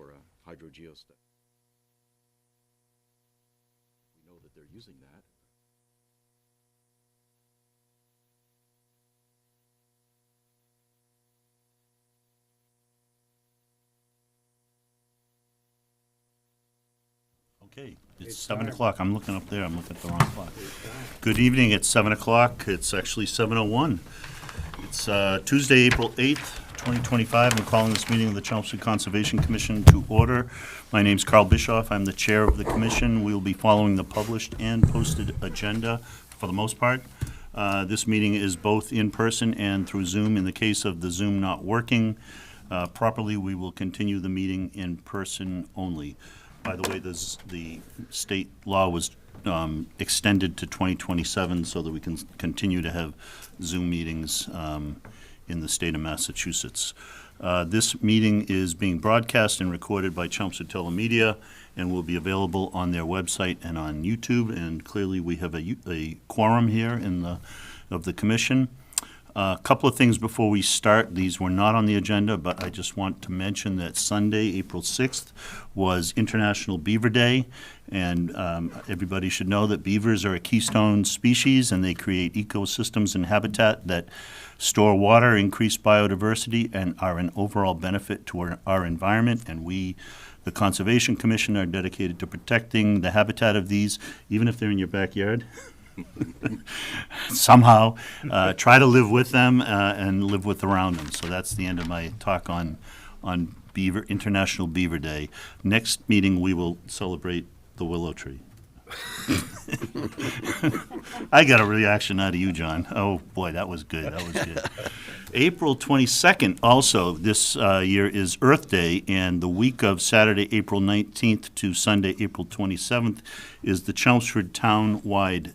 for a hydrogeostat. We know that they're using that. Okay, it's 7 o'clock. I'm looking up there. I'm looking at the wrong clock. Good evening. It's 7 o'clock. It's actually 7:01. It's Tuesday, April 8th, 2025. I'm calling this meeting of the Chelmsford Conservation Commission to order. My name's Carl Bischoff. I'm the chair of the commission. We will be following the published and posted agenda for the most part. This meeting is both in person and through Zoom. In the case of the Zoom not working properly, we will continue the meeting in person only. By the way, the state law was extended to 2027 so that we can continue to have Zoom meetings in the state of Massachusetts. This meeting is being broadcast and recorded by Chelmsford Telemedia and will be available on their website and on YouTube. And clearly, we have a quorum here of the commission. A couple of things before we start. These were not on the agenda, but I just want to mention that Sunday, April 6th, was International Beaver Day, and everybody should know that beavers are a keystone species, and they create ecosystems and habitat that store water, increase biodiversity, and are an overall benefit to our environment. And we, the Conservation Commission, are dedicated to protecting the habitat of these, even if they're in your backyard. Somehow try to live with them and live with around them. So that's the end of my talk on International Beaver Day. Next meeting, we will celebrate the willow tree. I got a reaction out of you, John. Oh, boy, that was good. That was good. April 22nd, also, this year is Earth Day, and the week of Saturday, April 19th to Sunday, April 27th, is the Chelmsford Town-wide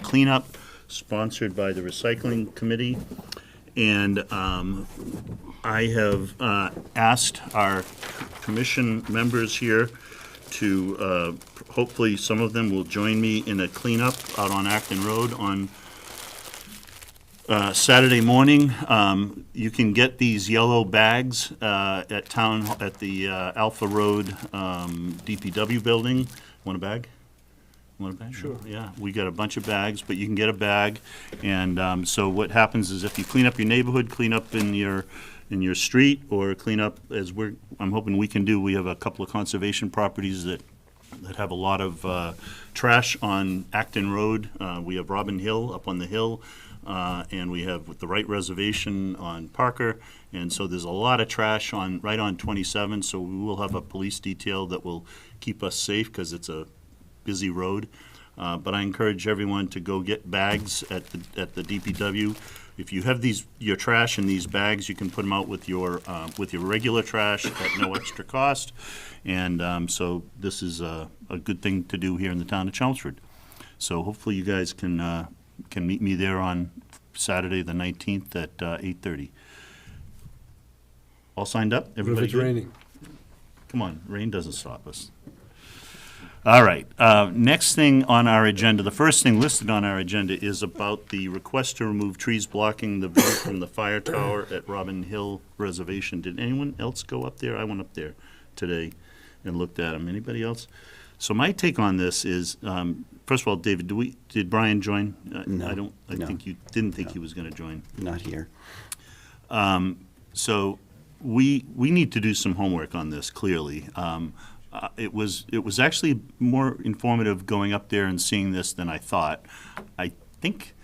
cleanup, sponsored by the Recycling Committee. And I have asked our commission members here to, hopefully some of them will join me in a cleanup out on Acton Road on Saturday morning. You can get these yellow bags at the Alpha Road DPW building. Want a bag? Want a bag? Sure. Yeah, we got a bunch of bags, but you can get a bag. And so what happens is if you clean up your neighborhood, clean up in your street, or clean up I'm hoping we can do. We have a couple of conservation properties that have a lot of trash on Acton Road. We have Robin Hill up on the hill, and we have the Wright Reservation on Parker. And so there's a lot of trash right on 27. So we will have a police detail that will keep us safe because it's a busy road, but I encourage everyone to go get bags at the DPW. If you have your trash in these bags, you can put them out with your regular trash at no extra cost, and so this is a good thing to do here in the town of Chelmsford. So hopefully you guys can meet me there on Saturday the 19th at 8:30. All signed up? What if Everybody it's good? raining? Come on, rain doesn't stop us. All right, next thing on our agenda, the first thing listed on our agenda is about the request to remove trees blocking the view from the fire tower at Robin Hill Reservation. Did anyone else go up there? I went up there today and looked at them. Anybody else? So my take on this is, first of all, David, did Brian join? No. I think you didn't think he was going to join. Not here. So we need to do some homework on this, clearly. It was actually more informative going up there and seeing this than I thought. I think,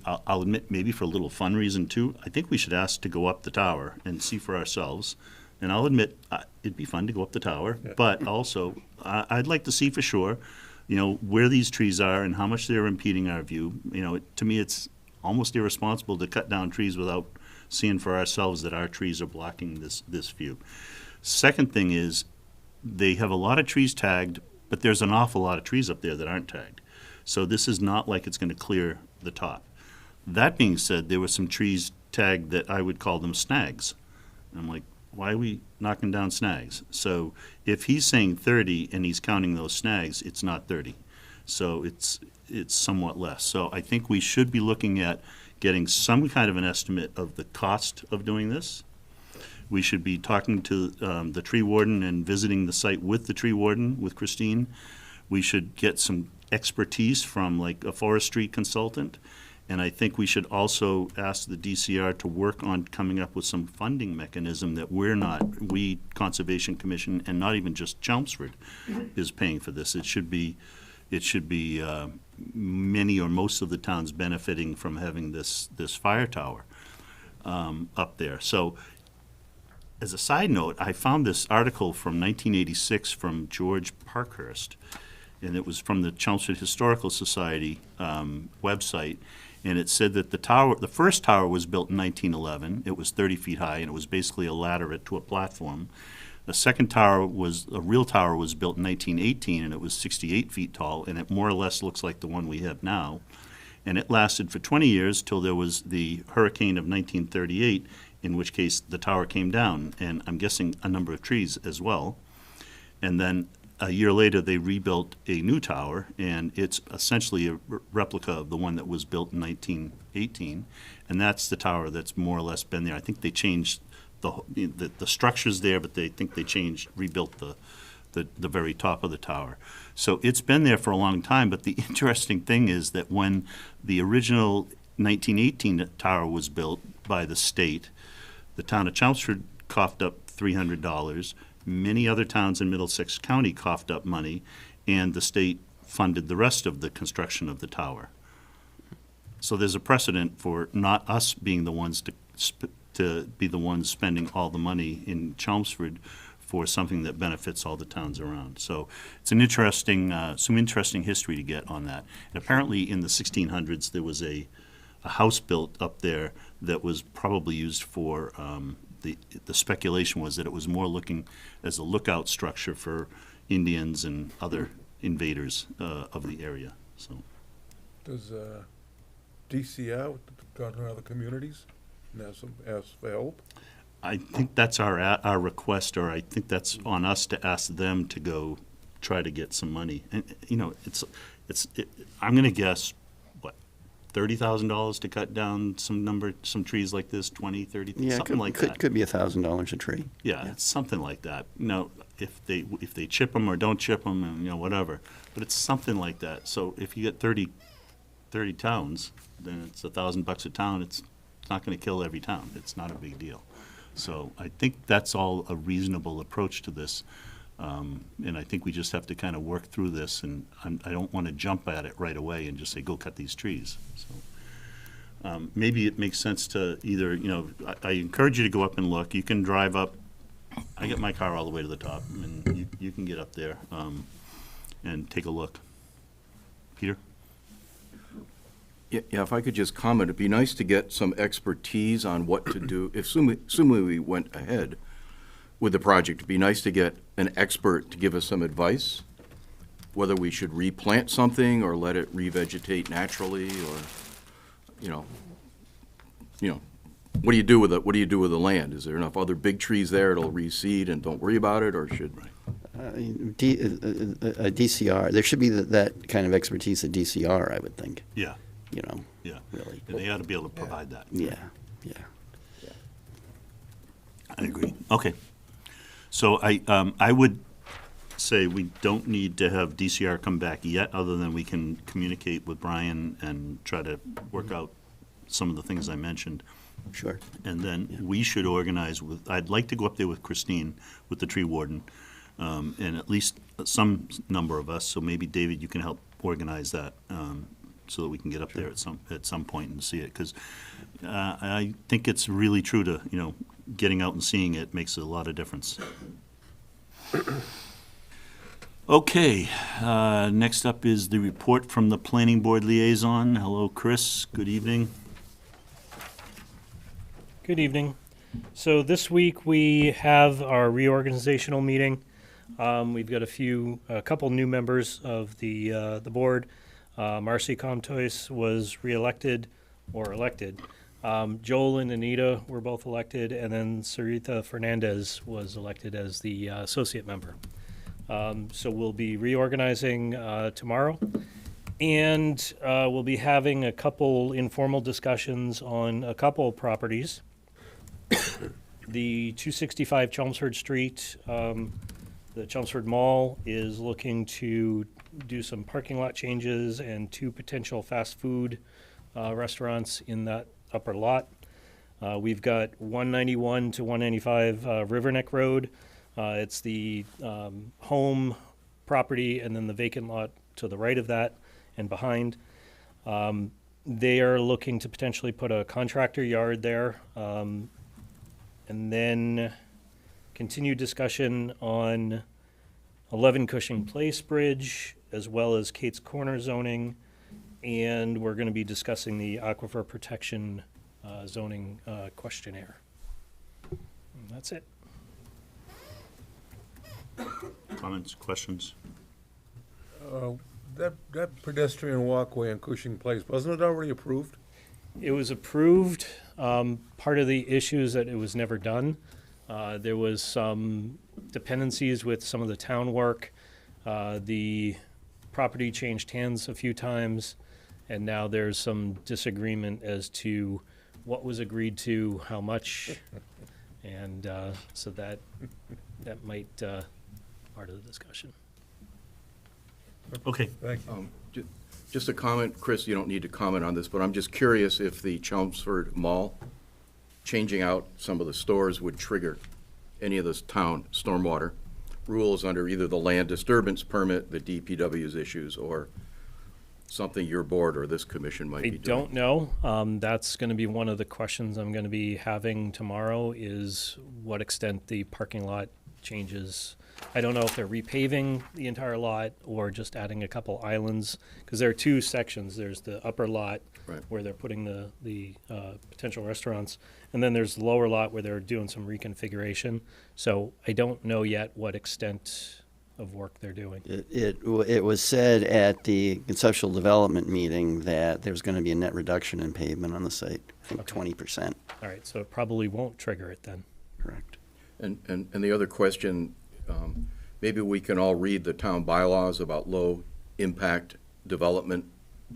I'll admit, maybe for a little fun reason too, I think we should ask to go up the tower and see for ourselves. And I'll admit, it'd be fun to go up the tower, but also I'd like to see for sure, where these trees are and how much they're impeding our view. To me, it's almost irresponsible to cut down trees without seeing for ourselves that our trees are blocking this view. Second thing is, they have a lot of trees tagged, but there's an awful lot of trees up there that aren't tagged. So this is not like it's going to clear the top. That being said, there were some trees tagged that I would call them snags. And I'm like, why are we knocking down snags? So if he's saying 30 and he's counting those snags, it's not 30. So it's somewhat less. So I think we should be looking at getting some kind of an estimate of the cost of doing this. We should be talking to the tree warden and visiting the site with the tree warden, with Christine. We should get some expertise from like a forestry consultant. And I think we should also ask the DCR to work on coming up with some funding mechanism that we, Conservation Commission, and not even just Chelmsford, is paying for this. It should be many or most of the towns benefiting from having this fire tower up there. So, as a side note, I found this article from 1986 from George Parkhurst, and it was from the Chelmsford Historical Society website. And it said that the first tower was built in 1911. It was 30 feet high, and it was basically a ladder to a platform. The second tower a real tower was built in 1918, and it was 68 feet tall, and it more or less looks like the one we have now. And it lasted for 20 years till there was the hurricane of 1938, in which case the tower came down, and I'm guessing a number of trees as well. And then a year later, they rebuilt a new tower, and it's essentially a replica of the one that was built in 1918, and that's the tower that's more or less been there. I think they changed the structures there, but they think they rebuilt the very top of the tower. So it's been there for a long time, but the interesting thing is that when the original 1918 tower was built by the state, the town of Chelmsford coughed up $300. Many other towns in Middlesex County coughed up money, and the state funded the rest of the construction of the tower. So there's a precedent for not us being the ones to be the ones spending all the money in Chelmsford for something that benefits all the towns around. So it's an interesting, some interesting history to get on that. And apparently in the 1600s, there was a house built up there that was probably used for the speculation was that it was more looking as a lookout structure for Indians and other invaders of the area. So, Does DCR go to other communities and ask for help? I think that's our request, or I think that's on us to ask them to go try to get some money. And I'm going to guess $30,000 to cut down some trees like this, 20, 30, something like that. Could be $1,000 a tree. Yeah, it's something like that. Now, if they chip them or don't chip them, and whatever, but it's something like that. So if you get 30 towns, then it's $1,000 a town. It's not going to kill every town. It's not a big deal. So I think that's all a reasonable approach to this. And I think we just have to kind of work through this, and I don't want to jump at it right away and just say, go cut these trees. So maybe it makes sense to either, I encourage you to go up and look. You can drive up. I get my car all the way to the top, and you can get up there and take a look. Peter? Yeah, if I could just comment, it'd be nice to get some expertise on what to do. Assuming we went ahead with the project, it'd be nice to get an expert to give us some advice, whether we should replant something or let it revegetate naturally, or, what do you do with the land? Is there enough other big trees there it'll reseed and don't worry about it, or should? A DCR, there should be that kind of expertise at DCR, I would think. Yeah. Yeah. Really. And they ought to be able to provide that. Yeah. I agree. Okay. So I would say we don't need to have DCR come back yet, other than we can communicate with Brian and try to work out some of the things I mentioned. Sure. And then we should organize I'd like to go up there with Christine, with the tree warden, and at least some number of us, so maybe David, you can help organize that, so that we can get up there at some point and see it, because I think it's really true to, getting out and seeing it makes a lot of difference. Okay, next up is the report from the Planning Board Liaison. Hello, Chris. Good evening. Good evening. So this week we have our reorganizational meeting. We've got a couple new members of the board. Marcy Comtois was elected. Joel and Anita were both elected, and then Sarita Fernandez was elected as the associate member. So we'll be reorganizing tomorrow, and we'll be having a couple informal discussions on a couple properties. The 265 Chelmsford Street, the Chelmsford Mall is looking to do some parking lot changes and 2 potential fast food restaurants in that upper lot. We've got 191 to 195 Riverneck Road. It's the home property and then the vacant lot to the right of that and behind. They are looking to potentially put a contractor yard there. And then continued discussion on 11 Cushing Place Bridge, as well as Kate's Corner zoning. And we're going to be discussing the aquifer protection zoning questionnaire. And that's it. Comments, questions? That pedestrian walkway in Cushing Place, wasn't it already approved? It was approved. Part of the issue is that it was never done. There was some dependencies with some of the town work. The property changed hands a few times, and now there's some disagreement as to what was agreed to, how much, and so that might part of the discussion. Okay. Thank you. Just a comment, Chris, you don't need to comment on this, but I'm just curious if the Chelmsford Mall, changing out some of the stores would trigger any of this town stormwater rules under either the land disturbance permit, the DPW's issues, or something your board or this commission might I be doing. don't know. That's going to be one of the questions I'm going to be having tomorrow is what extent the parking lot changes. I don't know if they're repaving the entire lot or just adding a couple islands, because there are 2 sections. There's the upper lot Right. where they're putting the potential restaurants, and then there's the lower lot where they're doing some reconfiguration. So I don't know yet what extent of work they're doing. It was said at the conceptual development meeting that there's going to be a net reduction in pavement on the site, I think 20%. All right, so it probably won't trigger it then. Correct. And the other question, maybe we can all read the town bylaws about low-impact development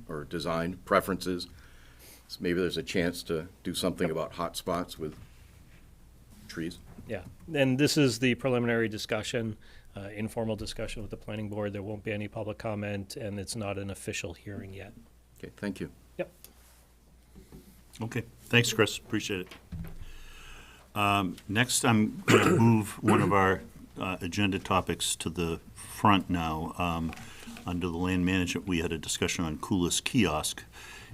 or design preferences. So maybe there's a chance to do something about hot spots with trees. Yeah, and this is the preliminary discussion, informal discussion with the planning board. There won't be any public comment, and it's not an official hearing yet. Okay, thank you. Yep. Okay, thanks, Chris, appreciate it. Next, I'm going to move one of our agenda topics to the front now. Under the land management, we had a discussion on Coolest Kiosk.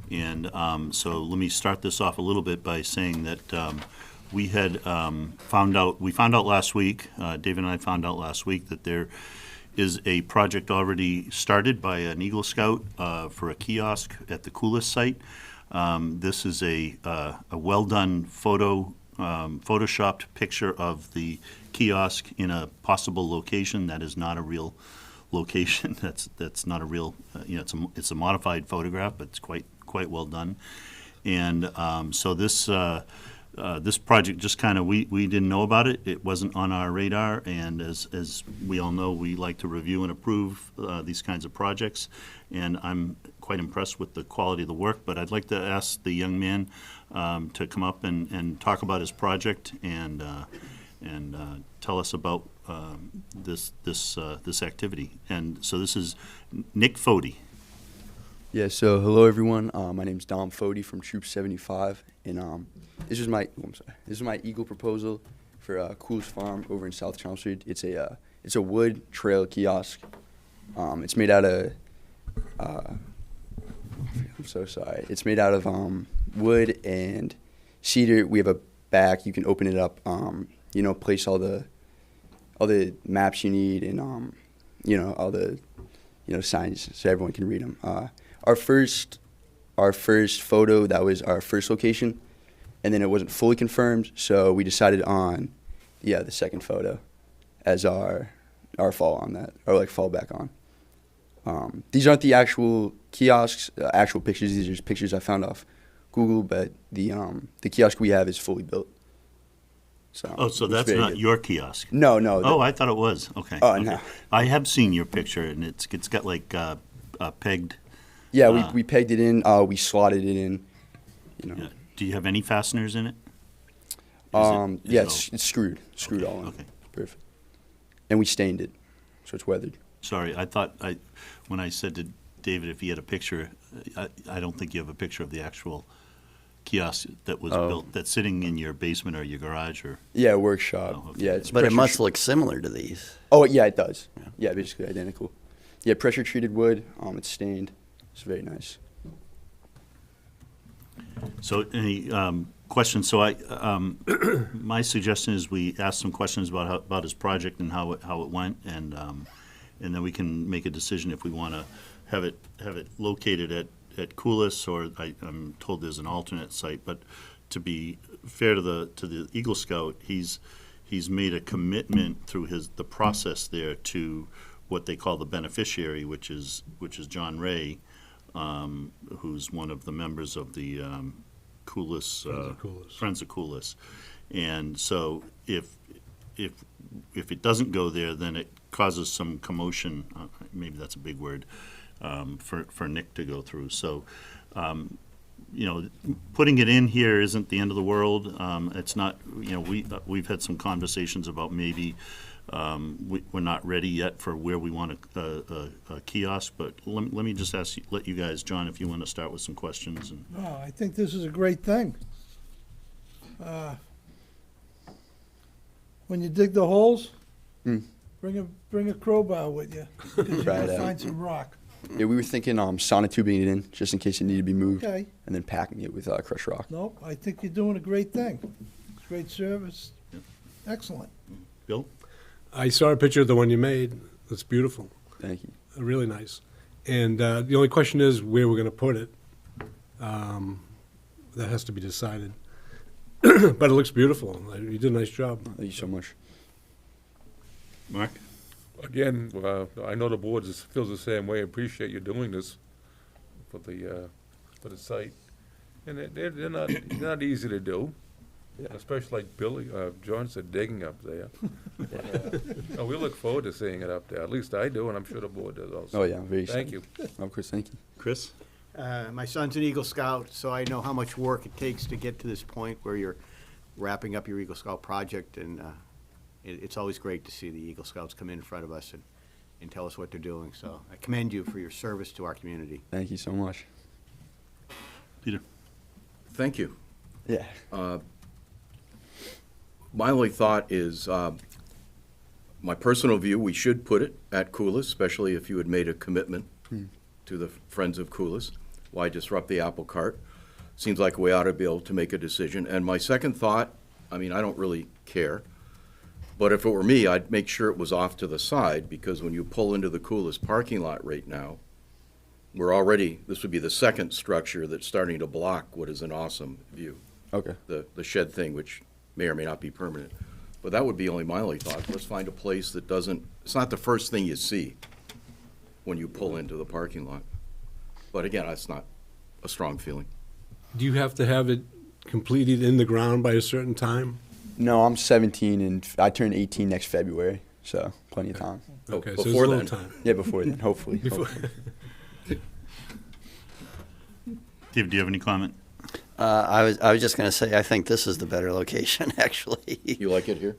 And so let me start this off a little bit by saying that we had found out last week, Dave and I found out last week that there is a project already started by an Eagle Scout for a kiosk at the Coolest site. This is a well-done photoshopped picture of the kiosk in a possible location that is not a real location. That's not a real, it's a modified photograph, but it's quite well done. And so this project just kind of, we didn't know about it. It wasn't on our radar. And as we all know, we like to review and approve these kinds of projects. And I'm quite impressed with the quality of the work. But I'd like to ask the young man to come up and talk about his project and tell us about this activity. And so this is Nick Fody. Yeah, so hello everyone. My name's Dom Fody from Troop 75, and this is my Eagle proposal for Coolest Farm over in South Chelmsford. It's a wood trail kiosk. It's made out of I'm so sorry. It's made out of wood and cedar. We have a back. You can open it up. Place all the maps you need and all the signs so everyone can read them. Our first photo, that was our first location, and then it wasn't fully confirmed, so we decided on the second photo as our fall on that, or like fall back on. These aren't the actual kiosks, actual pictures. These are just pictures I found off Google, but the kiosk we have is fully built. So So it's that's very not good. your kiosk? No. Oh, I thought it was. Okay. Oh, okay. no. I have seen your picture, and it's got like pegged. Yeah, we pegged it in. We slotted it in. Yeah. Do you have any fasteners in it? Is Yeah, it it's screwed Okay, all in. okay. Perfect. And we stained it, so it's weathered. Sorry, when I said to David if he had a picture, I don't think you have a picture of the actual kiosk that was Oh. built, that's sitting in your basement or your garage or, Yeah, workshop. Oh, okay. Yeah, it's But it pressure must tre- look similar to these. Oh, yeah, it does. Yeah, basically identical. Yeah, pressure treated wood. It's stained. It's very nice. so any questions? So my suggestion is we ask some questions about his project and how it went, and then we can make a decision if we want to have it located at Coolis, or I'm told there's an alternate site, but to be fair to the Eagle Scout, he's made a commitment through the process there to what they call the beneficiary, which is John Ray, who's one of the members of the Coolis, Friends of Coolis. And so if it doesn't go there, then it causes some commotion, maybe that's a big word, for Nick to go through. So, putting it in here isn't the end of the world. It's not, we've had some conversations about maybe we're not ready yet for where we want a kiosk, but let me just let you guys, John, if you want to start with some questions. And No, I think this is a great thing. When you dig the holes, Mm. bring a crowbar with you, because you're Try it gonna out. find some rock. Yeah, we were thinking sonotubing it in just in case it needed to be moved, Okay, and then packing it with crushed rock. no, I think you're doing a great thing. Great service, excellent. Bill? I saw a picture of the one you made. It's beautiful, Thank you. really nice. And the only question is where we're going to put it. That has to be decided. But it looks beautiful. You did a nice job. Thank you so much. Mark? Again, I know the board feels the same way. Appreciate you doing this for the site. And they're not easy to do, especially like Billy, John said, digging up there. No, we look forward to seeing it up there. At least I do, and I'm sure the board does also. Oh yeah, very. Thank you. Of course, thank you. Chris? My son's an Eagle Scout, so I know how much work it takes to get to this point where you're wrapping up your Eagle Scout project, and it's always great to see the Eagle Scouts come in front of us and tell us what they're doing. So I commend you for your service to our community. Thank you so much. Peter? Thank you. Yeah. My only thought is, my personal view, we should put it at Coolis, especially if you had made a commitment to the Friends of Coolis. Why disrupt the apple cart? Seems like we ought to be able to make a decision. And my second thought, I mean, I don't really care, but if it were me, I'd make sure it was off to the side, because when you pull into the Coolis parking lot right now, this would be the second structure that's starting to block what is an awesome view. Okay. The shed thing, which may or may not be permanent. But that would be my only thought. Let's find a place that it's not the first thing you see when you pull into the parking lot. But again, that's not a strong feeling. Do you have to have it completed in the ground by a certain time? No, I'm 17 and I turn 18 next February, so plenty of time. Oh, Okay, so there's a before little then. time. Yeah, before then, hopefully. Before- hopefully. David, do you have any comment? I was just going to say, I think this is the better location, actually. You like it here?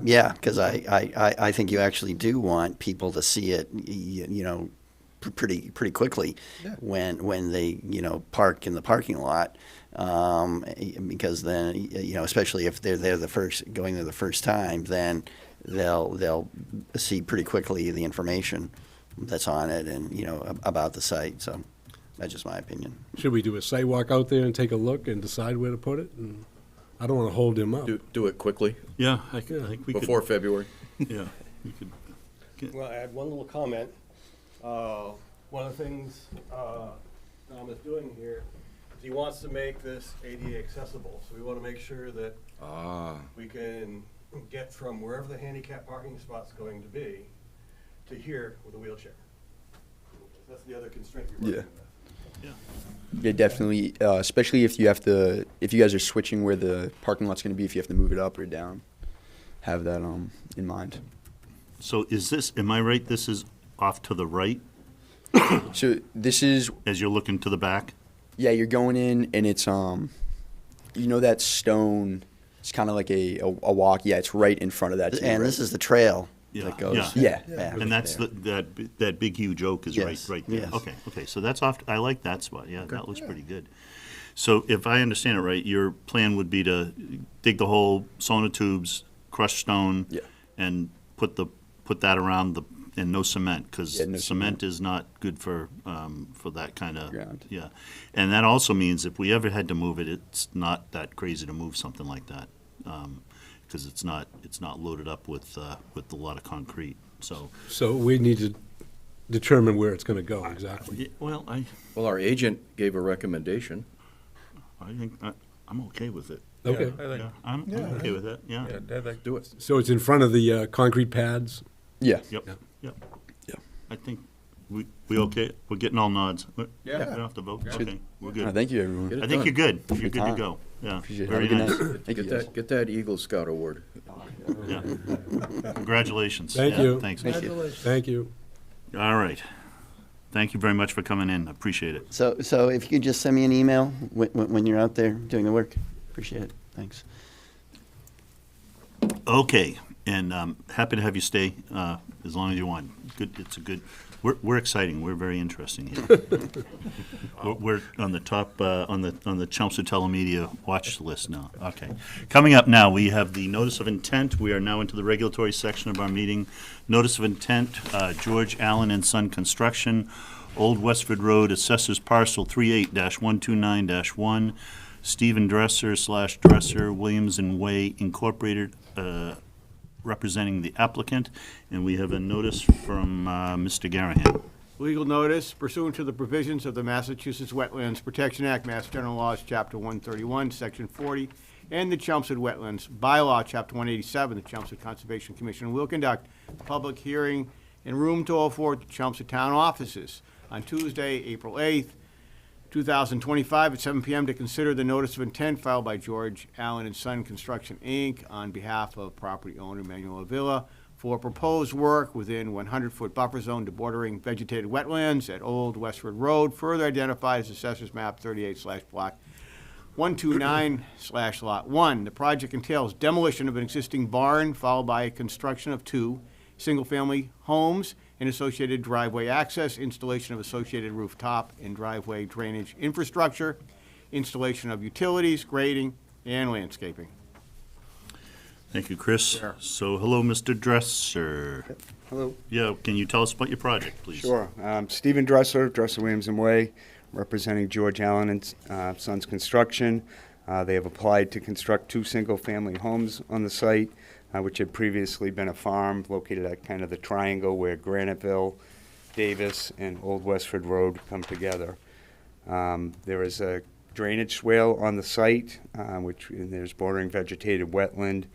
Yeah, because I think you actually do want people to see it, pretty quickly Yeah. when they park in the parking lot, because then especially if they're there going there the first time, then they'll see pretty quickly the information that's on it and about the site. So that's just my opinion. Should we do a site walk out there and take a look and decide where to put it? And I don't want to hold him up. Do it quickly, Yeah, I think we could. before February. Yeah, we could. Well, I add one little comment. One of the things Tom is doing here is he wants to make this ADA accessible. So we want to make sure that we can get from wherever the handicap parking spot's going to be to here with a wheelchair. That's the other constraint you're working with. Yeah, definitely. Especially if you guys are switching where the parking lot's going to be, if you have to move it up or down, have that in mind. So am I right, this is off to the right So this is, as you're looking to the back? yeah, you're going in and it's that stone It's kind of like a walk. Yeah, it's right in front of that. And this is the trail Yeah, that goes yeah. Yeah. back. And that's there. that big huge oak is Yes, right there. yes. Okay, so that's off, I like that spot, yeah, that looks pretty good. So if I understand it right, your plan would be to dig the hole, sonotubes, crush stone. Yeah. And put that around and no cement, because Yeah, no cement is not good for that kind of. Ground. Yeah, and that also means if we ever had to move it, it's not that crazy to move something like that, because it's not loaded up with a lot of concrete, so. So we need to determine where it's gonna go exactly. Well, Well, our agent gave a recommendation. I think, I'm okay with it. Okay, I think, Yeah, I'm okay with that, yeah. yeah, I think, Do it. so it's in front of the concrete pads? Yeah. Yep, Yeah. yep. Yeah. I think, we okay? We're getting all nods. We Yeah. don't have to vote, okay, we're good. Thank you, everyone. Get it I think done. you're good. You're Good good to time. go. Yeah. Appreciate it. Very Have a good nice. night. Thank you, Get guys. that, get that Eagle Scout award. Yeah. Congratulations. Thank Yeah, you. Thanks. Congratulations. Thank you. All right. Thank you very much for coming in. Appreciate it. So if you could just send me an email when you're out there doing the work, appreciate it. Thanks. Okay, and happy to have you stay as long as you want. Good. It's a good. We're exciting. We're very interesting here. we're on the top on the Chelmsford Telemedia watch list now. Okay, coming up now we have the notice of intent. We are now into the regulatory section of our meeting. Notice of intent: George Allen and Son Construction, Old Westford Road, Assessors Parcel 38-129-1. Stephen Dresser / Dresser Williams and Way Incorporated, representing the applicant, and we have a notice from Mr. Garahan. Legal notice pursuant to the provisions of the Massachusetts Wetlands Protection Act, Mass General Laws, Chapter 131, Section 40, and the Chelmsford Wetlands Bylaw, Chapter 187, the Chelmsford Conservation Commission will conduct a public hearing in Room 204 at the Chelmsford Town Offices on Tuesday, April 8th, 2025 at 7 p.m. to consider the notice of intent filed by George Allen and Son Construction, Inc. on behalf of property owner Manuel Avila for proposed work within 100-foot buffer zone to bordering vegetated wetlands at Old Westford Road, further identified as Assessors Map 38/Block 129/Lot 1. The project entails demolition of an existing barn followed by construction of 2 single-family homes and associated driveway access, installation of associated rooftop and driveway drainage infrastructure, installation of utilities, grading, and landscaping. Thank you, Chris. So, hello, Mr. Dresser. Hello. Yeah, can you tell us about your project, please? Sure. Stephen Dresser, Dresser Williams and Way, representing George Allen and Sons Construction. They have applied to construct 2 single-family homes on the site, which had previously been a farm located at kind of the triangle where Graniteville, Davis, and Old Westford Road come together. There is a drainage swale on the site, and there's bordering vegetated wetland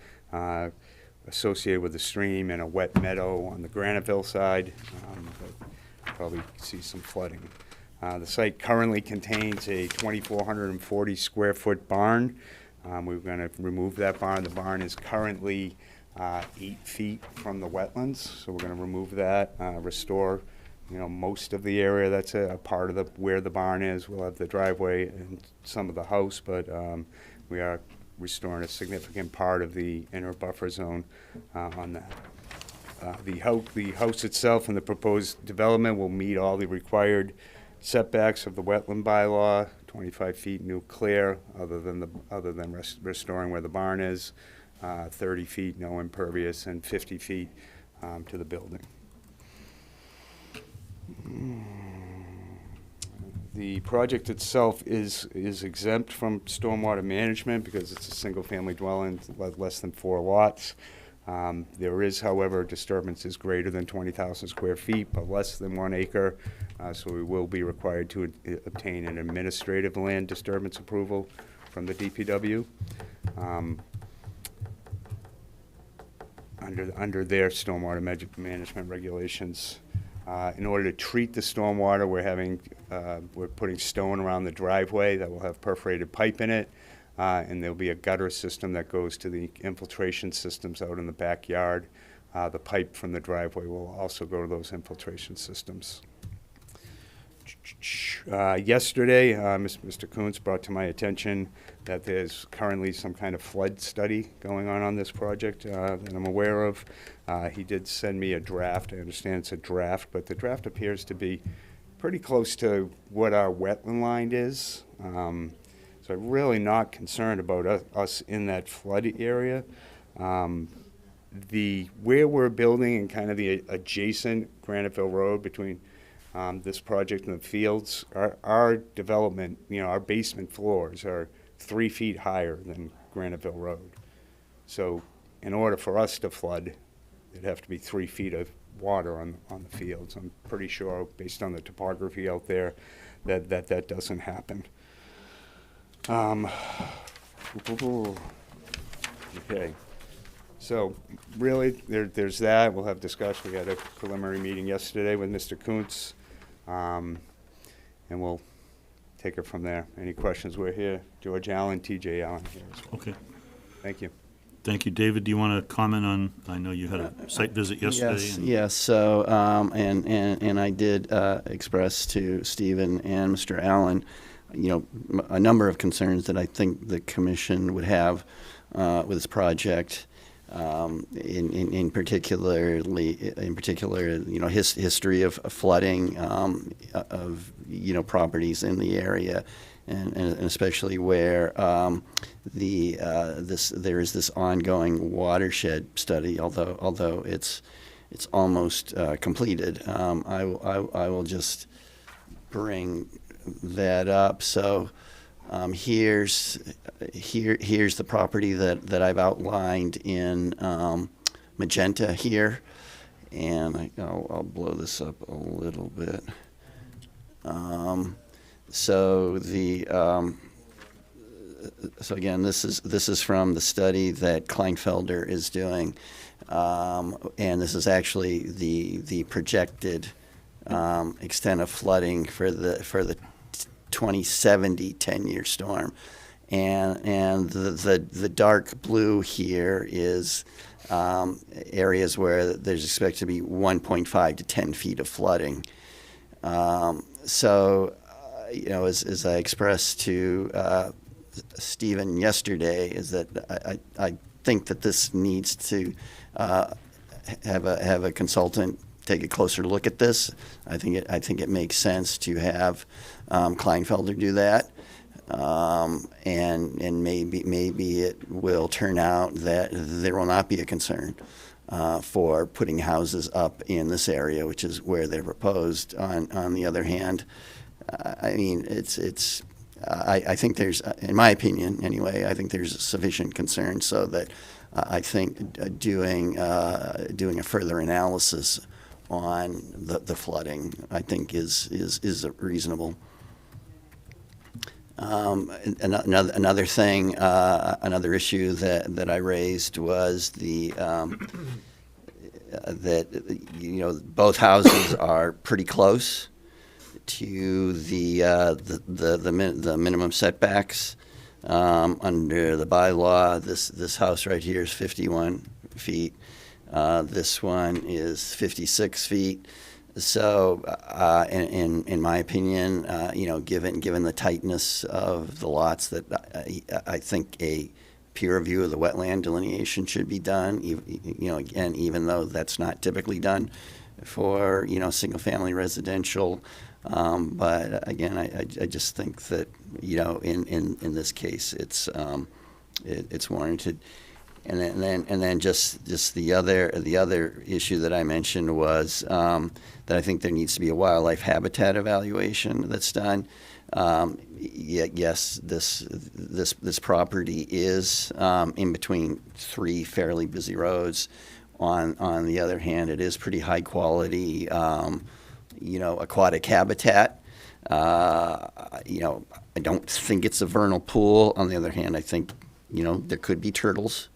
associated with the stream and a wet meadow on the Graniteville side. Probably see some flooding. The site currently contains a 2,440 square foot barn. We're going to remove that barn. The barn is currently 8 feet from the wetlands, so we're going to remove that, restore, most of the area that's a part of where the barn is. We'll have the driveway and some of the house, but we are restoring a significant part of the inner buffer zone on that. The house itself and the proposed development will meet all the required setbacks of the wetland bylaw, 25 feet new clear, other than restoring where the barn is, 30 feet no impervious, and 50 feet to the building. The project itself is exempt from stormwater management because it's a single-family dwelling, less than 4 lots. There is, however, disturbances greater than 20,000 square feet, but less than 1 acre, so we will be required to obtain an administrative land disturbance approval from the DPW under their stormwater management regulations. In order to treat the stormwater, we're putting stone around the driveway that will have perforated pipe in it, and there'll be a gutter system that goes to the infiltration systems out in the backyard. The pipe from the driveway will also go to those infiltration systems. Yesterday, Mr. Kuntz brought to my attention that there's currently some kind of flood study going on this project that I'm aware of. He did send me a draft. I understand it's a draft, but the draft appears to be pretty close to what our wetland line is. So I'm really not concerned about us in that flood area. Where we're building and kind of the adjacent Graniteville Road between this project and the fields, our development, our basement floors are 3 feet higher than Graniteville Road. So in order for us to flood, it'd have to be 3 feet of water on the fields. I'm pretty sure, based on the topography out there, that doesn't happen. Okay. So really, there's that. We'll have discussion. We had a preliminary meeting yesterday with Mr. Kuntz, and we'll take it from there. Any questions? We're here. George Allen, TJ Allen here as well. Okay. Thank you. Thank you. David, do you want to comment on, I know you had a site visit yesterday. Yes. So, and I did express to Stephen and Mr. Allen, a number of concerns that I think the commission would have with this project. In particular, history of flooding of properties in the area, and especially where there is this ongoing watershed study. Although it's almost completed, I will just bring that up. So. Here's the property that I've outlined in magenta here, and I'll blow this up a little bit. So again, this is from the study that Kleinfelder is doing, and this is actually the projected extent of flooding for the 2070 10-year storm, and the dark blue here is areas where there's expected to be 1.5 to 10 feet of flooding. So, as I expressed to Stephen yesterday, is that I think that this needs to have a consultant take a closer look at this. I think it makes sense to have Kleinfelder do that, and maybe it will turn out that there will not be a concern for putting houses up in this area, which is where they're proposed. On the other hand, I mean, I think there's, in my opinion anyway, I think there's sufficient concern so that I think doing a further analysis on the flooding, I think is reasonable. Another thing, another issue that I raised was that both houses are pretty close to the minimum setbacks under the bylaw. This house right here is 51 feet. This one is 56 feet. So, in my opinion, given the tightness of the lots, that I think a peer review of the wetland delineation should be done. Again, even though that's not typically done for single-family residential, but again, I just think that in this case it's warranted. And then just the other issue that I mentioned was that I think there needs to be a wildlife habitat evaluation that's done. Yes, this property is in between three fairly busy roads. On the other hand, it is pretty high quality, aquatic habitat. I don't think it's a vernal pool. On the other hand, I think there could be turtles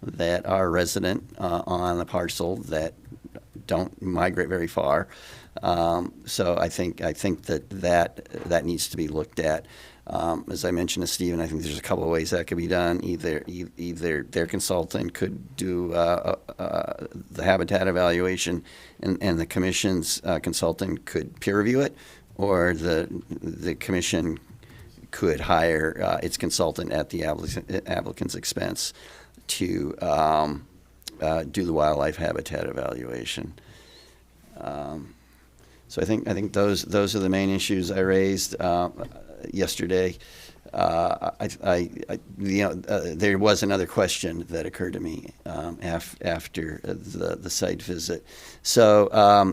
that are resident on the parcel that don't migrate very far. So I think that needs to be looked at. As I mentioned to Stephen, I think there's a couple of ways that could be done. Either their consultant could do the habitat evaluation, and the commission's consultant could peer review it, or the commission could hire its consultant at the applicant's expense to do the wildlife habitat evaluation. So I think those are the main issues I raised yesterday. There was another question that occurred to me after the site visit. So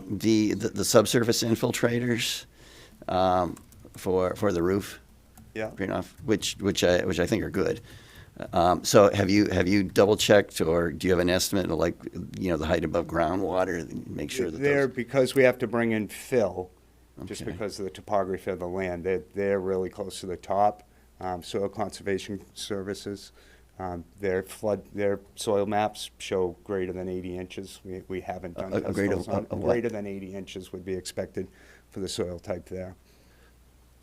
the subsurface infiltrators for the roof, Yeah. which I think are good. So have you double checked, or do you have an estimate of, like, the height above groundwater? Make sure that They're, those, because we have to bring in fill, just Okay. because of the topography of the land, they're really close to the top. Soil Conservation Services, their soil maps show greater than 80 inches. We haven't done A test greater- holes on- a what? Greater than 80 inches would be expected for the soil type there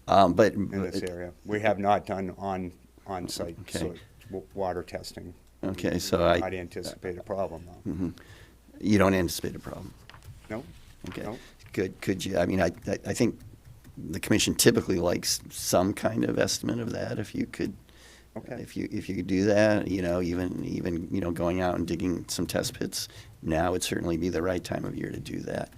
but in this area. We have not done on-site Okay. water testing. Okay, so I'd anticipate a problem, though. you don't anticipate a problem. No? Okay. No. Could you, I mean, I think the commission typically likes some kind of estimate of that, if you could. Okay. If you could do that, even going out and digging some test pits, now would certainly be the right time of year to do that.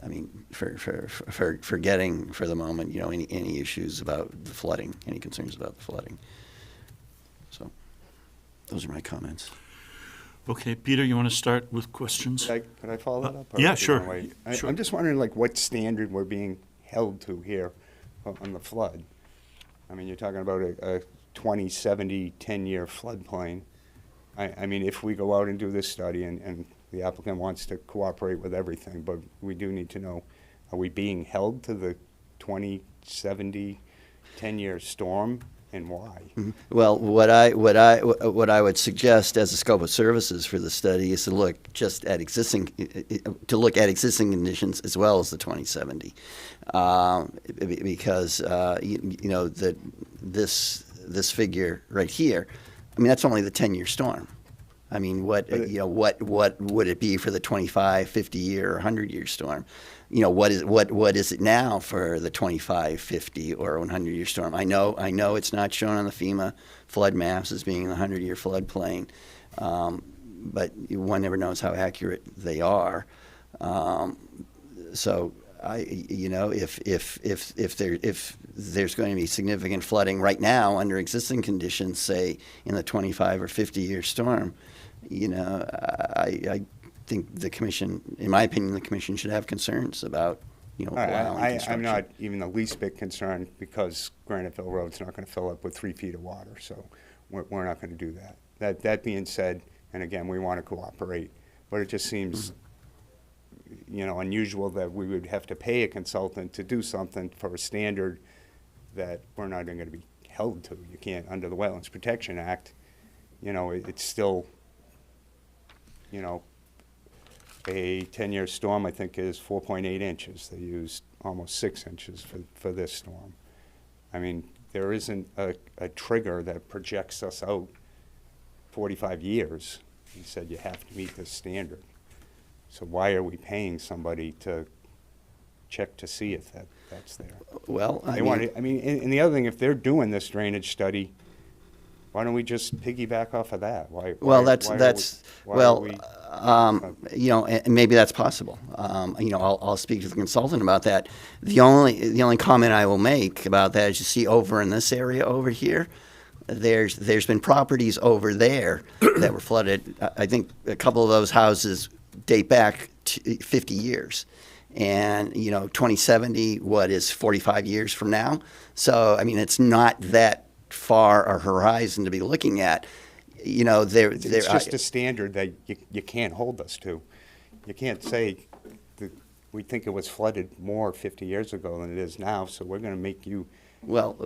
I mean, forgetting for the moment, any issues about the flooding, any concerns about the flooding. So, those are my comments. Okay, Peter, you want to start with questions? Could I follow that up? or yeah, do you wanna sure. wait? Sure. I'm just wondering, like, what standard we're being held to here on the flood. I mean, you're talking about a 2070, 10-year floodplain. I mean, if we go out and do this study and the applicant wants to cooperate with everything, but we do need to know, are we being held to the 2070, 10-year storm, and why? Well, what I would suggest as a scope of services for the study is to look just at existing conditions as well as the 2070, because this figure right here, I mean, that's only the 10-year storm. I mean, what would it be for the 25, 50-year, or 100-year storm? What is it now for the 25, 50, or 100-year storm? I know it's not shown on the FEMA flood maps as being the 100-year floodplain, but one never knows how accurate they are. So if there's going to be significant flooding right now under existing conditions, say in the 25 or 50-year storm, I think the commission, in my opinion, the commission should have concerns about, allowing construction. I'm not even the least bit concerned, because Graniteville Road's not going to fill up with 3 feet of water, so we're not going to do that. That being said, and again, we want to cooperate, but it just seems, unusual that we would have to pay a consultant to do something for a standard that we're not going to be held to. You can't, under the Wetlands Protection Act, it's still, a 10-year storm, I think, is 4.8 inches. They used almost 6 inches for this storm. I mean, there isn't a trigger that projects us out 45 years. He said you have to meet this standard. So why are we paying somebody to check to see if that's there? Well, And the other thing, if they're doing this drainage study, why don't we just piggyback off of that? And maybe that's possible. I'll speak to the consultant about that. The only comment I will make about that is, you see over in this area over here, there's been properties over there that were flooded. I think a couple of those houses date back to 50 years. And, 2070, what is 45 years from now? So, I mean, it's not that far a horizon to be looking at. It's just a standard that you can't hold us to. You can't say that we think it was flooded more 50 years ago than it is now, so we're going to make you look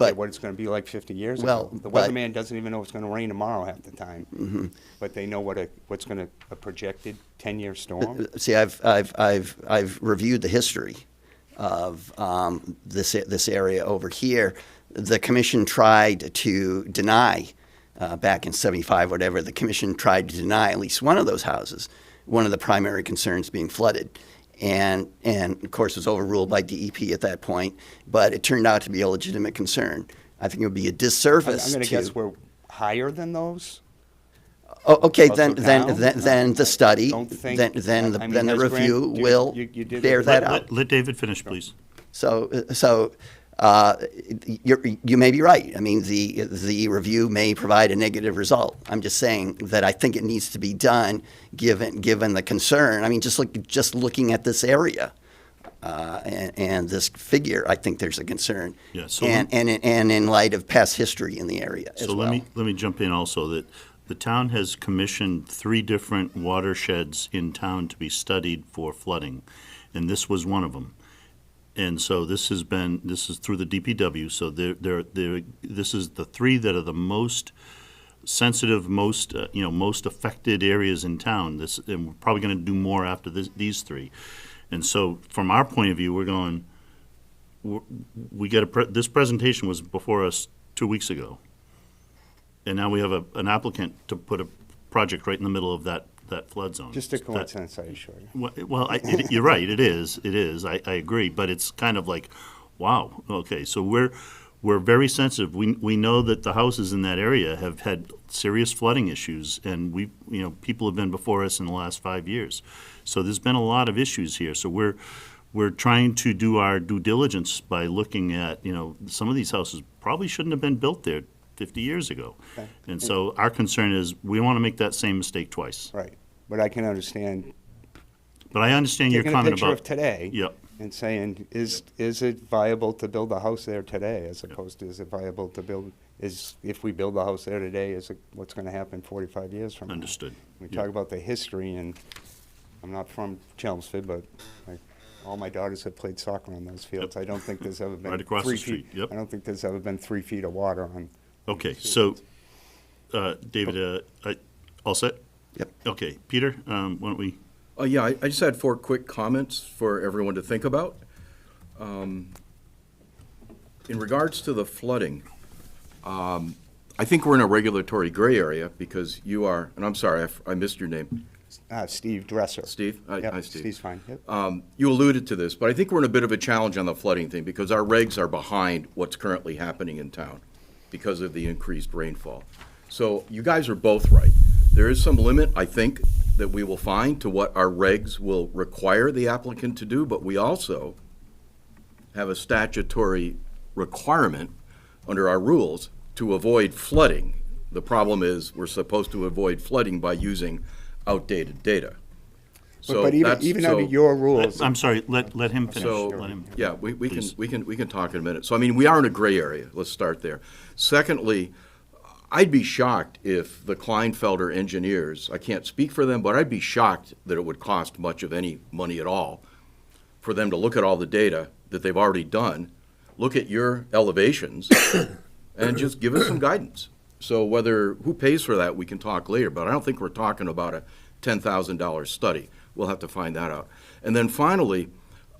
at what it's going to be like 50 years ago. The weatherman doesn't even know it's going to rain tomorrow half the time, but they know what's going to a projected 10-year storm. See, I've reviewed the history of this area over here. The commission tried to deny, back in 75, whatever, the commission tried to deny at least one of those houses, one of the primary concerns being flooded. and of course was overruled by DEP at that point, but it turned out to be a legitimate concern. I think it would be a disservice I'm going to to. guess we're higher than those. Oh, okay, Also down? then the study, Don't think- then I mean, the has review Grant- will you did bear it- that out. Let David finish, please. So you may be right. I mean, the review may provide a negative result. I'm just saying that I think it needs to be done, given the concern. I mean, just looking at this area, and this figure, I think there's a concern. Yeah, so and in light of past history in the area as So well. let me jump in also that the town has commissioned 3 different watersheds in town to be studied for flooding, and this was one of them. And so this is through the DPW, so this is the 3 that are the most sensitive, most affected areas in town. And we're probably going to do more after these 3. And so from our point of view, we're going, we get this presentation was before us 2 weeks ago. And now we have an applicant to put a project right in the middle of that flood zone. Just a coincidence, I assure you. Well, you're right, it is, I agree, but it's kind of like, wow, okay, so we're very sensitive. We know that the houses in that area have had serious flooding issues, and people have been before us in the last 5 years. So there's been a lot of issues here, so we're trying to do our due diligence by looking at, some of these houses probably shouldn't have been built there 50 years ago. Okay. And so our concern is, we want to make that same mistake twice. Right, but I can understand But I understand your taking a comment picture about. of today Yep. and saying, is it viable to build a house there today, as opposed to, is it viable to build, if we build a house there today, is it, what's going to happen 45 years from now? Understood. We Yeah. talk about the history, and I'm not from Chelmsford, but all my daughters have played soccer on those fields. I don't think there's ever been Right across the 3 street, feet. yep. I don't think there's ever been 3 feet of water on. Okay, so, David, all set? Yep. Okay, Peter, why don't we, Yeah, I just had 4 quick comments for everyone to think about. In regards to the flooding, I think we're in a regulatory gray area because you are, and I'm sorry, I missed your name. Steve Dresser. Steve? Hi, Yep, Steve. Steve's fine, yep. You alluded to this, but I think we're in a bit of a challenge on the flooding thing because our regs are behind what's currently happening in town because of the increased rainfall. So you guys are both right. There is some limit, I think, that we will find to what our regs will require the applicant to do, but we also have a statutory requirement under our rules to avoid flooding. The problem is we're supposed to avoid flooding by using outdated data. So But that's- even so- under your rules, I'm sorry, let him finish. so, Let him- yeah, we please. can talk in a minute. So, I mean, we are in a gray area. Let's start there. Secondly, I'd be shocked if the Kleinfelder engineers, I can't speak for them, but I'd be shocked that it would cost much of any money at all for them to look at all the data that they've already done, look at your elevations, and just give us some guidance. So who pays for that, we can talk later, but I don't think we're talking about a $10,000 study. We'll have to find that out. And then finally,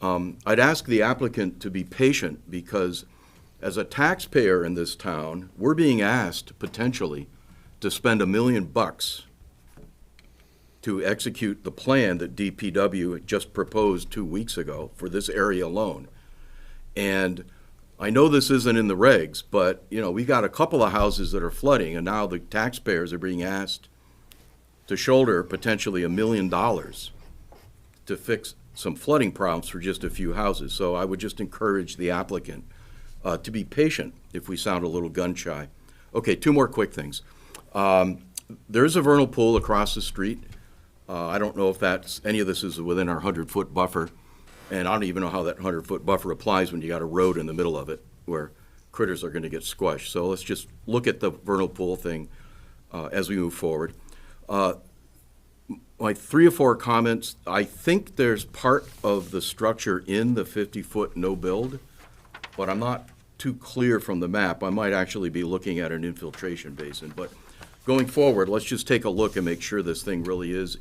I'd ask the applicant to be patient because as a taxpayer in this town, we're being asked potentially to spend $1 million to execute the plan that DPW just proposed 2 weeks ago for this area alone. And I know this isn't in the regs, but, we got a couple of houses that are flooding, and now the taxpayers are being asked to shoulder potentially $1 million to fix some flooding problems for just a few houses. So I would just encourage the applicant to be patient if we sound a little gun-shy. Okay, 2 more quick things. There's a vernal pool across the street. I don't know if any of this is within our 100-foot buffer, and I don't even know how that 100-foot buffer applies when you got a road in the middle of it where critters are going to get squashed. So let's just look at the vernal pool thing as we move forward. My 3 or 4 comments, I think there's part of the structure in the 50-foot no-build, but I'm not too clear from the map. I might actually be looking at an infiltration basin. But going forward, let's just take a look and make sure this thing really is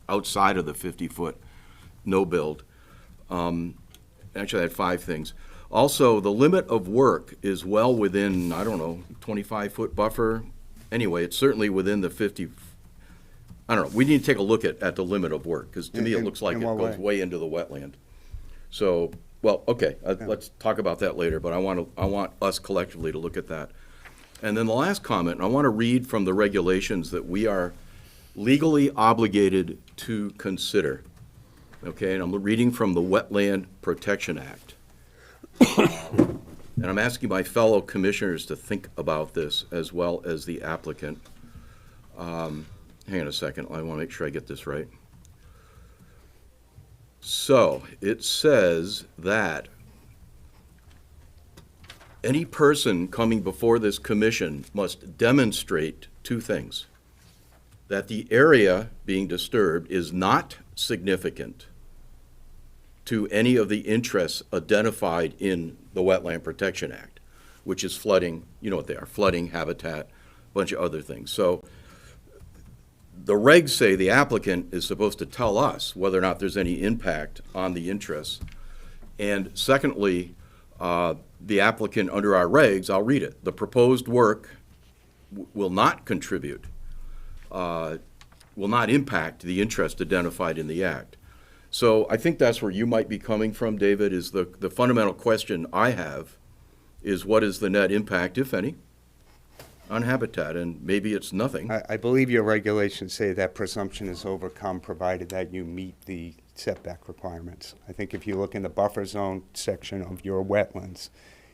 outside of the 50-foot no-build. Actually, I had 5 things. Also, the limit of work is well within, 25-foot buffer. Anyway, it's certainly within the 50. I don't know, we need to take a look at the limit of work, because to me, it In- looks like in it what goes way? way into the wetland. So, well, okay, let's talk about that later, but I want us collectively to look at that. And then the last comment, and I want to read from the regulations that we are legally obligated to consider. Okay, and I'm reading from the Wetland Protection Act. And I'm asking my fellow commissioners to think about this as well as the applicant. Hang on a second, I want to make sure I get this right. So, it says that any person coming before this commission must demonstrate two things: that the area being disturbed is not significant to any of the interests identified in the Wetland Protection Act, which is flooding, you know what they are, flooding, habitat, a bunch of other things. So the regs say the applicant is supposed to tell us whether or not there's any impact on the interests. And secondly, the applicant, under our regs, I'll read it, the proposed work will not contribute, will not impact the interest identified in the act. So I think that's where you might be coming from, David, is the fundamental question I have is what is the net impact, if any, on habitat, and maybe it's nothing. I believe your regulations say that presumption is overcome provided that you meet the setback requirements. I think if you look in the buffer zone section of your wetlands,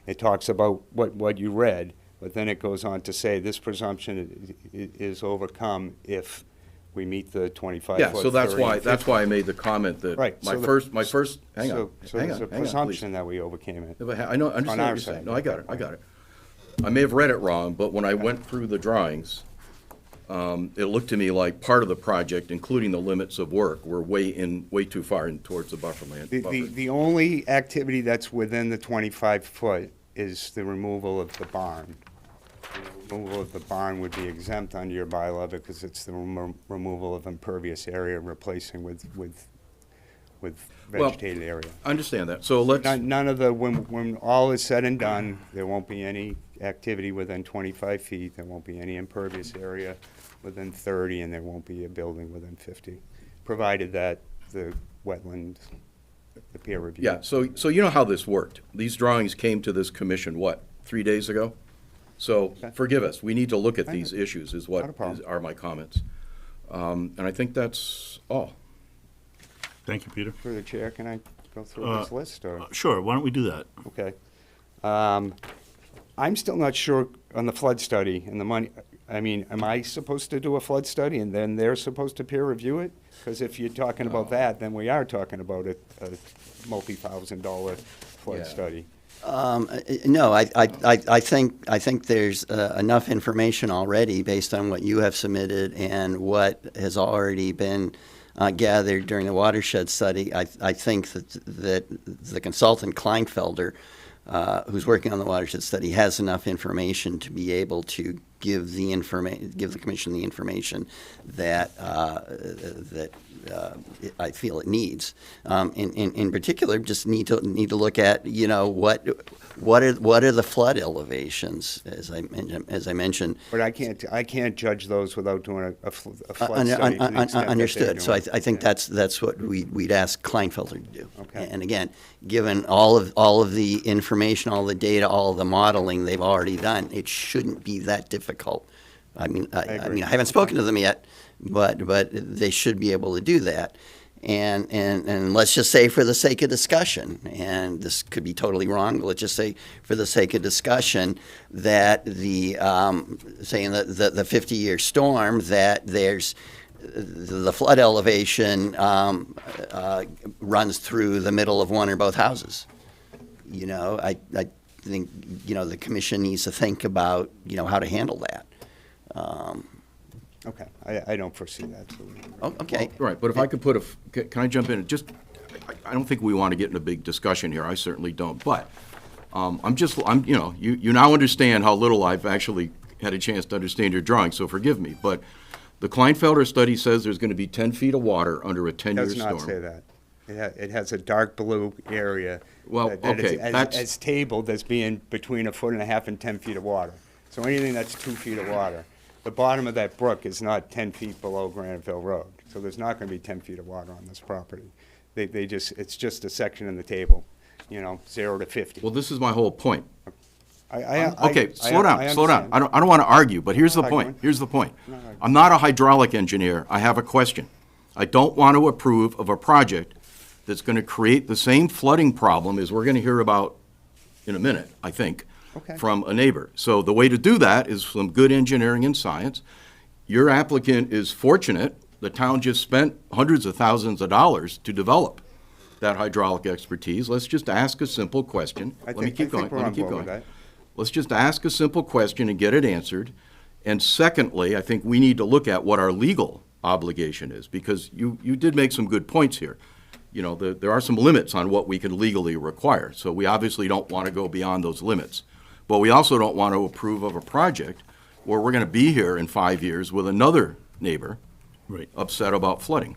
it talks about what you read, but then it goes on to say this presumption is overcome if we meet the 25-foot. Yeah, so that's 30, why, 50. that's why I made the comment that Right, my so the- first, hang on, So hang there's on, a hang on, presumption please. that we overcame it. Yeah, but I know, I understand our what you're saying. side. No, I got it. I may have read it wrong, but when I went through the drawings, it looked to me like part of the project, including the limits of work, were way too far in towards the buffer land. The only activity that's within the 25-foot is the removal of the barn. The removal of the barn would be exempt under your bylaw because it's the removal of impervious area replacing with Well, vegetated area. I understand that, so let's, None of the, when all is said and done, there won't be any activity within 25 feet, there won't be any impervious area within 30, and there won't be a building within 50, provided that the wetland, the peer review. yeah, so you know how this worked. These drawings came to this commission, what, 3 days ago? So forgive us, we need to look at these issues is Not a what problem. are my comments. And I think that's all. Thank you, Peter. Through the chair, can I go through this list, or? Sure, why don't we do that? Okay. I'm still not sure on the flood study and the money. I mean, am I supposed to do a flood study and then they're supposed to peer review it? Because if you're talking about that, then we are talking about a multi-$1,000 flood Yeah. study. No, I think there's enough information already based on what you have submitted and what has already been gathered during the watershed study. I think that the consultant Kleinfelder, who's working on the watershed study, has enough information to be able to give the commission the information that I feel it needs. In particular, just need to look at what are the flood elevations, as I mentioned. But I can't judge those without doing a flood study. to the extent that they're Understood. So I doing. think that's what we'd ask Kleinfelder to do. Okay. And again, given all of the information, all the data, all of the modeling they've already done, it shouldn't be that difficult. I mean, agree. I haven't spoken to them yet, but they should be able to do that. And let's just say for the sake of discussion, and this could be totally wrong, but let's just say for the sake of discussion that saying that the 50-year storm, that there's the flood elevation runs through the middle of one or both houses. I think, the commission needs to think about, how to handle that. Okay, I don't foresee that. Okay. Right, but if I could can I jump in? I don't think we want to get in a big discussion here, I certainly don't, but you now understand how little I've actually had a chance to understand your drawing, so forgive me, but the Kleinfelder study says there's going to be 10 feet of water under a 10-year It does storm. not say that. It has a dark blue area. Well, that is okay, that's- as tabled as being between 1.5 feet and 10 feet of water. So anything that's 2 feet of water. the bottom of that brook is not 10 feet below Graniteville Road, so there's not going to be 10 feet of water on this property. It's just a section in the table, 0 to 50. Well, this is my whole point. Okay, Slow down. I don't want to argue, but here's the point. I'm not a hydraulic engineer. I have a question. I don't want to approve of a project that's going to create the same flooding problem as we're going to hear about in a minute, I think, Okay. from a neighbor. So the way to do that is some good engineering and science. Your applicant is fortunate. The town just spent hundreds of thousands of dollars to develop that hydraulic expertise. Let's just ask a simple question. Let me keep going. we're on board with that. Let's just ask a simple question and get it answered. And secondly, I think we need to look at what our legal obligation is, because you did make some good points here. There are some limits on what we can legally require, so we obviously don't want to go beyond those limits. But we also don't want to approve of a project where we're going to be here in 5 years with another neighbor Right. upset about flooding.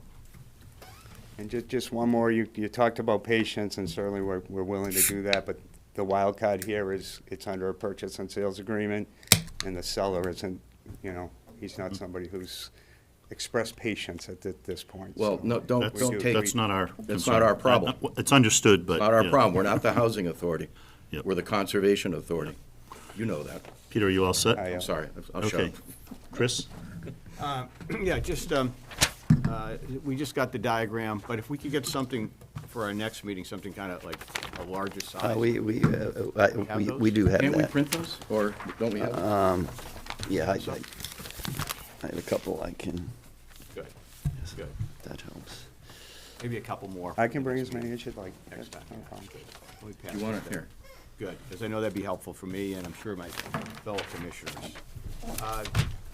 And just one more, you talked about patience, and certainly we're willing to do that, but the wild card here is it's under a purchase and sales agreement, and the seller isn't, he's not somebody who's expressed patience at this point. Well, so no, don't take. That's not our That's concern. not our problem. It's understood, but. Not our yeah. problem. We're not the housing authority. Yep. We're the conservation authority. You know that. Peter, are you all set? I, I'm sorry. I'll shut Okay. up. Chris? Yeah, we just got the diagram, but if we could get something for our next meeting, something kind of like a larger size. We do have Can't we that. print those, or don't we have them? Yeah, I have a couple I can, Good, good. that helps. Maybe a couple more. I can bring as many as you'd like. Next time. No problem. We pass You want it that. here? Good, because I know that'd be helpful for me, and I'm sure my fellow commissioners.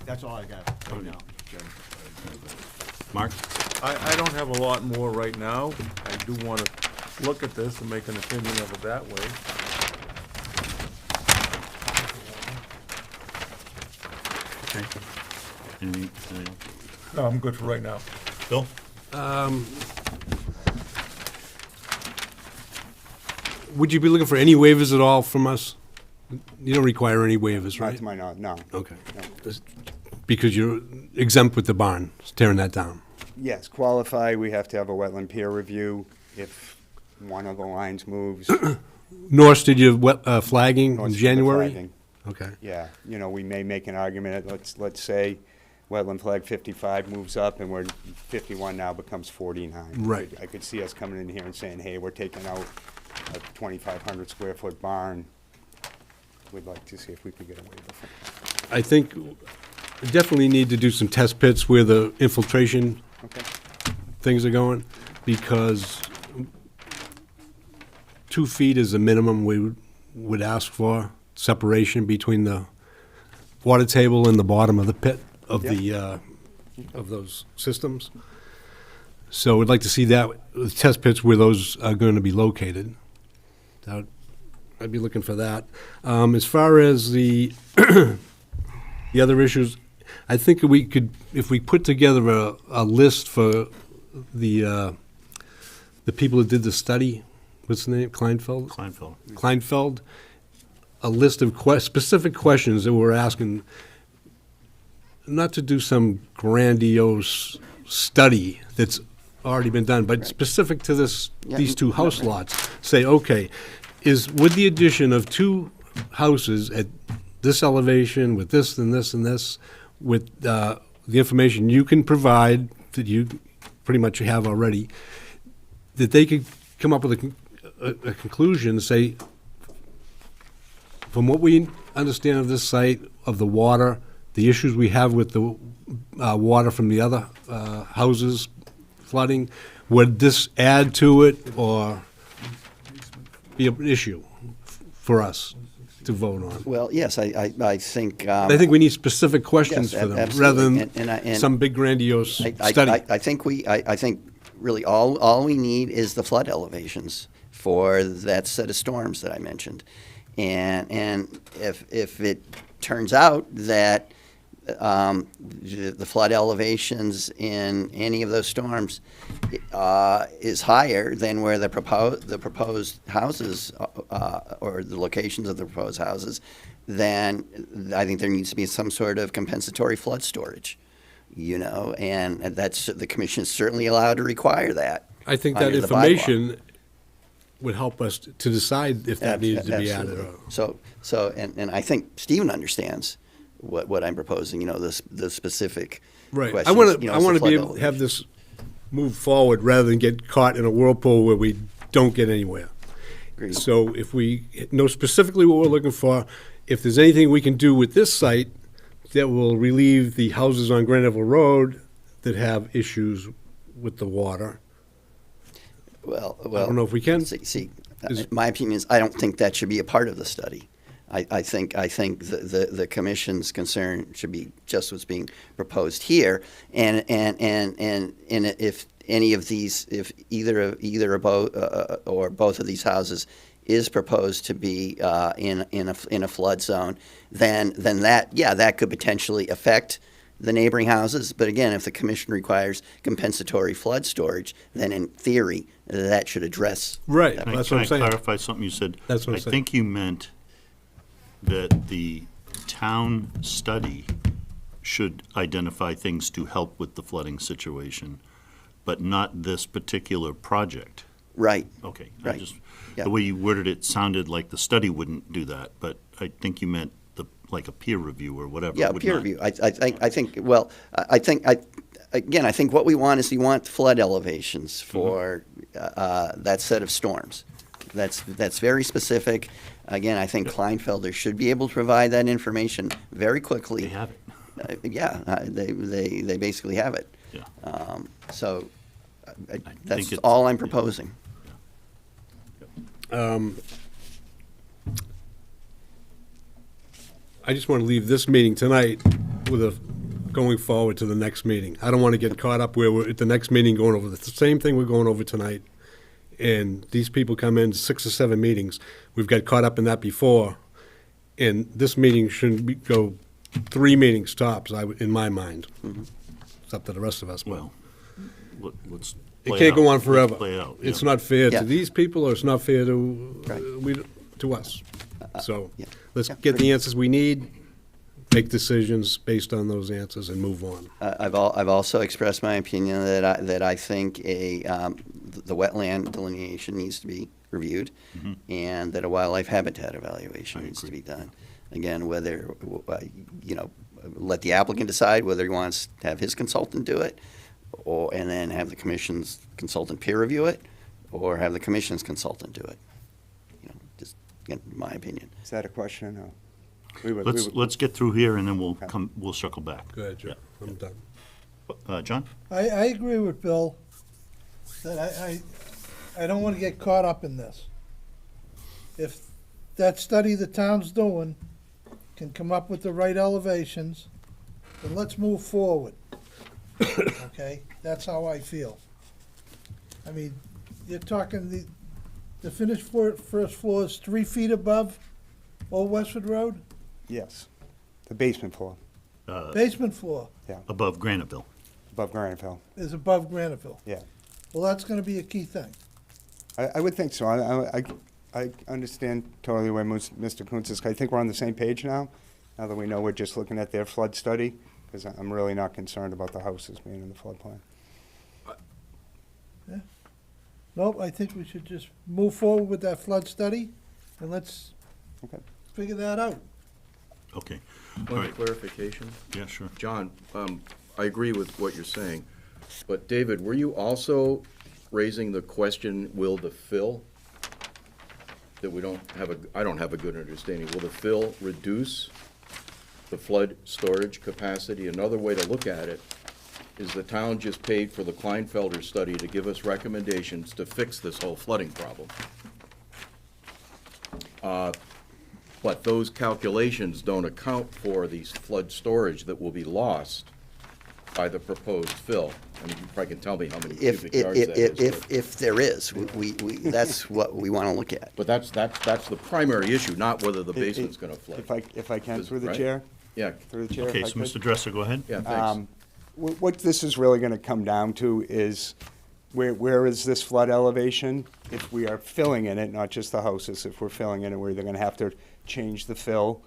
That's all I got right now, Chairman. Mark? I don't have a lot more right now. I do want to look at this and make an opinion of it that way. Okay. Any, No, I'm good for right now. Bill? Would you be looking for any waivers at all from us? You don't require any waivers, Not right? to my knowledge, no. Okay. No. Because you're exempt with the barn, tearing that down. Yes, qualify, we have to have a wetland peer review if one of the lines moves. Norse, did you flagging North in Street January? flagging. Okay. Yeah, we may make an argument, let's say wetland flag 55 moves up and we're 51 now becomes 49. Right. I could see us coming in here and saying, hey, we're taking out a 2,500 square foot barn. We'd like to see if we could get a waiver from that. I think we definitely need to do some test pits where the infiltration Okay, things are going, because 2 feet is the minimum we would ask for, separation between the water table and the bottom of the pit of of those systems. So we'd like to see that, the test pits where those are going to be located. I'd be looking for that. As far as the other issues, I think we could, if we put together a list for the people who did the study, what's the name, Kleinfeld? Kleinfeld, a list of specific questions that we're asking, not to do some grandiose study that's already been done, but specific to these two house lots. Say, okay, with the addition of 2 houses at this elevation, with this and this and this, with the information you can provide, that you pretty much have already, that they could come up with a conclusion and say, from what we understand of this site, of the water, the issues we have with the water from the other houses flooding, would this add to it or be an issue for us to vote on? Well, yes, I think. I think we need specific questions Yes, for them, absolutely. rather than And some big grandiose I study. I think really all we need is the flood elevations for that set of storms that I mentioned. And if it turns out that the flood elevations in any of those storms is higher than where the proposed houses or the locations of the proposed houses, then I think there needs to be some sort of compensatory flood storage, and that's, the commission is certainly allowed to require that. I think that under the bylaw. information would help us to decide if that needed to be added. Absolutely. So, and I think Stephen understands what I'm proposing, the specific Right. questions. I want you to, know, I as want to flood be able to have elevation. this move forward rather than get caught in a whirlpool where we don't get anywhere. Agreed. So if we know specifically what we're looking for, if there's anything we can do with this site that will relieve the houses on Granville Road that have issues with the water. Well, I don't know if we can. See, Is- my opinion is, I don't think that should be a part of the study. I think the commission's concern should be just what's being proposed here, and if any of these, if either or both of these houses is proposed to be in a flood zone, then that could potentially affect the neighboring houses. But again, if the commission requires compensatory flood storage, then in theory, that should address. Right, Can I- that's what I'm Can I saying. clarify something you said? That's what I'm I saying. think you meant that the town study should identify things to help with the flooding situation, but not this particular project. Right. Okay. Right. Yeah. The way you worded it sounded like the study wouldn't do that, but I think you meant like a peer review or whatever. Yeah, would peer not. review. I think what we want is we want flood elevations for that set of storms. That's very specific. Again, I think Kleinfelder should be able to provide that information very quickly. They have it. They basically have it. Yeah. So that's it's- all I'm proposing. I just want to leave this meeting tonight with going forward to the next meeting. I don't want to get caught up where we're at the next meeting going over the same thing we're going over tonight. And these people come in 6 or 7 meetings. We've got caught up in that before. And this meeting shouldn't go 3 meetings tops, in my mind. It's up to the rest of us. but Well, let's. It play can't go out. on forever. Let's play it out. It's yeah. not fair Yeah. to these people, or it's not fair to, Right. to us. So yeah. let's Yeah, get the answers we need, make decisions based on those answers, and move on. I've also expressed my opinion that I think the wetland delineation needs to be reviewed, and that a wildlife habitat evaluation needs to be done. Again, whether let the applicant decide whether he wants to have his consultant do it, and then have the commission's consultant peer review it, or have the commission's consultant do it. Just again, my opinion. Is that a question or no? Let's get through here and then we'll circle back. Go ahead, Joe. I'm done. John? I agree with Bill that I don't want to get caught up in this. If that study the town's doing can come up with the right elevations, then let's move forward. Okay? That's how I feel. I mean, you're talking the finished first floor is 3 feet above Old Westford Road? Yes. The basement floor, Basement floor Above Graniteville. above Granville. is above Graniteville. Yeah. Well, that's gonna be a key thing. I would think so. I understand totally where Mr. Kuntz is. I think we're on the same page now that we know we're just looking at their flood study, because I'm really not concerned about the houses being in the floodplain. Nope, I think we should just move forward with that flood study, and let's Okay. figure that out. Okay. All One right. clarification. Yeah, sure. John, I agree with what you're saying, but David, were you also raising the question, will the fill, that I don't have a good understanding, will the fill reduce the flood storage capacity? Another way to look at it is the town just paid for the Kleinfelder study to give us recommendations to fix this whole flooding problem. But those calculations don't account for the flood storage that will be lost by the proposed fill. I mean, you probably can tell me how many cubic yards that is. If there is, that's what we want to look at. But that's the primary issue, not whether the basement's gonna flood. If I can, through the Right? chair? Yeah, Through the chair, Okay, if I so could? Mr. Dresser, go ahead. yeah, thanks. What this is really going to come down to is where is this flood elevation? If we are filling in it, not just the houses, if we're filling in it, we're either going to have to change the fill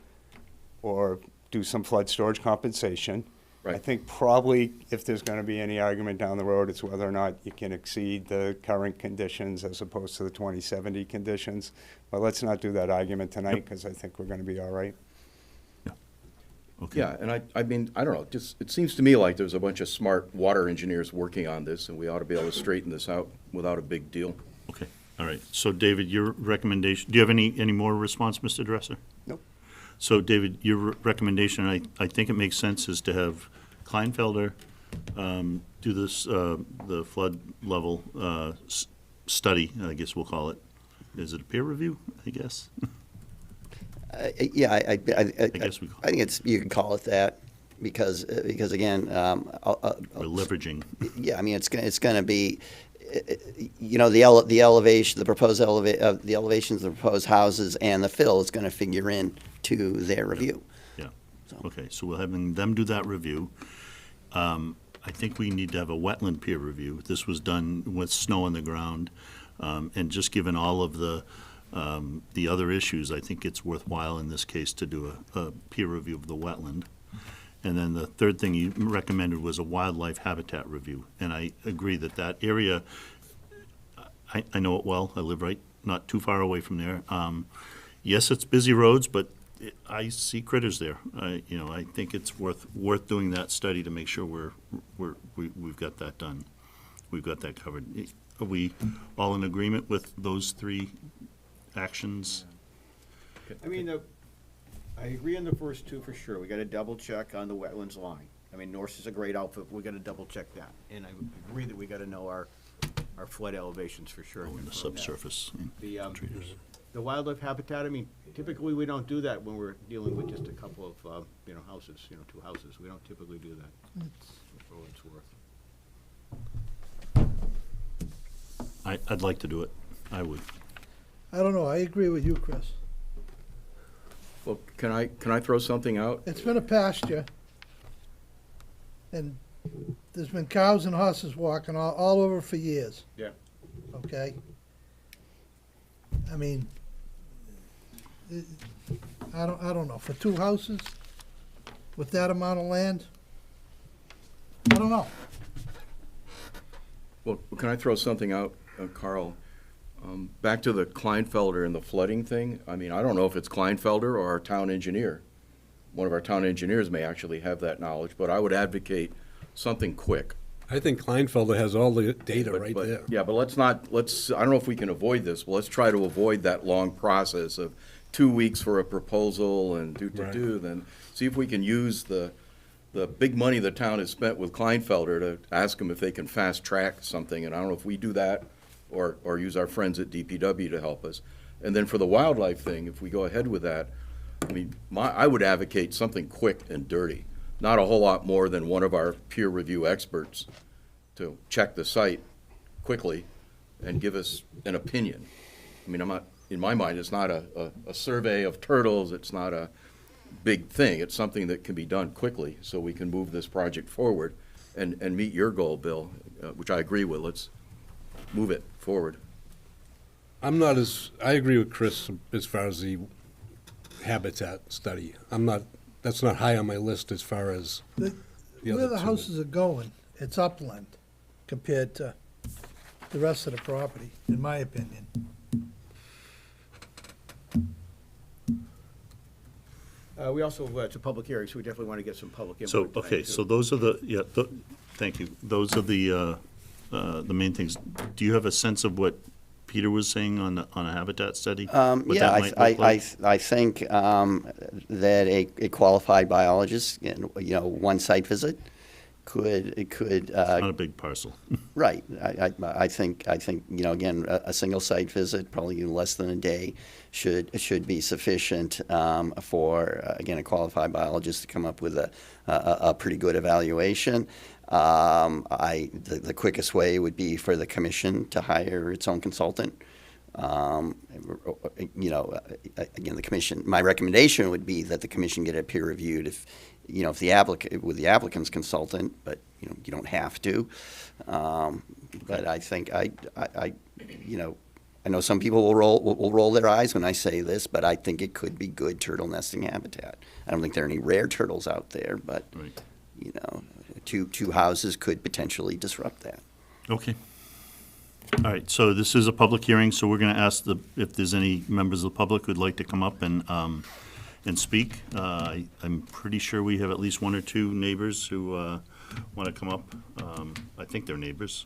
or do some flood storage compensation. I Right. think probably if there's gonna be any argument down the road, it's whether or not you can exceed the current conditions as opposed to the 2070 conditions. But let's not do that argument tonight, because I think we're gonna be all right. Okay. Yeah, and I mean, I don't know, just, it seems to me like there's a bunch of smart water engineers working on this, and we ought to be able to straighten this out without a big deal. Okay, all right. So David, your recommendation, do you have any more response, Mr. Dresser? Nope. So David, your recommendation, I think it makes sense, is to have Kleinfelder do this, the flood level study, I guess we'll call it. Is it a peer review, I guess? Yeah, I guess we call think it's, you can call it that, because again, We're leveraging. yeah, I mean, it's gonna be, the elevation, the proposed the elevations of the proposed houses and the fill is gonna figure in to their review. Yeah, okay, so we'll have them do that review. I think we need to have a wetland peer review. This was done with snow on the ground, and just given all of the other issues, I think it's worthwhile in this case to do a peer review of the wetland. And then the third thing you recommended was a wildlife habitat review. And I agree that that area, I know it well, I live right, not too far away from there. Yes, it's busy roads, but I see critters there. I think it's worth doing that study to make sure we've got that done. We've got that covered. Are we all in agreement with those three actions? I mean, I agree on the first two for sure. We gotta double check on the wetlands line. I mean, Norse is a great outfit, we gotta double check that. And I agree that we gotta know our flood elevations for sure. Oh, in the Confirm that. subsurface. The wildlife habitat, I mean, typically we don't do that when we're dealing with just a couple of, houses, two houses. We don't typically do that. For what it's worth. I'd like to do it. I would. I don't know, I agree with you, Chris. Well, can I throw something out? It's been a pasture, and there's been cows and horses walking all over for years, Yeah. okay? I mean, I don't know, for two houses, with that amount of land, I don't know. Well, can I throw something out, Carl? Back to the Kleinfelder and the flooding thing, I mean, I don't know if it's Kleinfelder or our town engineer. One of our town engineers may actually have that knowledge, but I would advocate something quick. I think Kleinfelder has all the data But- right but- there. Yeah, but let's, I don't know if we can avoid this, but let's try to avoid that long process of 2 weeks for a proposal and then see if we can use the big money the town has spent with Kleinfelder to ask them if they can fast track something, and I don't know if we do that or use our friends at DPW to help us. And then for the wildlife thing, if we go ahead with that, I mean, I would advocate something quick and dirty, not a whole lot more than one of our peer review experts to check the site quickly and give us an opinion. I mean, in my mind, it's not a survey of turtles, it's not a big thing, it's something that can be done quickly so we can move this project forward and meet your goal, Bill, which I agree with. Let's move it forward. I agree with Chris as far as the habitat study. That's not high on my list as far as The- the Where other the two. houses are going, it's upland compared to the rest of the property, in my opinion. We also, it's a public hearing, so we definitely want to get some public input. So, tonight, okay, too. so those are thank you. Those are the main things. Do you have a sense of what Peter was saying on a habitat study? What Yeah, that might look like? I think that a qualified biologist, one site visit could. Not a big parcel. Right. I think, again, a single site visit, probably less than a day, should be sufficient for, again, a qualified biologist to come up with a pretty good evaluation. The quickest way would be for the commission to hire its own consultant. Again, the commission, my recommendation would be that the commission get it peer reviewed if the applicant's consultant, but, you don't have to. But I think I know some people will roll their eyes when I say this, but I think it could be good turtle nesting habitat. I don't think there are any rare turtles out there, but, Right. you know, two houses could potentially disrupt that. Okay. All right, so this is a public hearing, so we're going to ask if there's any members of the public who'd like to come up and speak. I'm pretty sure we have at least one or two neighbors who want to come up. I think they're neighbors.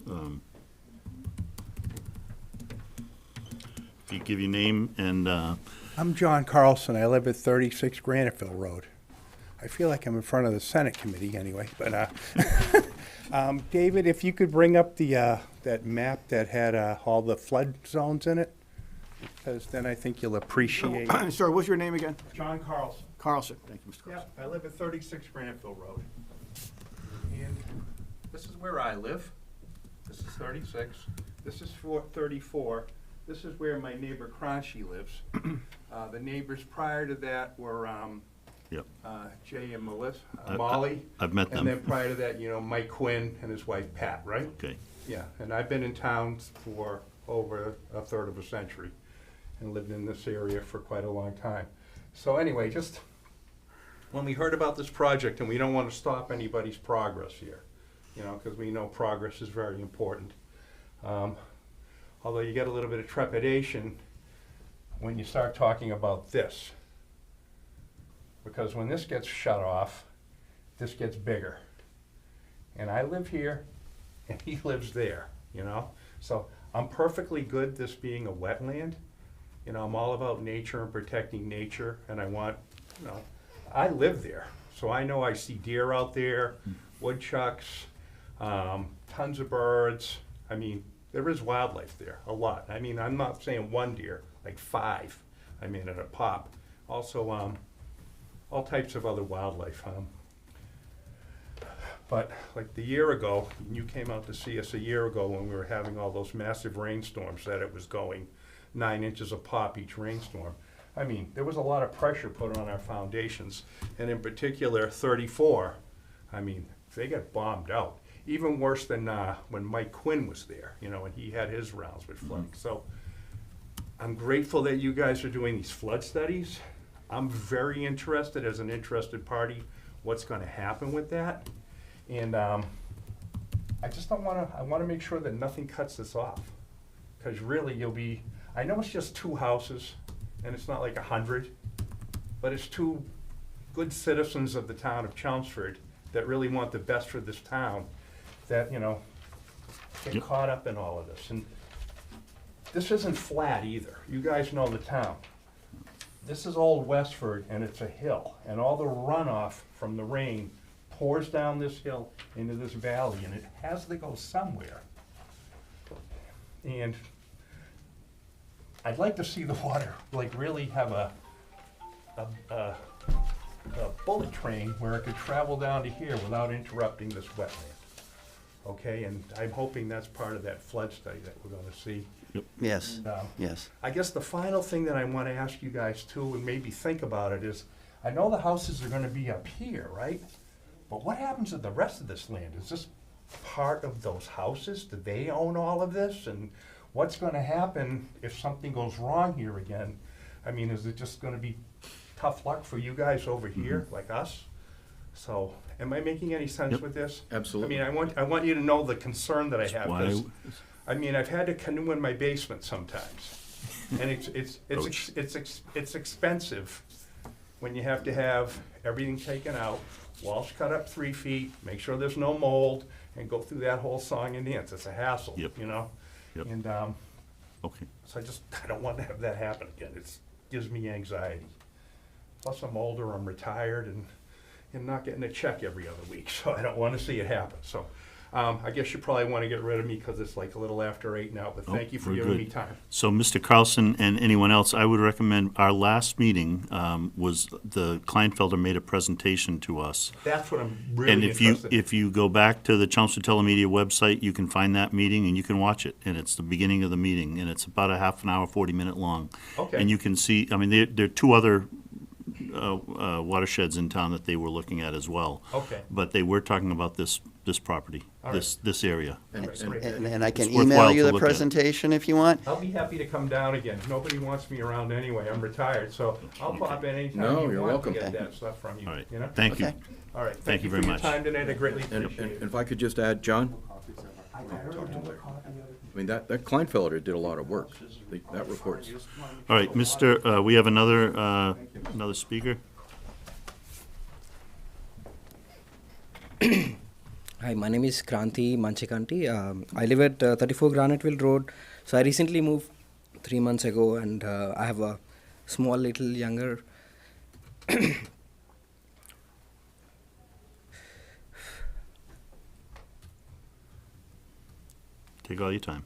If you give your name and, I'm John Carlson. I live at 36 Graniteville Road. I feel like I'm in front of the Senate committee anyway, but, David, if you could bring up the, that map that had, all the flood zones in it, because then I think you'll appreciate. Sorry, what's your name again? John Carlson. Carlson. Thank you, Mr. Yeah, Carlson. I live at 36 Graniteville Road. And this is where I live. This is 36. This is 34. This is where my neighbor Crunchy lives. The neighbors prior to that were, yep, Jay and Melissa, I- Molly. I've met And then them. prior to that, you know, Mike Quinn and his wife Pat, right? Okay. Yeah, and I've been in town for over a third of a century and lived in this area for quite a long time. So anyway, just when we heard about this project, and we don't want to stop anybody's progress here, you know, because we know progress is very important. Although you get a little bit of trepidation when you start talking about this. Because when this gets shut off, this gets bigger. And I live here, and he lives there, you know? So I'm perfectly good this being a wetland. You know, I'm all about nature and protecting nature, and I want, you know, I live there. So I know I see deer out there, woodchucks, tons of birds. I mean, there is wildlife there, a lot. I mean, I'm not saying one deer, like 5, I mean, at a pop. Also, all types of other wildlife. But like the year ago, you came out to see us a year ago when we were having all those massive rainstorms that it was going 9 inches a pop each rainstorm. I mean, there was a lot of pressure put on our foundations, and in particular 34, I mean, they got bombed out. Even worse than when Mike Quinn was there, you know, and he had his rounds with flooding. So I'm grateful that you guys are doing these flood studies. I'm very interested, as an interested party, what's gonna happen with that. And I just don't wanna, I wanna make sure that nothing cuts this off. Cause really you'll be, I know it's just 2 houses and it's not like 100, but it's 2 good citizens of the town of Chelmsford that really want the best for this town, that, you know, get Yep. caught up in all of this. And this isn't flat either. You guys know the town. This is Old Westford, and it's a hill, and all the runoff from the rain pours down this hill into this valley, and it has to go somewhere. And I'd like to see the water, like, really have a bullet train where it could travel down to here without interrupting this wetland. Okay, and I'm hoping that's part of that flood study that we're gonna see. Yes, And, yes. I guess the final thing that I want to ask you guys too, and maybe think about it, is I know the houses are going to be up here, right? But what happens to the rest of this land? Is this part of those houses? Do they own all of this? And what's going to happen if something goes wrong here again? I mean, is it just going to be tough luck for you guys over here, like us? So, am I making any sense Yep. with this? Absolutely. I mean, I want you to know the concern that I have. Why- 'Cause I mean, I've had to canoe in my basement sometimes, and it's expensive when you have to have everything taken out, walls cut up 3 feet, make sure there's no mold, and go through that whole song and dance. It's a hassle, Yep. you know. Yep. And Okay. so I don't want to have that happen again. It gives me anxiety. Plus, I'm older, I'm retired, and not getting a check every other week, so I don't want to see it happen. So. I guess you probably want to get rid of me because it's like a little after 8 now, but Oh, thank you for we're giving good. me time. So, Mr. Carlson and anyone else, I would recommend, our last meeting was the Kleinfelder made a presentation to us. That's what I'm really And interested in. if you go back to the Chelmsford Telemedia website, you can find that meeting and you can watch it. And it's the beginning of the meeting, and it's about a half an hour, 40-minute long. Okay. And you can see, I mean, there are 2 other watersheds in town that they were looking at as well. Okay. But they were talking about this property, All right. this area. And I can It's worthwhile email you to the look at. presentation if you want. I'll be happy to come down again. Nobody wants me around anyway. I'm retired, so I'll pop in anytime No, you you're want to welcome. get that stuff from you. All right, You know? thank you. Okay. All right. Thank you for very your much. time tonight. I greatly And appreciate it. if I could just add, John? I mean, that Kleinfelder did a lot of work. That report's. All right, we have another speaker. Hi, my name is Kranti Manchikanti. I live at 34 Graniteville Road. So I recently moved 3 months ago, and I have a small, little younger. Take all your time.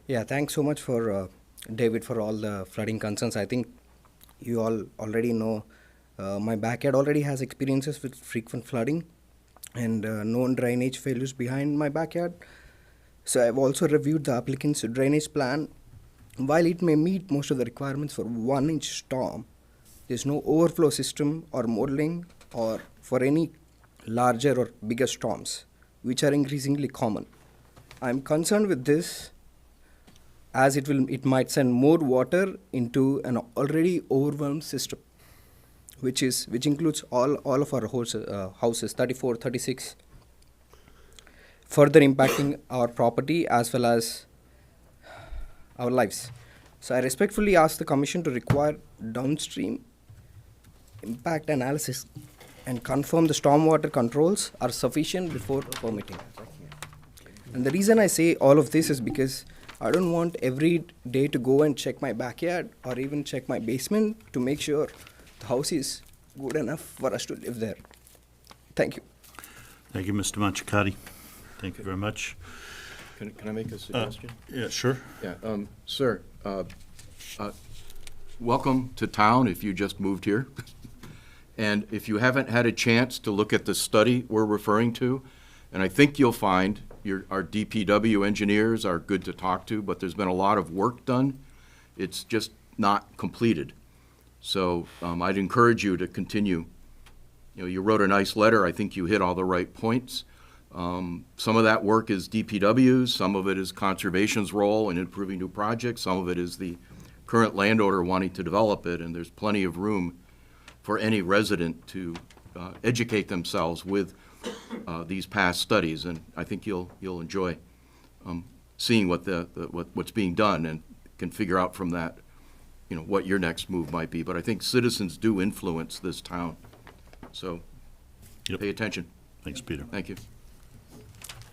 Yeah, thanks so much for David for all the flooding concerns. I think you all already know my backyard already has experiences with frequent flooding and known drainage failures behind my backyard. So I've also reviewed the applicant's drainage plan. While it may meet most of the requirements for 1-inch storm, there's no overflow system or modeling or for any larger or bigger storms, which are increasingly common. I'm concerned with this as it might send more water into an already overwhelmed system, which includes all of our houses 34, 36, further impacting our property as well as our lives. So I respectfully ask the Commission to require downstream impact analysis and confirm the stormwater controls are sufficient before permitting. And the reason I say all of this is because I don't want every day to go and check my backyard or even check my basement to make sure the house is good enough for us to live there. Thank you. Thank you, Mr. Manchicati. Thank you very much. Can I make a suggestion? Yeah, sure. Yeah, sir, welcome to town if you just moved here. And if you haven't had a chance to look at the study we're referring to, and I think you'll find our DPW engineers are good to talk to, but there's been a lot of work done. It's just not completed. So I'd encourage you to continue. You know, you wrote a nice letter. I think you hit all the right points. Some of that work is DPW's, some of it is conservation's role in improving new projects, some of it is the current landowner wanting to develop it, and there's plenty of room for any resident to educate themselves with these past studies, and I think you'll enjoy seeing what's being done and can figure out from that, you know, what your next move might be. But I think citizens do influence this town, so Yep. pay attention. Thanks, Peter. Thank you.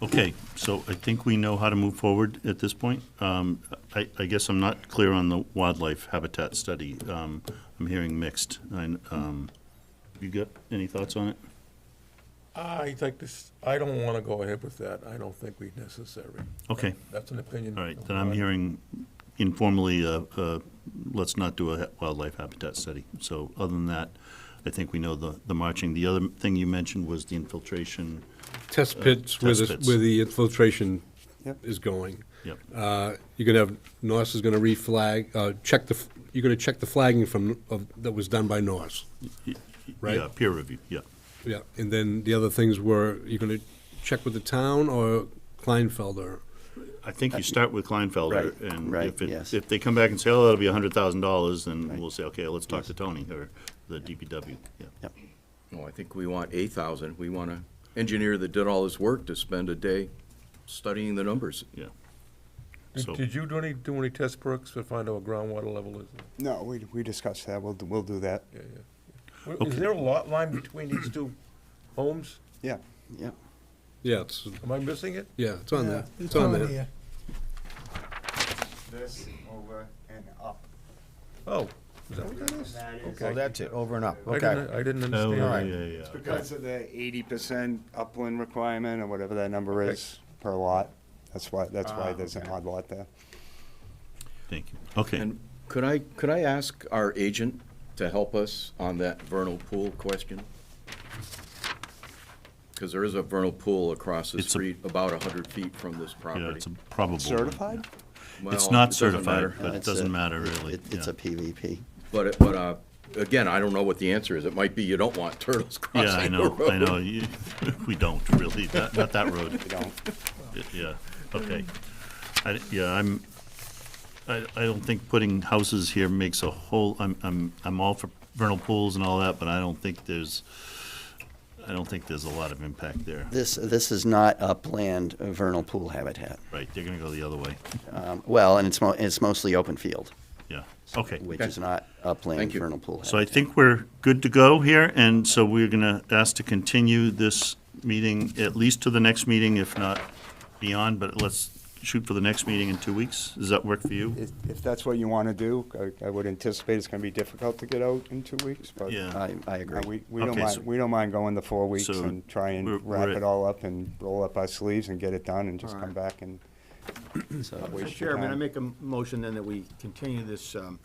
Okay, so I think we know how to move forward at this point. I guess I'm not clear on the wildlife habitat study. I'm hearing mixed. You got any thoughts on it? I think I don't want to go ahead with that. I don't think we necessary. Okay, That's an opinion. all right, of then I'm mine. hearing informally, let's not do a wildlife habitat study. So other than that, I think we know the marching. The other thing you mentioned was the infiltration. Test pits where test pits. where the infiltration Yep. is going. Yep. You're gonna have, Norse is gonna reflag, you're gonna check the flagging that was done by Norse. Right. Yeah, peer review, yeah. Yeah, and then the other things were, you're gonna check with the town or Kleinfelder? I think you start with Kleinfelder, Right, and right, yes. if they come back and say, oh, that'll be $100,000, then we'll say, okay, let's talk to Tony, or the DPW, yeah. Yep. No, I think we want 8,000. We want an engineer that did all this work to spend a day studying the numbers. Yeah. Did So- did you do any test works to find out what groundwater level is? No, we discussed that. We'll do that. Yeah. Is there a lot line between these two homes? Yeah. Yep. Yeah, it's, Am I missing it? it's on there. Yeah, It's on there. here. This over and up. Oh, is that what that is? Oh, Okay. that's it, over and up, I okay. didn't Oh, understand. yeah. Because of the 80% upland requirement, or whatever that number is per lot. That's why there's an odd lot there. Thank you. Okay. And could I ask our agent to help us on that vernal pool question? Because there is a vernal pool across the It's a- street, about 100 feet from this Yeah, property. it's a probable. one. Certified? Well, It's it not doesn't certified, matter. but it It's doesn't a- matter really. It's yeah. a PVP. But again, I don't know what the answer is. It might be you don't want turtles crossing Yeah, I the know, road. I know. We don't really, not that road. We don't. Yeah, okay. I don't think putting houses here makes a whole, I'm all for vernal pools and all that, but I don't think there's a lot of impact there. This is not upland vernal pool habitat. Right, they're gonna go the other way. Well, and it's mostly open field, Yeah, okay. which is not upland Thank you. vernal pool habitat. So I think we're good to go here, and so we're gonna ask to continue this meeting at least to the next meeting, if not beyond, but let's shoot for the next meeting in 2 weeks. Does that work for you? If that's what you want to do, I would anticipate it's going to be difficult to get out in 2 weeks, but Yeah. I agree. we don't Okay, mind, so- we don't mind going the 4 weeks So and try we're- and we're wrap at- it all up and roll up our sleeves and get it done and just All come right. back and So- not Mr. waste your Chairman, I time. make a motion then that we continue this to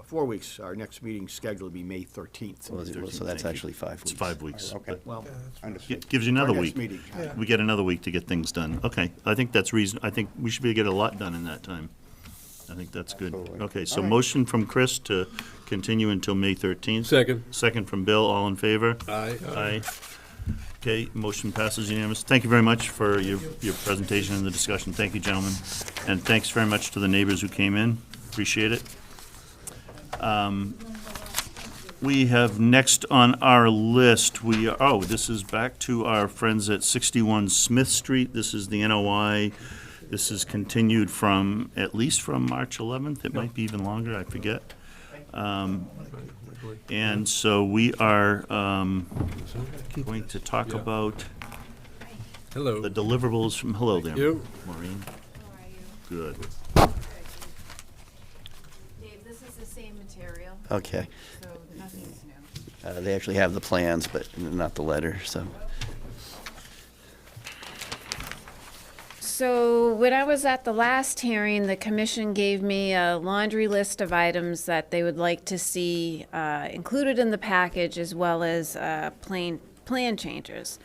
4 weeks. Our next meeting scheduled to be May 13th. So that's Thank you. actually 5 weeks. It's 5 weeks. Okay, Well, understood. Gives you another our week. next meeting. Yeah. We get another week to get things done. Okay, I think that's I think we should be able to get a lot done in that time. I think that's good. Absolutely. Okay, so All right. motion from Chris to continue until May 13th. Second. Second from Bill, all in favor? Aye. Aye. Okay, motion passes unanimous. Thank you very much for your presentation and the discussion. Thank you, gentlemen. And thanks very much to the neighbors who came in. Appreciate it. We have next on our list, this is back to our friends at 61 Smith Street. This is the NOI. This is continued from, at least from March 11th. It might be even longer, I forget. And so we are going to talk about Hello. the deliverables from, hello there, You. Maureen. How are you? Good. Dave, this is the same material, Okay. so nothing's new. They actually have the plans, but not the letter, so. So when I was at the last hearing, the commission gave me a laundry list of items that they would like to see included in the package, as well as plan changes.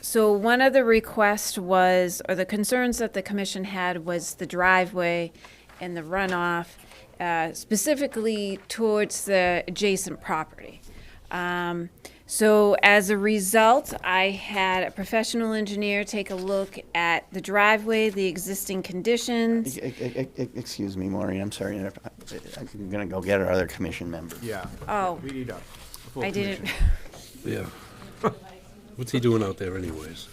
So one of the requests was, or the concerns that the commission had, was the driveway and the runoff, specifically towards the adjacent property. So as a result, I had a professional engineer take a look at the driveway, the existing conditions. Excuse me, Maureen, I'm sorry. I'm going to go get our other commission member. Yeah. Oh, We need a full I didn't, commission. Yeah. What's he doing out there anyways?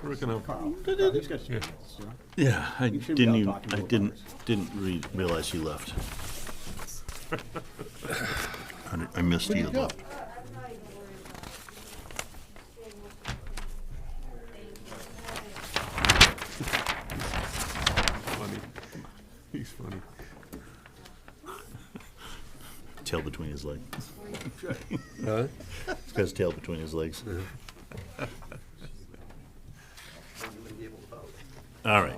Working out. He's got some- Yeah, I You should be didn't out even, talking I to didn't realize you left. I missed you. Go. Funny. He's funny. Tail between his legs. Huh? He's got his tail between his legs. All right.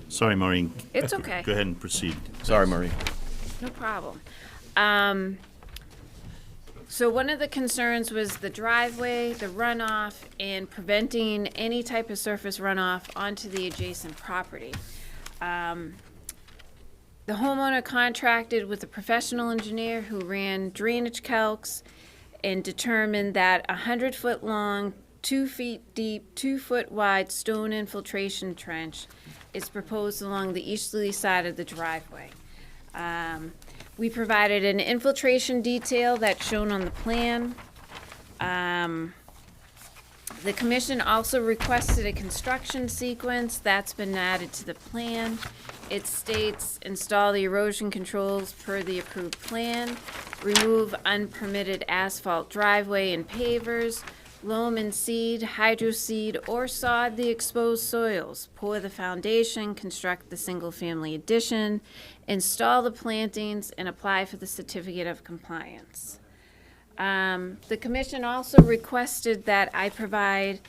Sorry, Maureen. it's okay. Go ahead and proceed. Sorry, Marie. No problem. So one of the concerns was the driveway, the runoff, and preventing any type of surface runoff onto the adjacent property. The homeowner contracted with a professional engineer who ran drainage calcs and determined that a 100-foot long, 2 feet deep, 2-foot wide stone infiltration trench is proposed along the easterly side of the driveway. We provided an infiltration detail that's shown on the plan. The commission also requested a construction sequence that's been added to the plan. It states, install the erosion controls per the approved plan, remove unpermitted asphalt driveway and pavers, loam and seed, hydroseed, or sod the exposed soils, pour the foundation, construct the single-family addition, install the plantings, and apply for the certificate of compliance. The commission also requested that I provide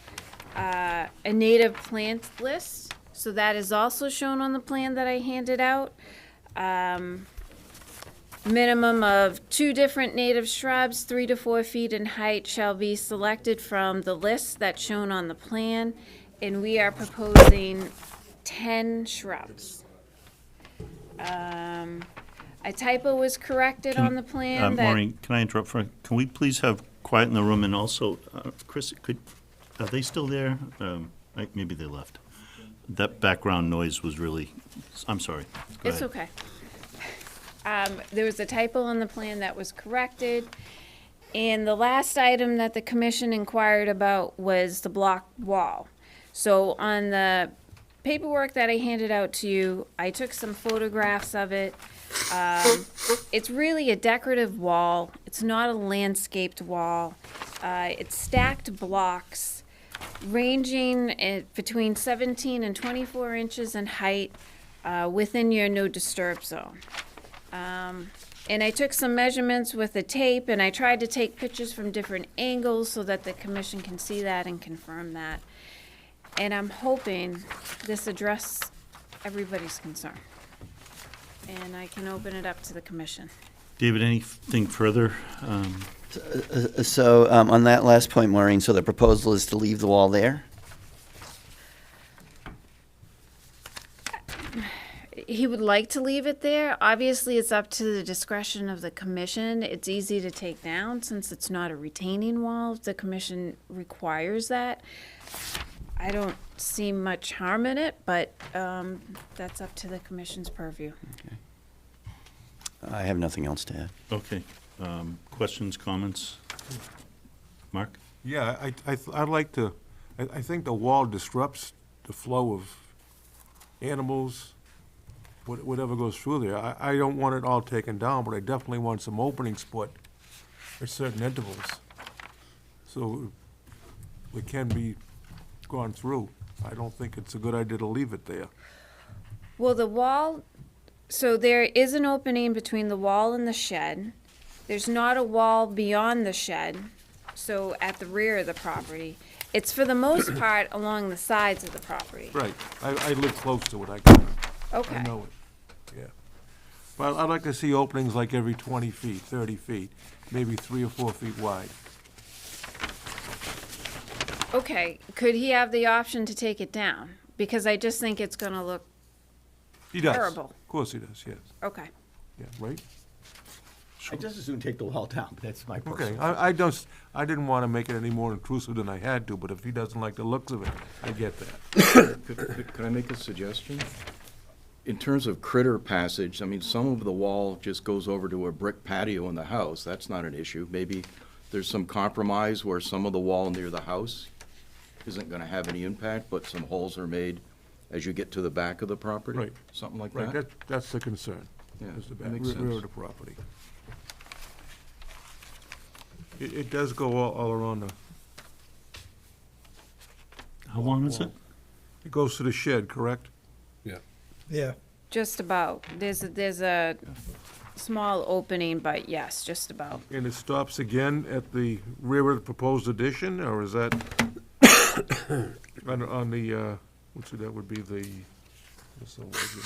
a native plant list, so that is also shown on the plan that I handed out. Minimum of 2 different native shrubs, 3 to 4 feet in height, shall be selected from the list that's shown on the plan, and we are proposing 10 shrubs. A typo was corrected on the plan that, Maureen, can I interrupt can we please have quiet in the room, and also, Chris, are they still there? Maybe they left. That background noise was really, I'm sorry. Go it's ahead. okay. There was a typo on the plan that was corrected. And the last item that the commission inquired about was the block wall. So on the paperwork that I handed out to you, I took some photographs of it. It's really a decorative wall. It's not a landscaped wall. It's stacked blocks ranging between 17 and 24 inches in height within your no disturb zone. And I took some measurements with a tape, and I tried to take pictures from different angles so that the commission can see that and confirm that. And I'm hoping this addresses everybody's concern. And I can open it up to the commission. David, anything further? So on that last point, Maureen, so the proposal is to leave the wall there? He would like to leave it there. Obviously, it's up to the discretion of the commission. It's easy to take down since it's not a retaining wall. If the commission requires that, I don't see much harm in it, but that's up to the commission's purview. Okay. I have nothing else to add. Okay. Questions, comments? Mark? Yeah, I'd like to, I think the wall disrupts the flow of animals, whatever goes through there. I don't want it all taken down, but I definitely want some openings put at certain intervals. So it can be gone through. I don't think it's a good idea to leave it there. Well, the wall, so there is an opening between the wall and the shed. There's not a wall beyond the shed, so at the rear of the property. It's for the most part along the sides of the property. Right. I live close to it. Okay. I know it, yeah. But I'd like to see openings like every 20 feet, 30 feet, maybe 3 or 4 feet wide. Okay, could he have the option to take it down? Because I just think it's gonna look He does. terrible. Of course he does, yes. Okay. Yeah, right? I just as soon take the wall down, but that's my Okay, personal. I didn't want to make it any more intrusive than I had to, but if he doesn't like the looks of it, I get that. Could I make a suggestion? In terms of critter passage, I mean, some of the wall just goes over to a brick patio in the house. That's not an issue. Maybe there's some compromise where some of the wall near the house isn't gonna have any impact, but some holes are made as you get to the back of the property? Right. Something like Right, that? that's the concern. Yeah, is the that back, makes rear sense. of the property. It does go all around the, How long is it? it goes to the shed, correct? Yeah. Just about. There's a small opening, but yes, just about. And it stops again at the rear of the proposed addition, or is that on the, what's it, that would be the, what's the word here?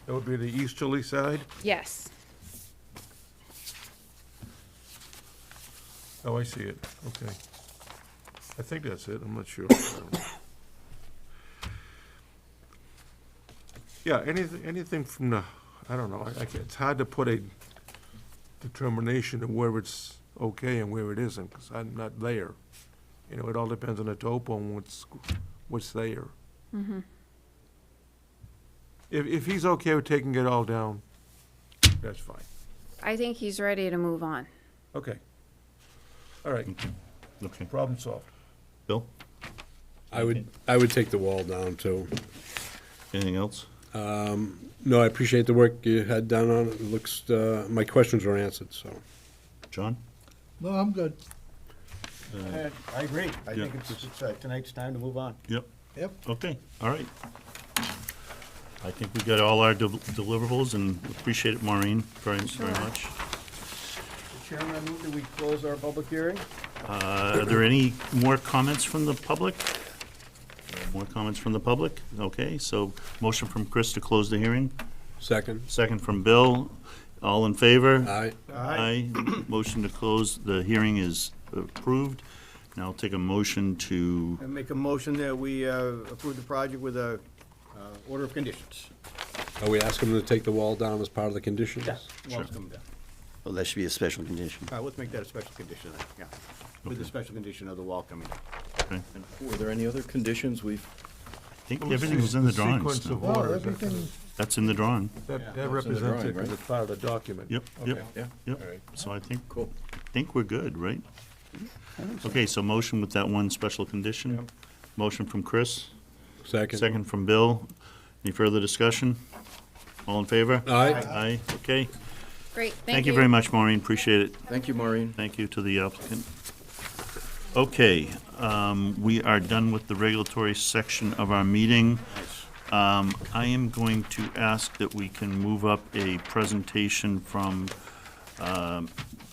That would be the easterly side? Yes. Oh, I see it, okay. I think that's it, I'm not sure. Yeah, anything from the, I don't know, it's hard to put a determination of where it's okay and where it isn't, because I'm not there. You know, it all depends on the topo and what's there. Mm-hmm. If he's okay with taking it all down, that's fine. I think he's ready to move on. Okay. All right, Okay. problem solved. Bill? I would take the wall down too. Anything else? No, I appreciate the work you had done on it. It looks, my questions were answered, so. John? No, I'm good. I agree. I Yeah. think it's tonight's time to move on. Yep. Yep. Okay, all right. I think we got all our deliverables, and appreciate it, Maureen, very much. Chairman, I move that we close our public hearing. Are there any more comments from the public? More comments from the public? Okay, so motion from Chris to close the hearing, Second. second from Bill. All in favor? Aye. Aye. Motion to close the hearing is approved. Now I'll take a motion to, And make a motion that we approve the project with a Order of conditions. Are we asking them to take the wall down as part of the conditions? Wall's coming down. Well, that should be a special condition. All right, let's make that a special condition then, yeah. With the special condition of the wall coming down. Okay. Were there any other conditions we've, I think everything was in the drawings. Sequence of now. Well, orders, everything, That's in the drawing. that it's in the represents drawing, it because right? it's part of the document. Yep, yep, yeah, yep. All right. So I cool. think we're good, right? Okay, so motion with that one special condition. Motion from Chris, Second. second from Bill. Any further discussion? All in favor? Aye. Aye, okay. Great, Thank you very much, Maureen, appreciate it. Thank you, Maureen. Thank you to the applicant. Okay, we are done with the regulatory section of our meeting. I am going to ask that we can move up a presentation from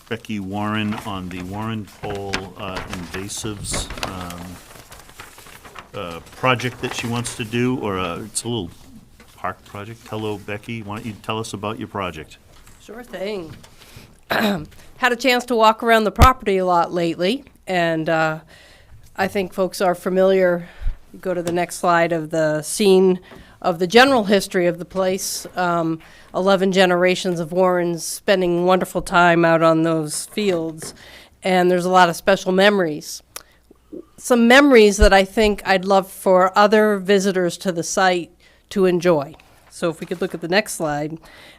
Becky Warren on the Warren Pole invasives project that she wants to do, or it's a little park project. Hello, Becky, why don't you tell us about your project? Sure thing. Had a chance to walk around the property a lot lately, and I think folks are familiar. Go to the next slide of the scene of the general history of the place. 11 generations of Warrens spending wonderful time out on those fields, and there's a lot of special memories. Some memories that I think I'd love for other visitors to the site to enjoy. So if we could look at the next slide,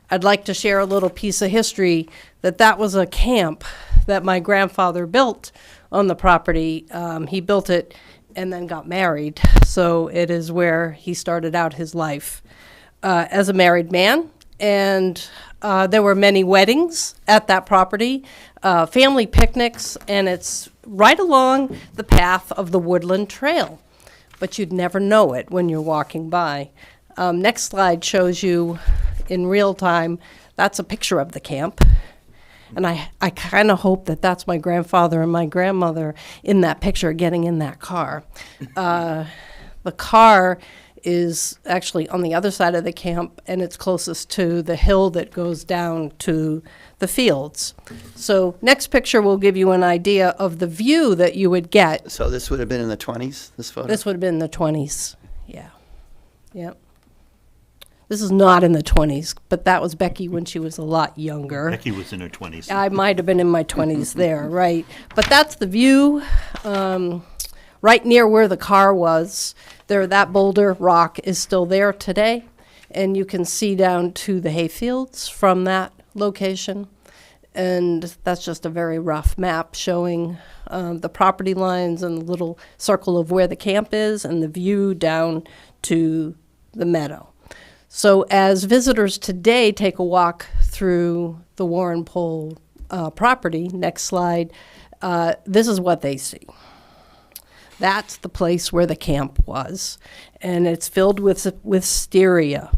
I'd like to share a little piece of history that was a camp that my grandfather built on the property. He built it and then got married, so it is where he started out his life as a married man. And there were many weddings at that property, family picnics, and it's right along the path of the Woodland Trail. But you'd never know it when you're walking by. Next slide shows you in real time, that's a picture of the camp. And I kind of hope that that's my grandfather and my grandmother in that picture getting in that car. The car is actually on the other side of the camp, and it's closest to the hill that goes down to the fields. So next picture will give you an idea of the view that you would get. So this would have been in the 20s, this photo? This would have been in the 20s, yeah. Yep. This is not in the 20s, but that was Becky when she was a lot younger. Becky was in her 20s. I might have been in my 20s there, right. But that's the view right near where the car was. There, that boulder rock is still there today, and you can see down to the hayfields from that location. And that's just a very rough map showing the property lines and the little circle of where the camp is and the view down to the meadow. So as visitors today take a walk through the Warren Pole property, next slide, this is what they see. That's the place where the camp was, and it's filled with wisteria.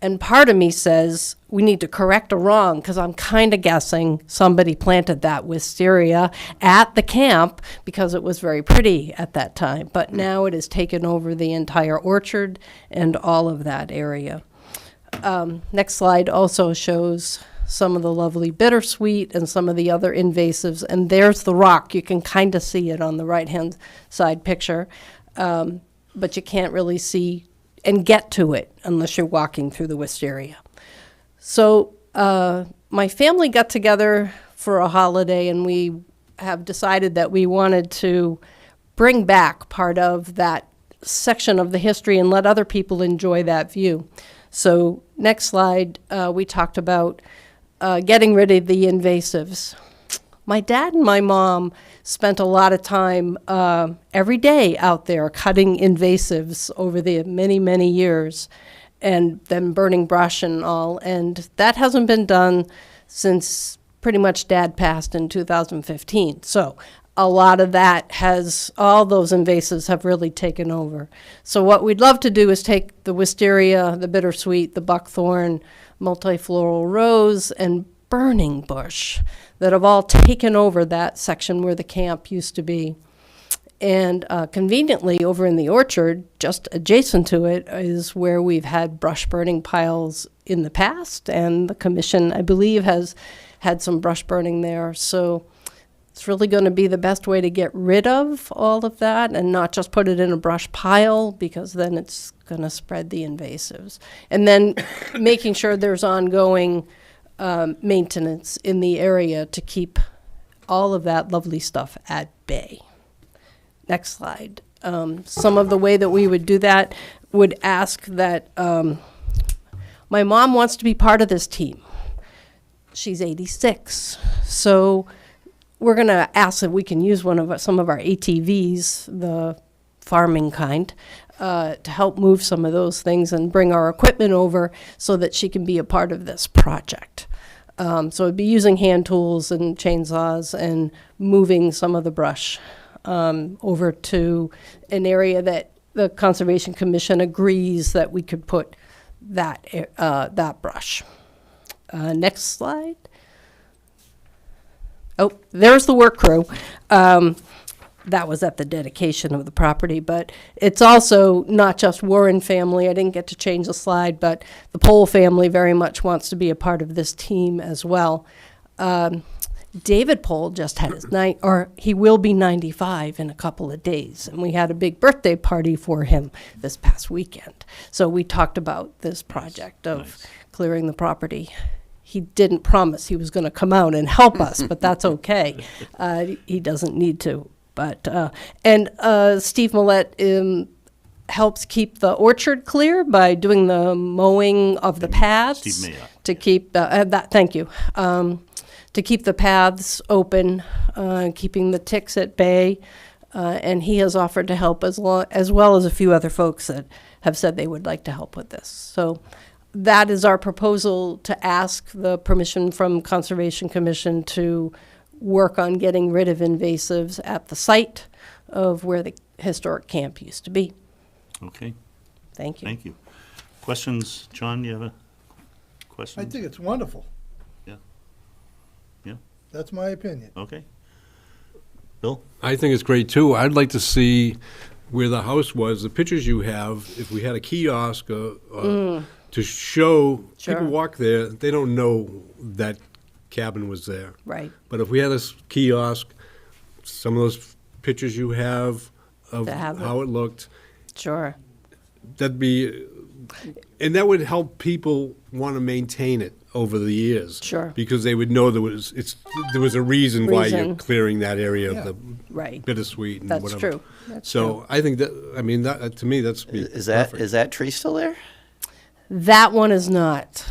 And part of me says we need to correct a wrong, because I'm kind of guessing somebody planted that wisteria at the camp because it was very pretty at that time. But now it has taken over the entire orchard and all of that area. Next slide also shows some of the lovely bittersweet and some of the other invasives. And there's the rock. You can kind of see it on the right-hand side picture, but you can't really see and get to it unless you're walking through the wisteria. So my family got together for a holiday, and we have decided that we wanted to bring back part of that section of the history and let other people enjoy that view. So next slide, we talked about getting rid of the invasives. My dad and my mom spent a lot of time every day out there cutting invasives over the many, many years, and then burning brush and all. And that hasn't been done since pretty much Dad passed in 2015. So a lot of that all those invasives have really taken over. So what we'd love to do is take the wisteria, the bittersweet, the buckthorn, multifloral rose, and burning bush that have all taken over that section where the camp used to be. And conveniently over in the orchard, just adjacent to it, is where we've had brush burning piles in the past, and the commission, I believe, has had some brush burning there. So It's really going to be the best way to get rid of all of that and not just put it in a brush pile, because then it's going to spread the invasives. And then making sure there's ongoing maintenance in the area to keep all of that lovely stuff at bay. Next slide. Some of the way that we would do that would ask that my mom wants to be part of this team. She's 86, so we're going to ask if we can use some of our ATVs, the farming kind, to help move some of those things and bring our equipment over so that she can be a part of this project. So it'd be using hand tools and chainsaws and moving some of the brush over to an area that the Conservation Commission agrees that we could put that brush. Next slide. Oh, there's the work crew. That was at the dedication of the property, but it's also not just Warren family. I didn't get to change the slide, but the Pohl family very much wants to be a part of this team as well. David Pohl just had he will be 95 in a couple of days, and we had a big birthday party for him this past weekend. So we talked about this project of clearing the property. He didn't promise he was going to come out and help us, but that's okay. He doesn't need to. But Steve Millette helps keep the orchard clear by doing the mowing of the paths. Steve Mayotte. To keep thank you. To keep the paths open, keeping the ticks at bay, and he has offered to help as well as a few other folks that have said they would like to help with this. So that is our proposal, to ask the permission from Conservation Commission to work on getting rid of invasives at the site of where the historic camp used to be. Okay, Thank you. thank you. Questions? John, you have a question? I think it's wonderful. Yeah. Yeah, That's my opinion. okay. Bill? I think it's great too. I'd like to see where the house was, the pictures you have, if we had a kiosk to show, Sure. people walk there, they don't know that cabin was there. Right. But if we had a kiosk, some of those pictures you have of To have it. how it looked, Sure. that'd be, and that would help people want to maintain it over the years. Sure. Because they would know there was a reason why you're Reason. clearing that area of the Right. bittersweet and That's whatever. true. That's So true. I think that, I mean, that, to me, that's be Is perfect. that tree still there? That one is not.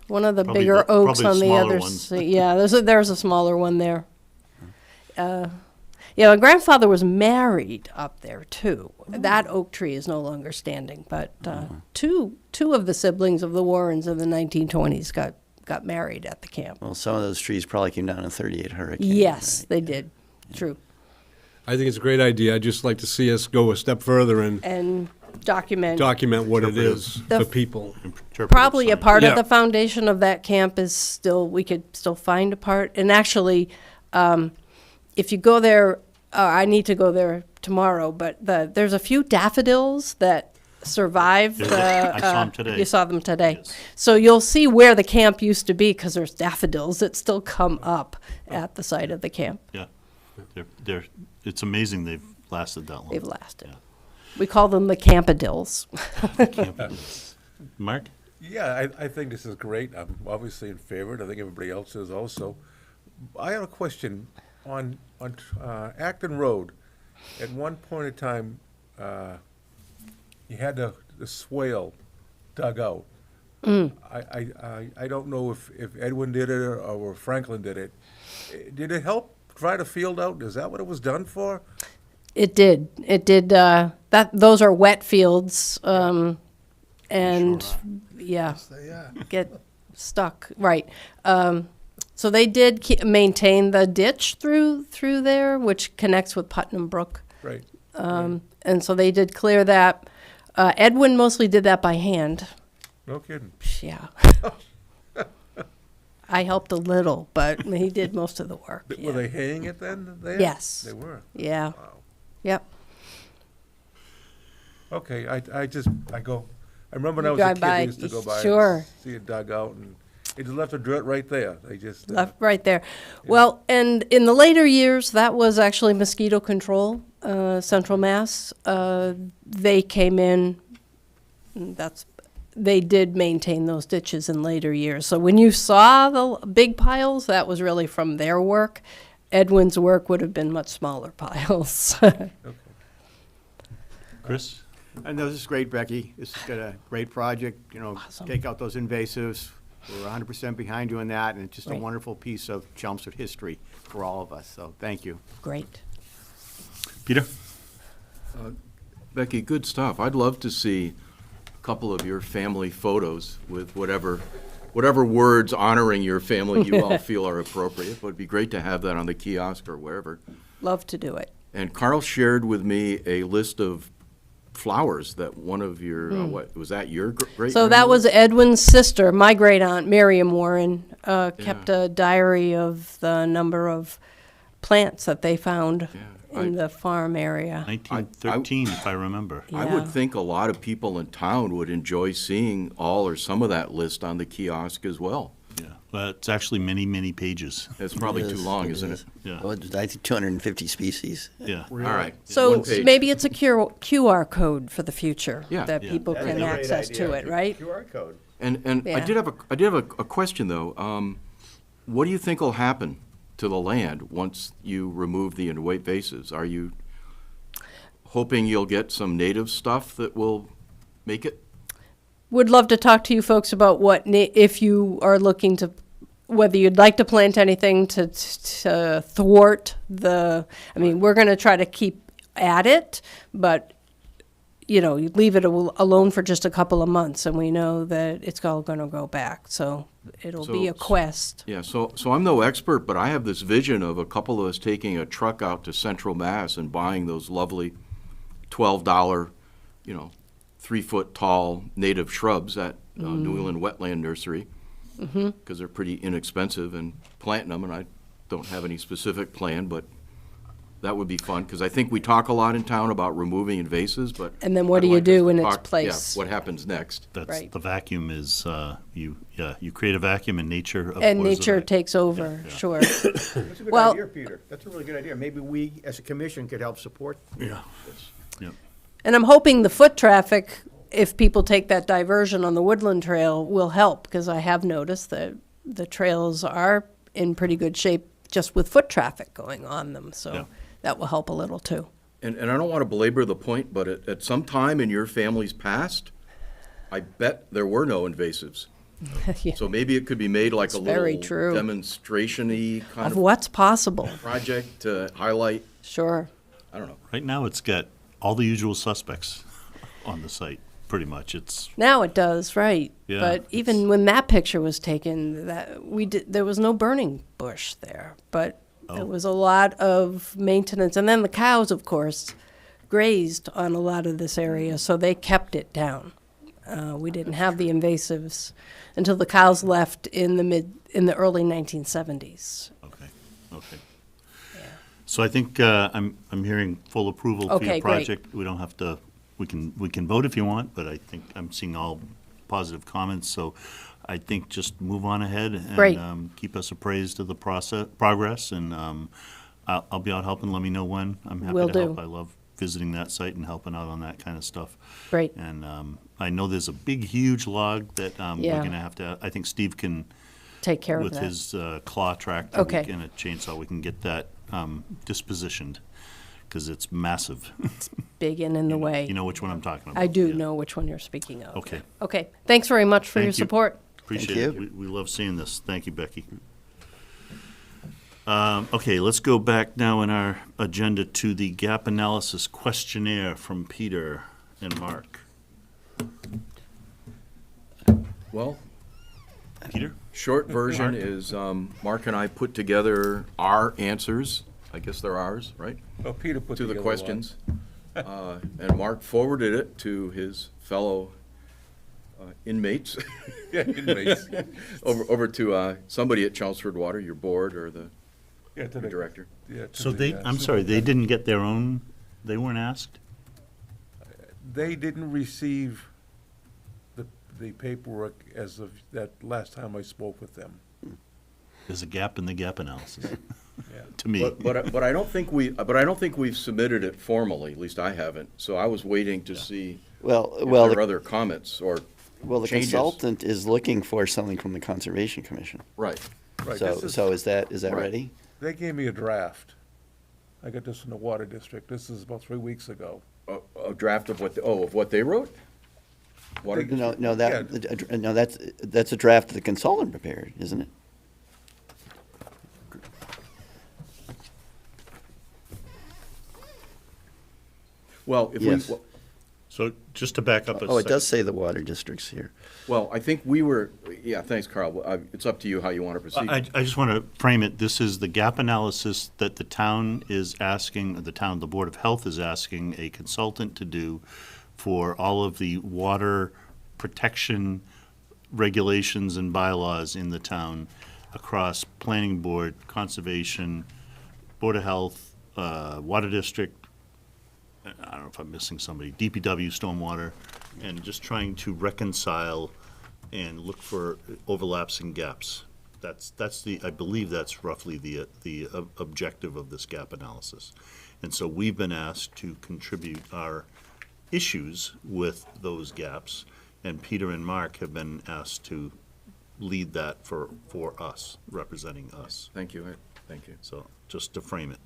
One of the Probably bigger the- oaks probably on the smaller other ones. side. Yeah, there's a smaller one there. Yeah, my grandfather was married up there too. That oak tree is no longer standing, but two of the siblings of the Warrens in the 1920s got married at the camp. Well, some of those trees probably came down in 38 hurricane. Yes, right? they did. True. I think it's a great idea. I'd just like to see us go a step further and And document. document what it is The- for people. Interpretive Probably a science. part Yeah. of the foundation of that camp is still, we could still find a part. And actually, if you go there, I need to go there tomorrow, but there's a few daffodils that survive. I saw 'em today. You saw them today. Yes. So you'll see where the camp used to be, because there's daffodils that still come up at the site of the camp. Yeah, it's amazing they've lasted that long. They've lasted. Yeah. We call them the campadills. Mark? Yeah, I think this is great. I'm obviously in favor, and I think everybody else is also. I have a question on Acton Road. At one point in time, you had the swale dug out. I don't know if Edwin did it or Franklin did it. Did it help dry the field out? Is that what it was done for? It did. It did. Those are wet fields, and yeah, get stuck. Right. So they did maintain the ditch through there, which connects with Putnam Brook. Right. And so they did clear that. Edwin mostly did that by hand. No kidding. Yeah. I helped a little, but he did most of the work. Were they haying it then? There? Yes. They were. Yeah. Wow. Yep. Okay, I remember when I You was a drive kid, by, we used to go by sure. and see it dug out, and They just left the dirt right there. They just. Left right there. Well, and in the later years, that was actually mosquito control, Central Mass. They came in, they did maintain those ditches in later years. So when you saw the big piles, that was really from their work. Edwin's work would have been much smaller piles. Chris? And this is great, Becky. This is got a great project, Awesome. take out those invasives. We're 100% behind you in that, and it's just a Right. wonderful piece of Chelmsford history for all of us, so thank you. Great. Peter? Becky, good stuff. I'd love to see a couple of your family photos with whatever words honoring your family you all feel are appropriate, but it'd be great to have that on the kiosk or wherever. Love to do it. And Carl shared with me a list of flowers that one of your, what, was that your great? So that was Edwin's sister, my great aunt, Miriam Warren, kept a diary of the number of plants that they found in the farm area. 1913, if I remember. I would think a lot of people in town would enjoy seeing all or some of that list on the kiosk as well. Yeah, well, it's actually many, many pages. It's probably It too is, long, it isn't is. it? Yeah. Well, I think 250 species. Yeah. All right. So one page. maybe it's a QR code for the future Yeah. that Yeah. people That's can a great access to idea. it, right? QR code. And Yeah. I did have a question though. What do you think will happen to the land once you remove the invasives? Are you hoping you'll get some native stuff that will make it? Would love to talk to you folks about if you are looking to, whether you'd like to plant anything to thwart we're going to try to keep at it, but, you leave it alone for just a couple of months and we know that it's all going to go back. So it'll be a quest. Yeah, so I'm no expert, but I have this vision of a couple of us taking a truck out to Central Mass and buying those lovely $12, 3-foot tall native shrubs at New England Wetland Nursery, because they're pretty inexpensive, and planting them, and I don't have any specific plan, but that would be fun, because I think we talk a lot in town about removing invasives, but. And then what do I'd you like us do to in its talk- place? Yeah, what happens next. That's, Right. the vacuum is, you create a vacuum and nature abhors And it. nature takes over, Yeah. sure. That's a good Well- idea, Peter. That's a really good idea. Maybe we, as a commission, could help support Yeah. Yep. And I'm hoping the foot traffic, if people take that diversion on the Woodland Trail, will help, because I have noticed that the trails are in pretty good shape just with foot traffic going on them, so Yeah. that will help a little too. And I don't want to belabor the point, but at some time in your family's past, I bet there were no invasives. Yeah. So maybe it could be made like That's a very little true. demonstration-y kind Of of what's possible, project to highlight, sure. I don't know. Right now, it's got all the usual suspects on the site, pretty much. It's, Now it does, right. Yeah, But even when that picture was taken, there was no burning bush there, but Oh. there was a lot of maintenance. And then the cows, of course, grazed on a lot of this area, so they kept it down. We didn't have the invasives until the cows left in the early 1970s. okay. So I think I'm hearing full approval for Okay, your great. project. We don't have to, we can vote if you want, but I think I'm seeing all positive comments, so I think just move on ahead Great. and keep us appraised of the progress, and I'll be out helping. Let me know when. I'm happy Will to help. do. I love visiting that site and helping out on that kind of stuff. Great. And I know there's a big, huge log that we're Yeah. gonna have to, I think Steve can, Take care of with that. his claw tractor Okay. and a chainsaw, we can get that dispositioned, because it's massive. Big and in the way. You know which one I'm talking about. I do yeah. know which one you're speaking of. Okay. Okay, thanks very much for Thank your you. support. Appreciate Thank it. We love seeing this. Thank you, Becky. Okay, let's go back now in our agenda to the gap analysis questionnaire from Peter and Mark. Well, Peter? short version is Mark and I put together our answers, I guess they're ours, right? Well, Peter put To the together questions. And Mark forwarded it to his fellow inmates, one. Yeah, inmates. over to somebody at Chelmsford Water, your board or the Yeah, to the director. Yeah, to So the, they, I'm sorry, they didn't get their own, they weren't asked? They didn't receive the paperwork as of that last time I spoke with them. There's a gap in the gap analysis, Yeah. to me. But I don't think we've submitted it formally, at least I haven't. So I was waiting to see Well, if well, there are the, other comments or well, the changes. consultant is looking for something from the Conservation Commission. Right. Right, So, this is- so is that Right. ready? They gave me a draft. I got this from the Water District. This is about 3 weeks ago. A draft of what they wrote? Water They- No, no, Yeah. no, that's a draft the consultant prepared, isn't it? Well, if Yes. we, So just to back up a Oh, it second. does say the water districts here. well, I think we were, yeah, thanks, Carl. It's up to you how you want to proceed. I just want to frame it, this is the gap analysis that the town is asking, the Board of Health is asking a consultant to do for all of the water protection regulations and bylaws in the town across Planning Board, Conservation, Board of Health, Water District, I don't know if I'm missing somebody, DPW, Stormwater, and just trying to reconcile and look for overlaps and gaps. That's I believe that's roughly the objective of this gap analysis. And so we've been asked to contribute our issues with those gaps, and Peter and Mark have been asked to lead that for us, representing us. Thank you, thank you. So just to frame it.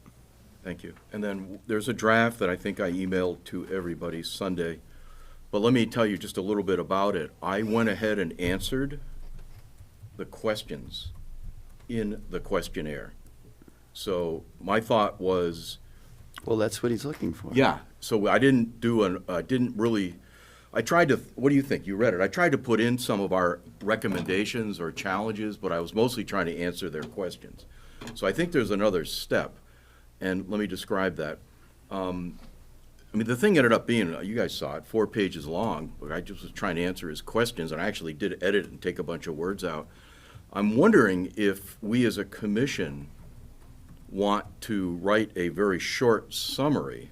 Thank you. And then there's a draft that I think I emailed to everybody Sunday. But let me tell you just a little bit about it. I went ahead and answered the questions in the questionnaire. So my thought was, Well, that's what he's looking for. yeah, so I didn't I tried to, what do you think? You read it. I tried to put in some of our recommendations or challenges, but I was mostly trying to answer their questions. So I think there's another step. And let me describe that. I mean, the thing ended up being, you guys saw it, 4 pages long, but I just was trying to answer his questions, and I actually did edit and take a bunch of words out. I'm wondering if we as a commission want to write a very short summary,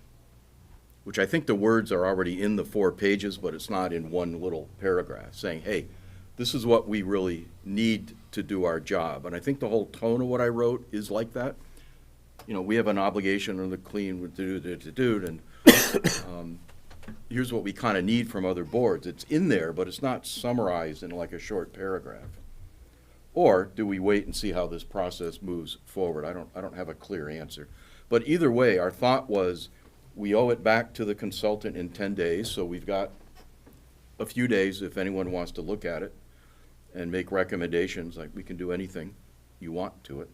which I think the words are already in the 4 pages, but it's not in one little paragraph, saying, hey, this is what we really need to do our job. And I think the whole tone of what I wrote is like that. You know, we have an obligation on the clean, and here's what we kind of need from other boards. It's in there, but it's not summarized in like a short paragraph. Or do we wait and see how this process moves forward? I don't have a clear answer. But either way, our thought was we owe it back to the consultant in 10 days, so we've got a few days if anyone wants to look at it and make recommendations, like we can do anything you want to it.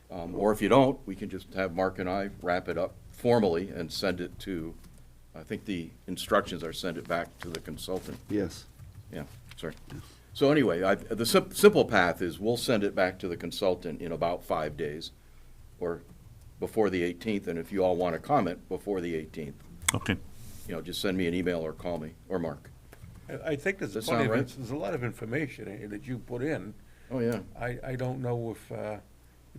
Or if you don't, we can just have Mark and I wrap it up formally and send it to, I think the instructions are send it back to the consultant. Yes. Yeah, sorry. So anyway, the simple path is we'll send it back to the consultant in about 5 days or before the 18th, and if you all want to comment before the 18th, Okay. you know, just send me an email or call me, or Mark. I think there's Does that plenty sound of, right? there's a lot of information in here that you put in. Oh, yeah. I don't know if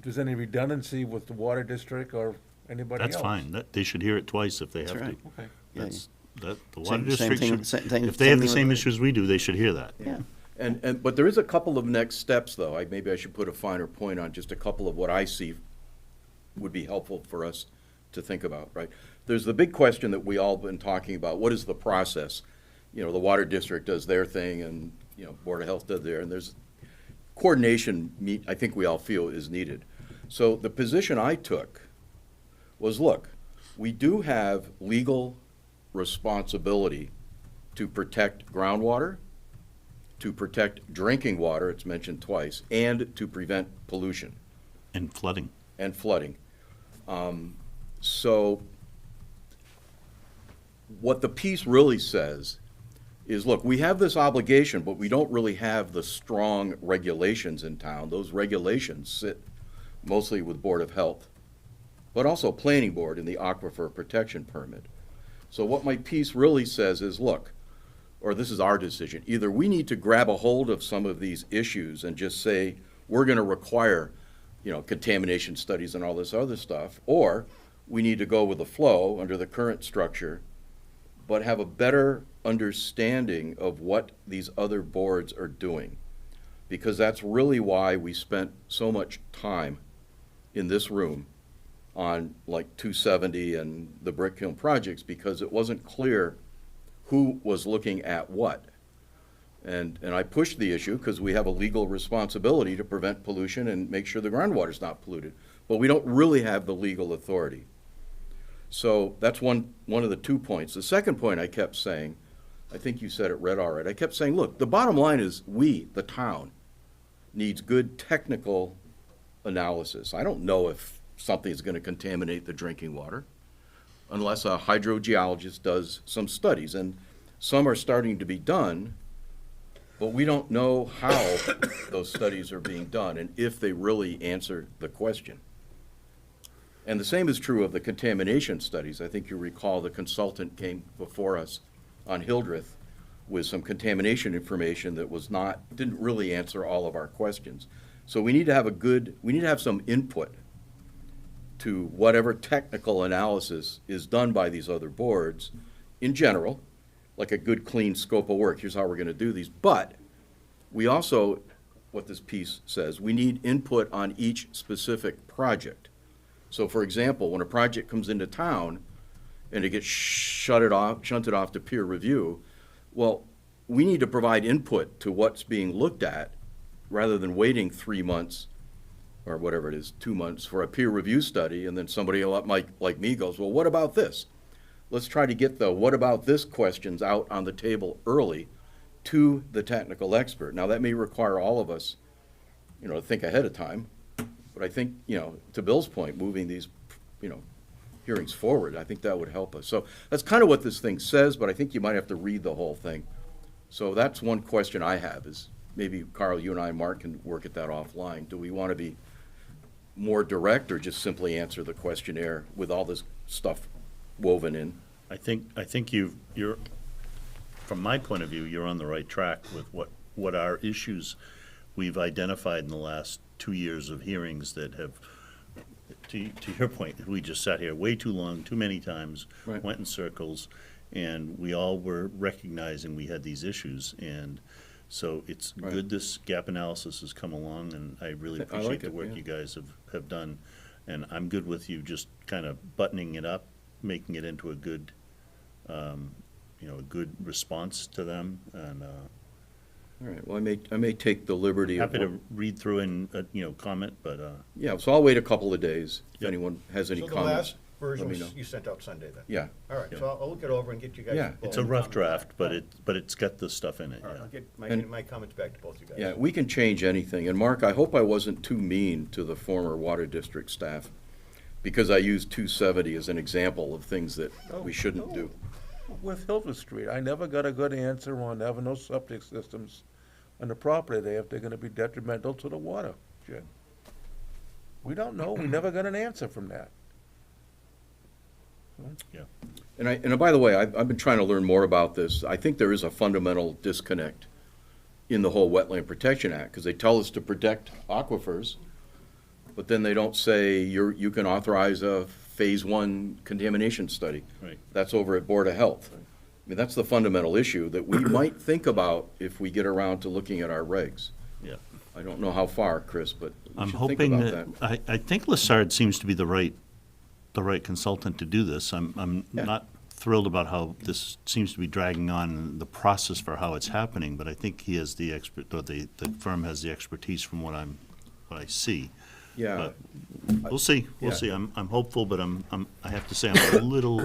there's any redundancy with the Water District or anybody else. That's fine. They should hear it twice if they have That's to. right. Okay. Yeah, That's, the Same- water same district thing- should, same thing- if they have the same thing same with- issues we do, they should hear that. Yeah. But there is a couple of next steps, though. Maybe I should put a finer point on just a couple of what I see would be helpful for us to think about, right? There's the big question that we all been talking about. What is the process? You know, the Water District does their thing, and, you know, Board of Health does theirs, and there's coordination, I think we all feel is needed. So the position I took was, look, we do have legal responsibility to protect groundwater, to protect drinking water, it's mentioned twice, and to prevent pollution And flooding. and flooding. So what the piece really says is, look, we have this obligation, but we don't really have the strong regulations in town. Those regulations sit mostly with Board of Health, but also Planning Board in the Aquifer Protection Permit. So what my piece really says is, look, or this is our decision, either we need to grab a hold of some of these issues and just say, we're gonna require, you know, contamination studies and all this other stuff, or we need to go with the flow under the current structure, but have a better understanding of what these other boards are doing. Because that's really why we spent so much time in this room on like 270 and the Brick Hill projects, because it wasn't clear who was looking at what. And I pushed the issue because we have a legal responsibility to prevent pollution and make sure the groundwater's not polluted. But we don't really have the legal authority. So that's one of the 2 points. The second point I kept saying, I think you said it, Red, all right. I kept saying, look, the bottom line is we, the town, needs good technical analysis. I don't know if something is going to contaminate the drinking water unless a hydrogeologist does some studies. And some are starting to be done, but we don't know how those studies are being done and if they really answer the question. And the same is true of the contamination studies. I think you recall the consultant came before us on Hildreth with some contamination information that didn't really answer all of our questions. So we need to have some input to whatever technical analysis is done by these other boards in general, like a good, clean scope of work. Here's how we're going to do these. But we also, what this piece says, we need input on each specific project. So for example, when a project comes into town and it gets shunted off to peer review, well, we need to provide input to what's being looked at rather than waiting 3 months or whatever it is, 2 months for a peer review study, and then somebody like me goes, well, what about this? Let's try to get the what about this questions out on the table early to the technical expert. Now, that may require all of us, to think ahead of time, but I think, to Bill's point, moving these, hearings forward, I think that would help us. So that's kind of what this thing says, but I think you might have to read the whole thing. So that's one question I have is, maybe Carl, you and I, Mark, can work at that offline. Do we want to be more direct or just simply answer the questionnaire with all this stuff woven in? I think you're, from my point of view, you're on the right track with what our issues we've identified in the last 2 years of hearings that have, to your point, we just sat here way too long, too many times, Right. went in circles, and we all were recognizing we had these issues. And so it's Right. good this gap analysis has come along, and I really I like appreciate the it, work yeah. you guys have done. And I'm good with you just kind of buttoning it up, making it into a good, a good response to them. And All right, well, I may take the liberty of. happy to read through and, comment, but, Yeah, so I'll wait a couple of days if Yep. anyone has any So the comments. last version let me was know. you sent out Sunday then? Yeah, All right, Yeah. so I'll look it over and get you guys. Yeah. both it's a rough comments draft, back. but it's got the stuff in it, All right, yeah. I'll get And- my comments back to both you guys. yeah, we can change anything. And Mark, I hope I wasn't too mean to the former Water District staff because I used 270 as an example of things that we shouldn't do. With Hilton Street, I never got a good answer on having no septic systems on the property there if they're gonna be detrimental to the water, Jim. We don't know, we never got an answer from that. And by the way, I've been trying to learn more about this. I think there is a fundamental disconnect in the whole Wetland Protection Act, because they tell us to protect aquifers, but then they don't say you can authorize a Phase 1 contamination study. Right. That's over at Board of Health. I mean, that's the fundamental issue that we might think about if we get around to looking at our regs. Yeah. I don't know how far, Chris, but we I'm should think hoping about that, I think Lassard seems to be the right consultant to do this. I'm Yeah. not thrilled about how this seems to be dragging on the process for how it's happening, but I think he has the firm has the expertise from what I see. Yeah. But we'll see, Yeah. I'm hopeful, but I have to say, I'm a little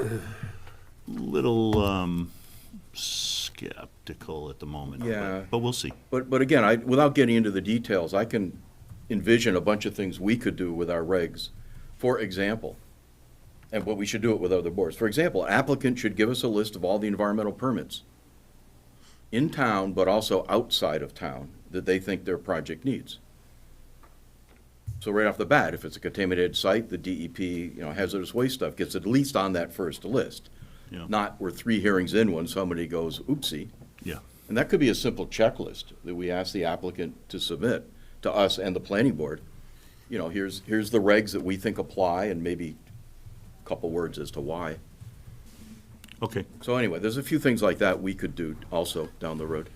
skeptical at the moment. Yeah. But we'll see. But again, without getting into the details, I can envision a bunch of things we could do with our regs. For example, and what we should do it with other boards. For example, an applicant should give us a list of all the environmental permits in town, but also outside of town, that they think their project needs. So right off the bat, if it's a contaminated site, the DEP, hazardous waste stuff gets at least on that first list. Yeah. Not we're 3 hearings in when somebody goes, oopsie. Yeah. And that could be a simple checklist that we ask the applicant to submit to us and the planning board. Here's the regs that we think apply and maybe a couple words as to why. Okay, So anyway, there's a few things like that we could do also down the road.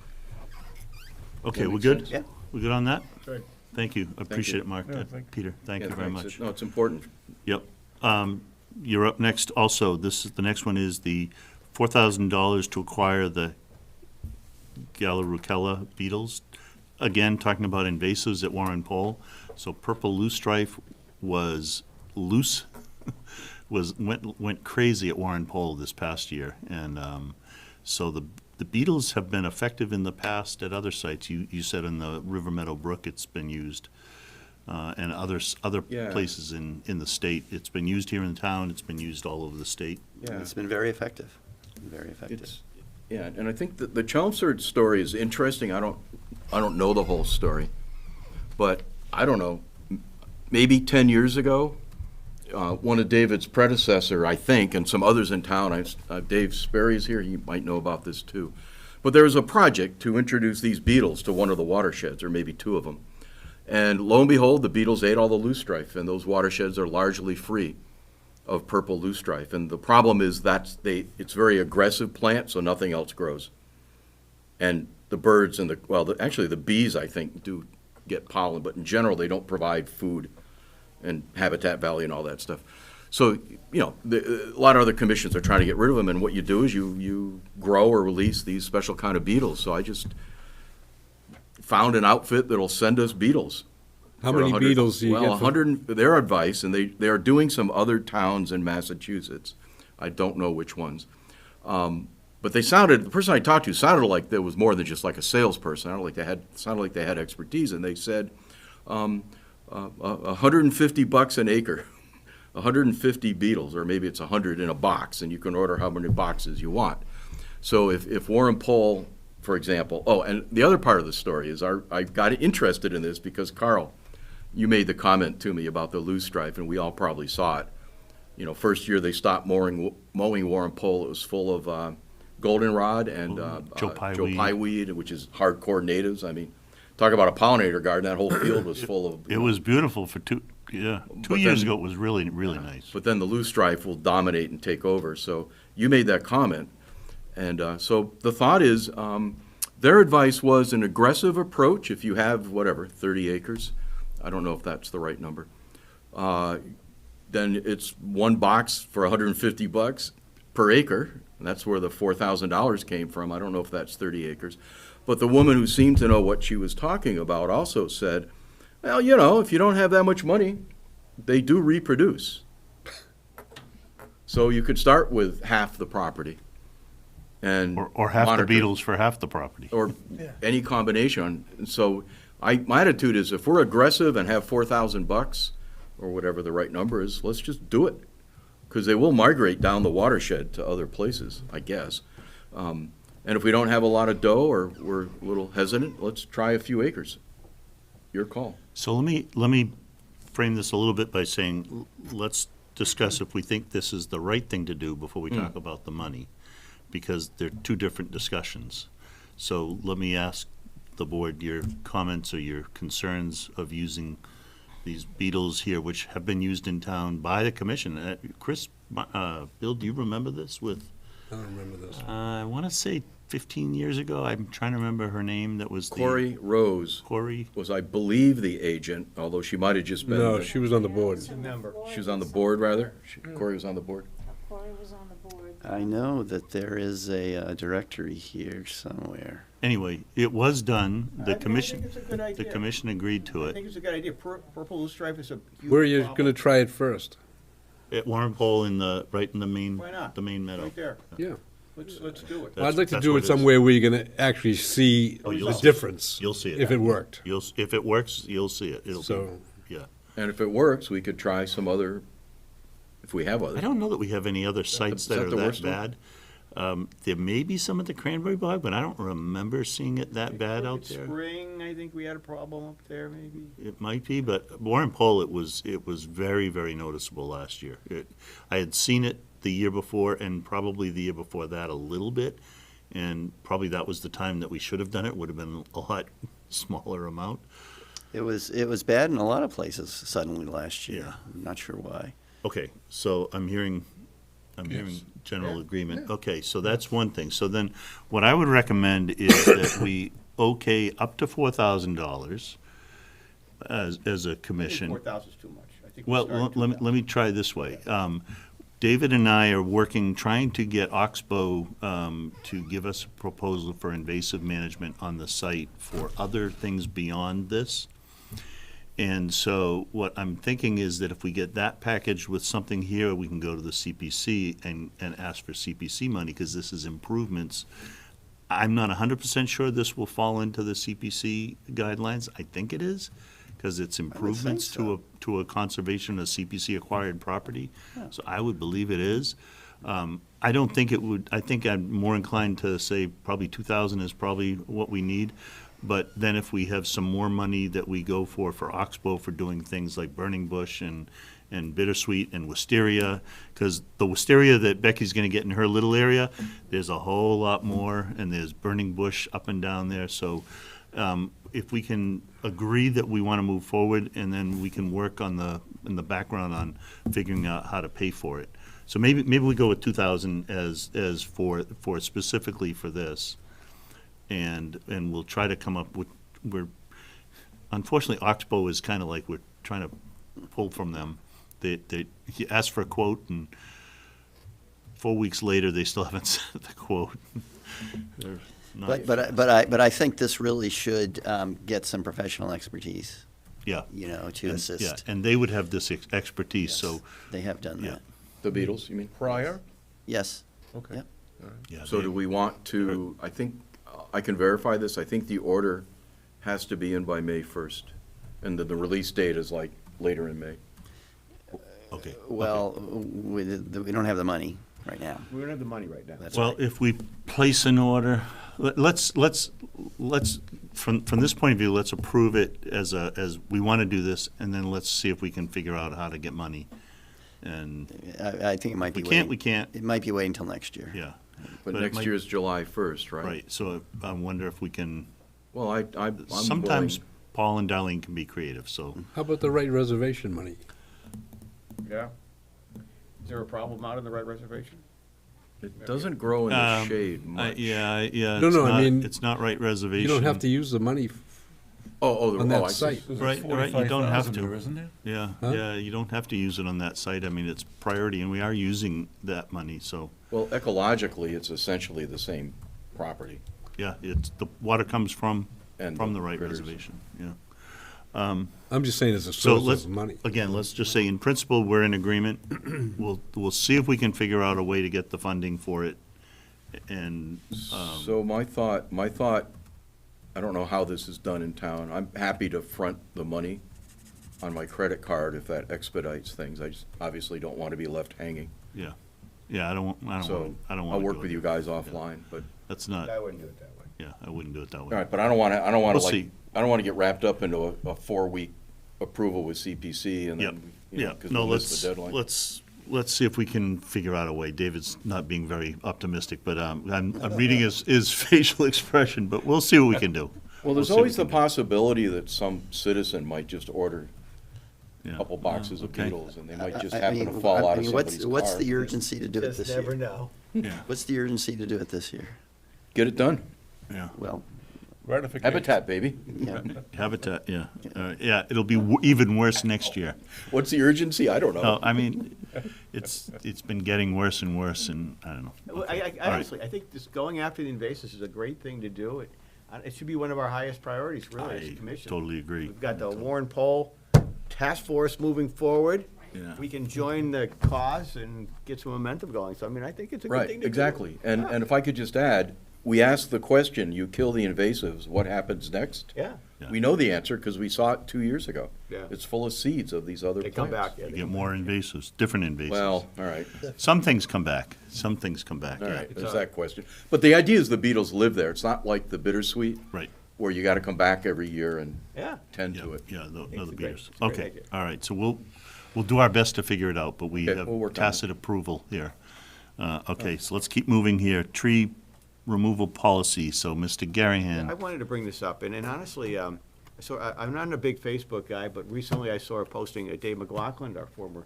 okay, That we makes good? sense. Yeah. We good on that? Great. Thank you, I appreciate you. it, Mark. Yeah, thank- Peter, thank Yeah, you very thanks. much. No, it's important. Yep. You're up next also. The next one is the $4,000 to acquire the Gallirucella beetles. Again, talking about invasives at Warren Pole. So purple loosestrife was loose, went crazy at Warren Pole this past year. And so the beetles have been effective in the past at other sites. You said in the River Meadow Brook it's been used. And other Yeah. places in the state. It's been used here in town, it's been used all over the state. Yeah. It's been very effective, very effective. It's, yeah, and I think that the Chelmsford story is interesting. I don't know the whole story, but I don't know, maybe 10 years ago, one of David's predecessor, I think, and some others in town, Dave Sperry is here, he might know about this too. But there was a project to introduce these beetles to one of the watersheds, or maybe two of them. And lo and behold, the beetles ate all the loosestrife, and those watersheds are largely free of purple loosestrife. And the problem is it's very aggressive plant, so nothing else grows. And the birds and actually the bees, I think, do get pollen, but in general, they don't provide food and habitat value and all that stuff. So, you know, a lot of other commissions are trying to get rid of them, and what you do is you grow or release these special kind of beetles. So I just found an outfit that'll send us beetles. How For many 100 beetles do you well, get? 100, their advice, and they are doing some other towns in Massachusetts. I don't know which ones. But the person I talked to sounded like there was more than just like a salesperson. Sounded like they had expertise, and they said, $150 an acre, 150 beetles, or maybe it's 100 in a box, and you can order how many boxes you want. So if Warren Pole, for example, and the other part of the story is I got interested in this because, Carl, you made the comment to me about the loosestrife, and we all probably saw it. You know, first year they stopped mowing Warren Pole, it was full of goldenrod and Joe Pye Joe weed. Pye weed, which is hardcore natives. I mean, talk about a pollinator garden, that whole field was full of. It was beautiful for two But years then- ago, it was really, really nice. But then the loosestrife will dominate and take over. So you made that comment. And so the thought is, their advice was an aggressive approach. If you have, 30 acres, I don't know if that's the right number, then it's one box for $150 per acre. And that's where the $4,000 came from. I don't know if that's 30 acres. But the woman who seemed to know what she was talking about also said, well, you know, if you don't have that much money, they do reproduce. So you could start with half the property and Or half the monitor- beetles for half the property. or Yeah. any combination. And so my attitude is if we're aggressive and have $4,000 or whatever the right number is, let's just do it. Because they will migrate down the watershed to other places, I guess. And if we don't have a lot of dough or we're a little hesitant, let's try a few acres. Your call. So let me frame this a little bit by saying, let's discuss if we think this is the right thing to do before we talk about the money, because they're two different discussions. So let me ask the board your comments or your concerns of using these beetles here, which have been used in town by the commission. Chris, Bill, do you remember this with? I don't remember this. I want to say 15 years ago. I'm trying to remember her name. That was Corey Rose Corey. was, I believe, the agent, although she might have just been. No, she was on the board. She was on the board, rather? Corey was on the board? Corey was on the board. I know that there is a directory here somewhere. Anyway, it was done. I The think commission, it's a good the idea. commission agreed to I it. think it's a good idea. Purple loosestrife is a huge Where are you problem. gonna try it first? At Warren Pole right in the main, Why not? the main meadow. Right there. Yeah. Let's do it. That's- I'd like to that's do what it it is. somewhere where you're gonna actually see Oh, you'll the see it. difference. You'll see it. If it worked. If it works, you'll see it. It'll So- be, yeah. And if it works, we could try some other, if we have other. I don't know that we have any other sites is that that are the that worst one? bad. There may be some at the Cranberry Bog, but I don't remember seeing it that bad out there. Spring, I think we had a problem up there, maybe. It might be, but Warren Pole, it was very, very noticeable last year. I had seen it the year before and probably the year before that a little bit, and probably that was the time that we should have done it, would have been a lot smaller amount. It was bad in a lot of places suddenly last year. Yeah. I'm not sure why. Okay, so I'm hearing I'm hearing general agreement. Okay, so that's one thing. So then, what I would recommend is that we okay up to $4,000 as a commission. 4,000 is too much. I think we Well, start at let me try this way. David and I are working, trying to get Oxbow to give us a proposal for invasive management on the site for other things beyond this. And so what I'm thinking is that if we get that packaged with something here, we can go to the CPC and ask for CPC money, because this is improvements. I'm not 100% sure this will fall into the CPC guidelines. I think it is, because it's improvements to a conservation, a CPC acquired property. So I would believe it is. I don't think it would, I think I'm more inclined to say probably 2,000 is probably what we need. But then if we have some more money that we go for Oxbow for doing things like burning bush and bittersweet and wisteria, because the wisteria that Becky's gonna get in her little area, there's a whole lot more, and there's burning bush up and down there. So if we can agree that we want to move forward, and then we can work in the background on figuring out how to pay for it. So maybe we go with 2,000 as for specifically for this, and we'll try to come up with, unfortunately Oxbow is kind of like we're trying to pull from them. They you ask for a quote, and 4 weeks later they still haven't sent the quote. They're not- But I think this really should get some professional expertise, Yeah. you know, to assist. Yeah, and they would have this expertise, so. They have done Yeah. that. The Beatles, you mean? Prior? Yes. Okay. Yep. Yeah, So they- do we want to, I think, I can verify this, I think the order has to be in by May 1st, and the release date is like later in May. Okay. Well, we don't have the money right now. We don't have the money right now. That's Well, right. if we place an order, let's, from this point of view, let's approve it as we want to do this, and then let's see if we can figure out how to get money. And I think it might be we waiting. can't, we can't, It might be waiting until next year. yeah. But it next might- year's July 1st, right? Right, so I wonder if we can, Well, I'm sometimes willing. Paul and Darlene can be creative, so. How about the right reservation money? Yeah. Is there a problem out in the right reservation? It doesn't grow in the shade much. Yeah. No, it's no, I not- mean, It's not right reservation. You don't have to use the money on that I see. site. Right, you don't have to. There, isn't there? Yeah, Huh? yeah, you don't have to use it on that site. I mean, it's priority, and we are using that money, so, Well, ecologically, it's essentially the same property. yeah, the water comes from And the right critters. reservation, yeah. I'm just saying as a So source let's, of money. again, let's just say, in principle, we're in agreement. We'll see if we can figure out a way to get the funding for it, and, So my thought, I don't know how this is done in town. I'm happy to front the money on my credit card if that expedites things. I just obviously don't want to be left hanging. yeah. Yeah, I don't want So to I'll work with you guys offline, but, That's not, I wouldn't do it that way. yeah, I wouldn't do it that way. all right, but I don't want to We'll see. I don't want to get wrapped up into a 4-week approval with CPC and Yep, then, you know, yeah, because no, we'll miss the deadline. let's see if we can figure out a way. David's not being very optimistic, but I'm reading his facial expression, but we'll see what we can do. Well, there's see what always we the can do. possibility that some citizen might just order Yeah. a couple boxes of Okay. Beetles, and they might just I happen to mean, fall I out of mean, somebody's car. what's the urgency to do it Just this never year? know. Yeah, What's the urgency to do it this year? Get it done. yeah. Well, Ratification. Habitat, baby. yeah. Habitat, yeah. Yeah, it'll be even worse next year. What's the urgency? I don't know. No, I mean, it's been getting worse and worse, and I don't know. Well, Okay. I All right. honestly, I think this going after the invasives is a great thing to do. It should be one of our highest priorities, really, as a I commission. totally agree. We've got the Warren Poll Task Force moving forward. Yeah. We can join the cause and get some momentum going. So, I mean, I think it's a good Right, thing to do. exactly. And Yeah. if I could just add, we asked the question, you kill the invasives, what happens next? Yeah. Yeah. We know the answer because we saw it 2 years ago. Yeah. It's full of seeds of these other They plants. come back, yeah. You they get come more back. invasives, different invasives. Well, all right, Some things come back. Some things come back, all yeah. right, there's that question. But the idea is the beetles live there. It's not like the bittersweet, Right. where you gotta come back every year and Yeah. tend Yeah, to it. yeah, no, It's the a great- beaters. it's a great Okay, idea. all right, so we'll do our best to figure it out, but we Okay, have we'll work on it. tacit approval here. Okay, so let's keep moving here. Tree removal policy, so Mr. I Garahan, wanted to bring this up, and honestly, I'm not a big Facebook guy, but recently I saw a posting of Dave McLaughlin, our former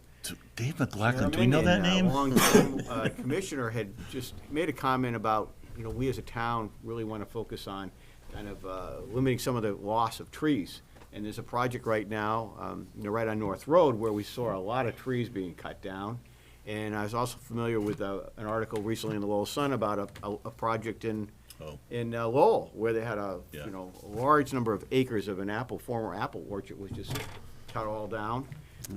Dave McLaughlin, do we know that name? Long-time commissioner had just made a comment about, we as a town really want to focus on kind of limiting some of the loss of trees. And there's a project right now, right on North Road, where we saw a lot of trees being cut down. And I was also familiar with an article recently in the Lowell Sun about a project in Lowell, where they had a large number of acres of an former apple orchard was just cut all down.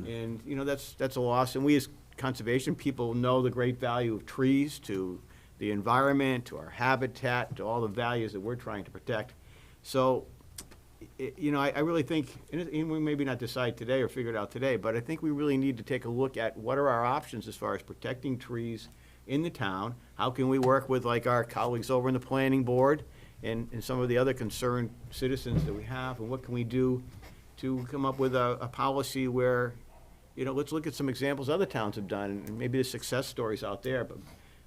And, that's a loss. And we as conservation people know the great value of trees to the environment, to our habitat, to all the values that we're trying to protect. So, I really think, and we maybe not decide today or figure it out today, but I think we really need to take a look at what are our options as far as protecting trees in the town. How can we work with like our colleagues over in the planning board and some of the other concerned citizens that we have, and what can we do to come up with a policy where, let's look at some examples other towns have done, and maybe the success stories out there. But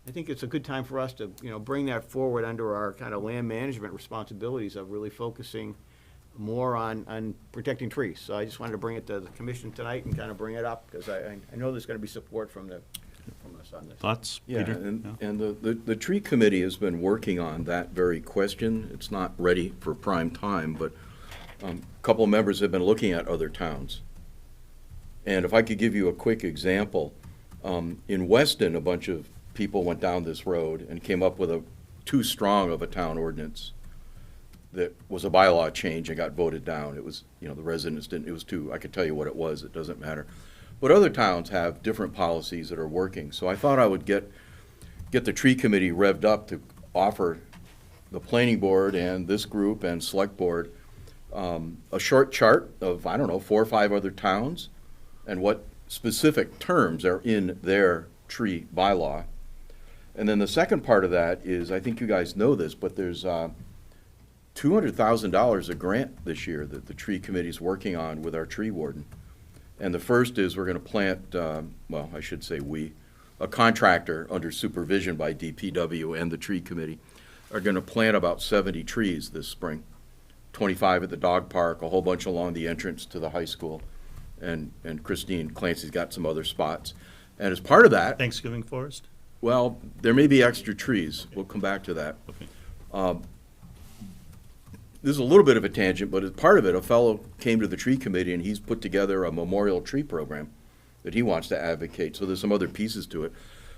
I think it's a good time for us to, bring that forward under our kind of land management responsibilities of really focusing more on protecting trees. So I just wanted to bring it to the commission tonight and kind of bring it up, because I know there's going to be support from us on this. Thoughts, Yeah, Peter? and the tree committee has been working on that very question. It's not ready for prime time, but a couple of members have been looking at other towns. And if I could give you a quick example, in Weston, a bunch of people went down this road and came up with a too strong of a town ordinance that was a bylaw change and got voted down. It was, the residents didn't, it was too, I could tell you what it was, it doesn't matter. But other towns have different policies that are working. So I thought I would get the tree committee revved up to offer the planning board and this group and select board a short chart of, 4 or 5 other towns and what specific terms are in their tree bylaw. And then the second part of that is, I think you guys know this, but there's $200,000 a grant this year that the tree committee's working on with our tree warden. And the first is we're going to plant, I should say a contractor under supervision by DPW and the tree committee are going to plant about 70 trees this spring. 25 at the dog park, a whole bunch along the entrance to the high school. And Christine Clancy's got some other spots. And as part of that, Thanksgiving forest? well, there may be extra trees. We'll come back to that. Okay. This is a little bit of a tangent, but as part of it, a fellow came to the tree committee and he's put together a memorial tree program that he wants to advocate. So there's some other pieces to it.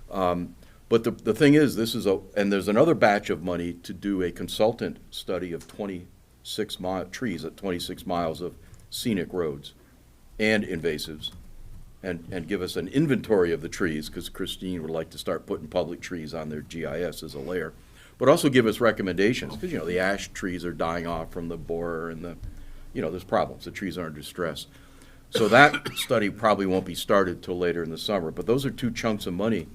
But the thing is, and there's another batch of money to do a consultant study of 26 trees at 26 miles of scenic roads and invasives, and give us an inventory of the trees, because Christine would like to start putting public trees on their GIS as a layer, but also give us recommendations, because, the ash trees are dying off from the borer and there's problems. The trees are in distress. So that study probably won't be started till later in the summer, but those are 2 chunks of money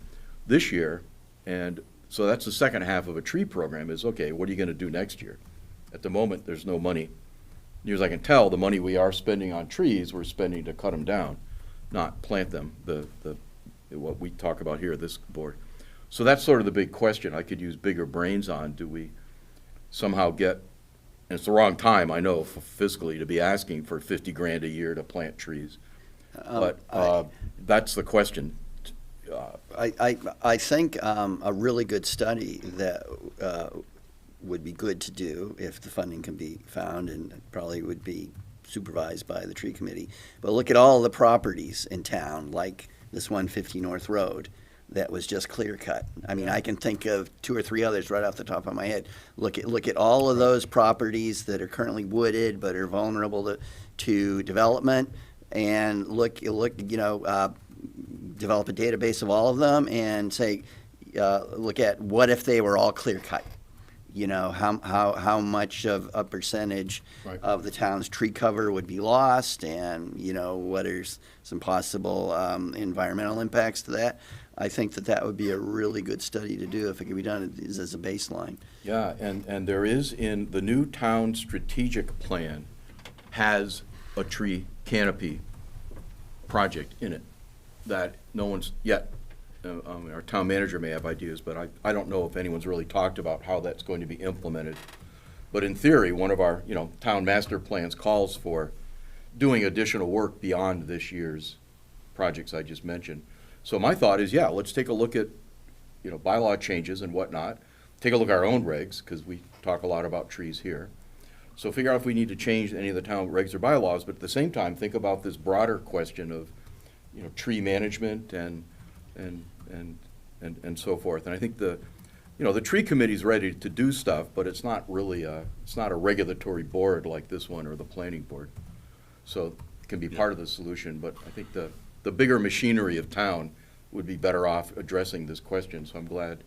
this year, and so that's the second half of a tree program is, okay, what are you going to do next year? At the moment, there's no money. Near as I can tell, the money we are spending on trees, we're spending to cut them down, not plant them, what we talk about here at this board. So that's sort of the big question I could use bigger brains on. Do we somehow get, and it's the wrong time, I know, fiscally, to be asking for 50 grand a year to plant trees. But that's the question. I think a really good study that would be good to do if the funding can be found, and it probably would be supervised by the tree committee. But look at all the properties in town, like this 150 North Road, that was just clear cut. I mean, I can think of 2 or 3 others right off the top of my head. Look at all of those properties that are currently wooded but are vulnerable to development, and look, develop a database of all of them and say, look at what if they were all clear cut. How much of a percentage Right. of the town's tree cover would be lost, and what are some possible environmental impacts to that. I think that would be a really good study to do if it could be done as a baseline. Yeah, and there is in the new town strategic plan has a tree canopy project in it that no one's yet, our town manager may have ideas, but I don't know if anyone's really talked about how that's going to be implemented. But in theory, one of our, town master plans calls for doing additional work beyond this year's projects I just mentioned. So my thought is, yeah, let's take a look at, bylaw changes and whatnot. Take a look at our own regs, because we talk a lot about trees here. So figure out if we need to change any of the town regs or bylaws, but at the same time, think about this broader question of, tree management and so forth. And I think the tree committee's ready to do stuff, but it's not really it's not a regulatory board like this one or the planning board. So it can be part of the solution, but I think the bigger machinery of town would be better off addressing this question, so I'm glad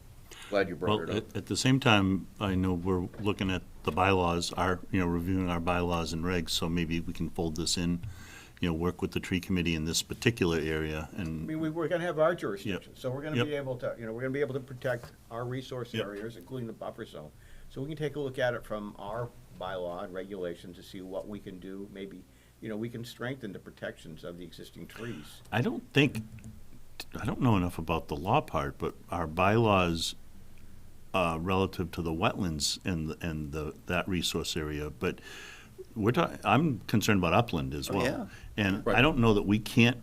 you brought it Well, up. at the same time, I know we're looking at the bylaws, reviewing our bylaws and regs, so maybe we can fold this in, work with the tree committee in this particular area I and, mean, we're gonna have our jurisdiction, so we're gonna Yep. be able to, we're gonna be able to protect our resource Yep. areas, including the buffer zone. So we can take a look at it from our bylaw and regulations to see what we can do, maybe, we can strengthen the protections of the existing trees. I don't know enough about the law part, but our bylaws relative to the wetlands and that resource area, but I'm concerned about upland as well. yeah. And Right. I don't know that we can't,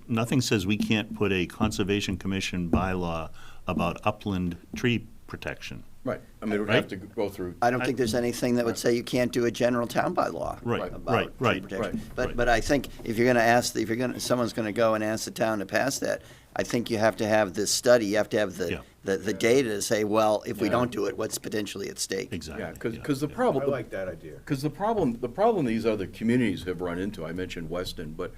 nothing says we can't put a Conservation Commission bylaw about upland tree protection. Right, I mean, we'd have to go through. I don't think there's anything that would say you can't do a general town bylaw. Right, about right, tree right, protection. right, But, right. but I think if you're gonna ask, someone's gonna go and ask the town to pass that, I think you have to have this study, you have to have Yeah. the data to say, well, if we Yeah. don't do it, what's potentially at stake? Exactly. Yeah, because the problem. I like that idea. Because the problem these other communities have run into, I mentioned Weston, but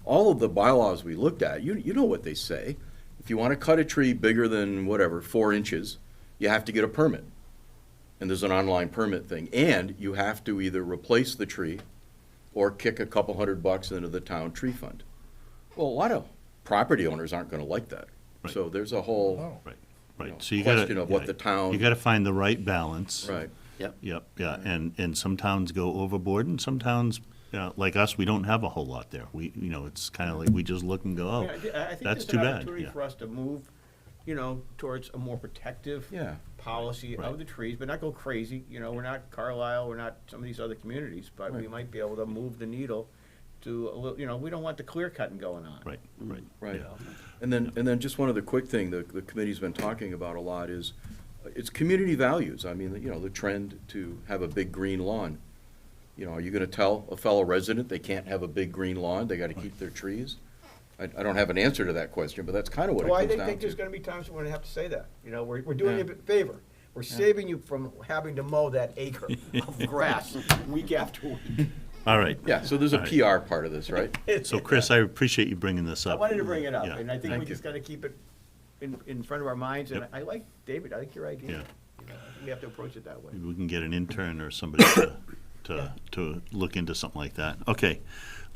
all of the bylaws we looked at, you know what they say. If you want to cut a tree bigger than whatever, 4 inches, you have to get a permit. And there's an online permit thing. And you have to either replace the tree or kick a couple $100 into the town tree fund. Well, a lot of property owners aren't going to like that. Right. So there's a whole, Right, you know, right. So you gotta. question of what the town- You gotta find the right balance. right. Yep. Yep, yeah, and some towns go overboard, and some towns, like us, we don't have a whole lot there. It's kind of like, we just look and go, I oh, mean, I think that's there's too an bad. opportunity Yeah. for us to move, towards a more protective Yeah. policy Right. of the trees, but not go crazy. We're not Carlisle, we're not some of these other communities, but we Right. might be able to move the needle to a little, we don't want the clear cutting going on. Right, right. Right. yeah. And then just one other quick thing the committee's been talking about a lot is, it's community values. I mean, the trend to have a big green lawn. Are you gonna tell a fellow resident they can't have a big green lawn, they gotta keep their trees? I don't have an answer to that question, but that's kind of what it Well, I comes down think there's to. gonna be times we're gonna have to say that. We're doing you Yeah. a favor. We're saving you from having to mow that acre of grass week after week. All right. Yeah, so there's a All right. PR part of this, right? So Chris, I appreciate you bringing this I up. wanted to bring it up, Yeah. and I think Thank we you. just gotta keep it in front of our minds, and Yep. I like, David, I like your idea. Yeah. We have to approach it that way. Maybe we can get an intern or somebody to look into something like that. Okay,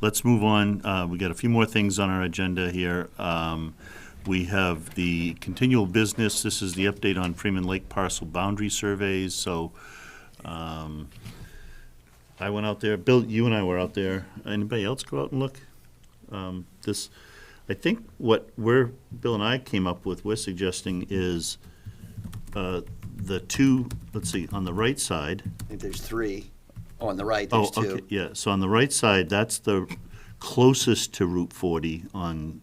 let's move on. We got a few more things on our agenda here. We have the continual business. This is the update on Freeman Lake parcel boundary surveys. So I went out there. Bill, you and I were out there. Anybody else go out and look? I think what Bill and I came up with, we're suggesting is the two, let's see, on the right side. I think there's 3. On the right, Oh, there's 2. okay, yeah, so on the right side, that's the closest to Route 40 on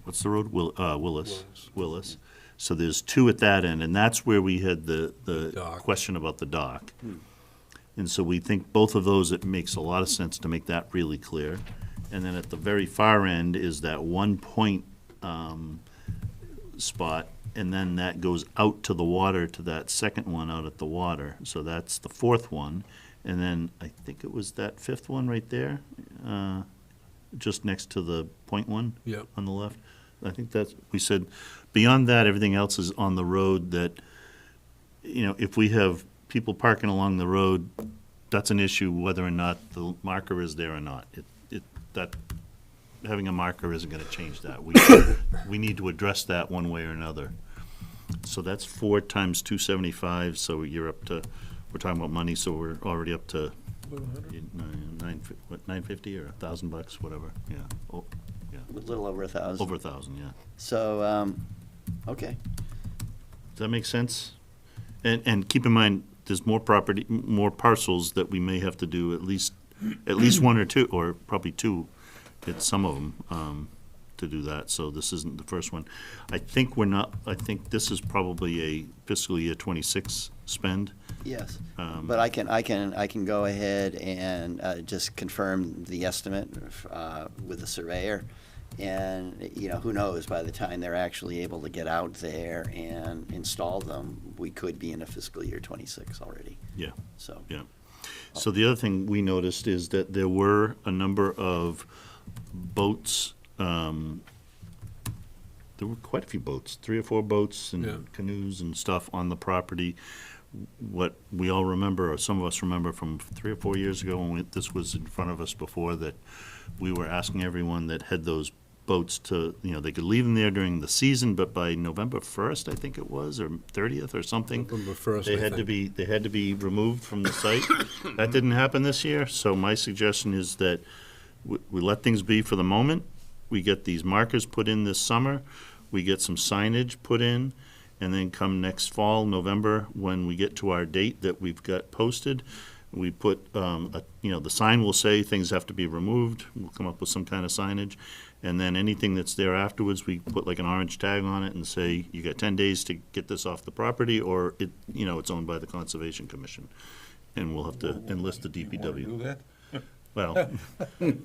what's the road? Willis. So there's 2 at that end, and that's where we had the Dock. question about the dock. And so we think both of those, it makes a lot of sense to make that really clear. And then at the very far end is that 1 point spot, and then that goes out to the water to that second one out at the water. So that's the 4th one. And then I think it was that 5th one right there, just next to the point one Yep. on the left. I think that's, we said, beyond that, everything else is on the road that, if we have people parking along the road, that's an issue whether or not the marker is there or not. That having a marker isn't gonna change that. We need to address that one way or another. So that's 4 times 275, so you're up to, we're talking about money, so we're already up to $950 or $1,000, whatever, yeah. Oh, yeah, A little over 1,000. over 1,000, yeah. So, okay. Does that make sense? And keep in mind, there's more property, more parcels that we may have to do at least one or two, or probably two, at some of them, to do that. So this isn't the first one. I think this is probably a fiscal year '26 spend. Yes, but I can go ahead and just confirm the estimate with the surveyor. And, you know, who knows, by the time they're actually able to get out there and install them, we could be in a fiscal year '26 already. Yeah. So. Yeah. So the other thing we noticed is that there were a number of boats, there were quite a few boats, 3 or 4 boats and canoes and stuff on the property. What we all remember, or some of us remember from 3 or 4 years ago when this was in front of us before, that we were asking everyone that had those boats to, you know, they could leave them there during the season, but by November 1st, I think it was, or 30th or something, November 1st, they I had to think. be, they had to be removed from the site. That didn't happen this year, so my suggestion is that we let things be for the moment. We get these markers put in this summer, we get some signage put in, and then come next fall, November, when we get to our date that we've got posted, we put, the sign will say things have to be removed. We'll come up with some kind of signage. And then anything that's there afterwards, we put like an orange tag on it and say, you got 10 days to get this off the property, or it's owned by the Conservation Commission. And we'll have to enlist the DPW. Do that? Well,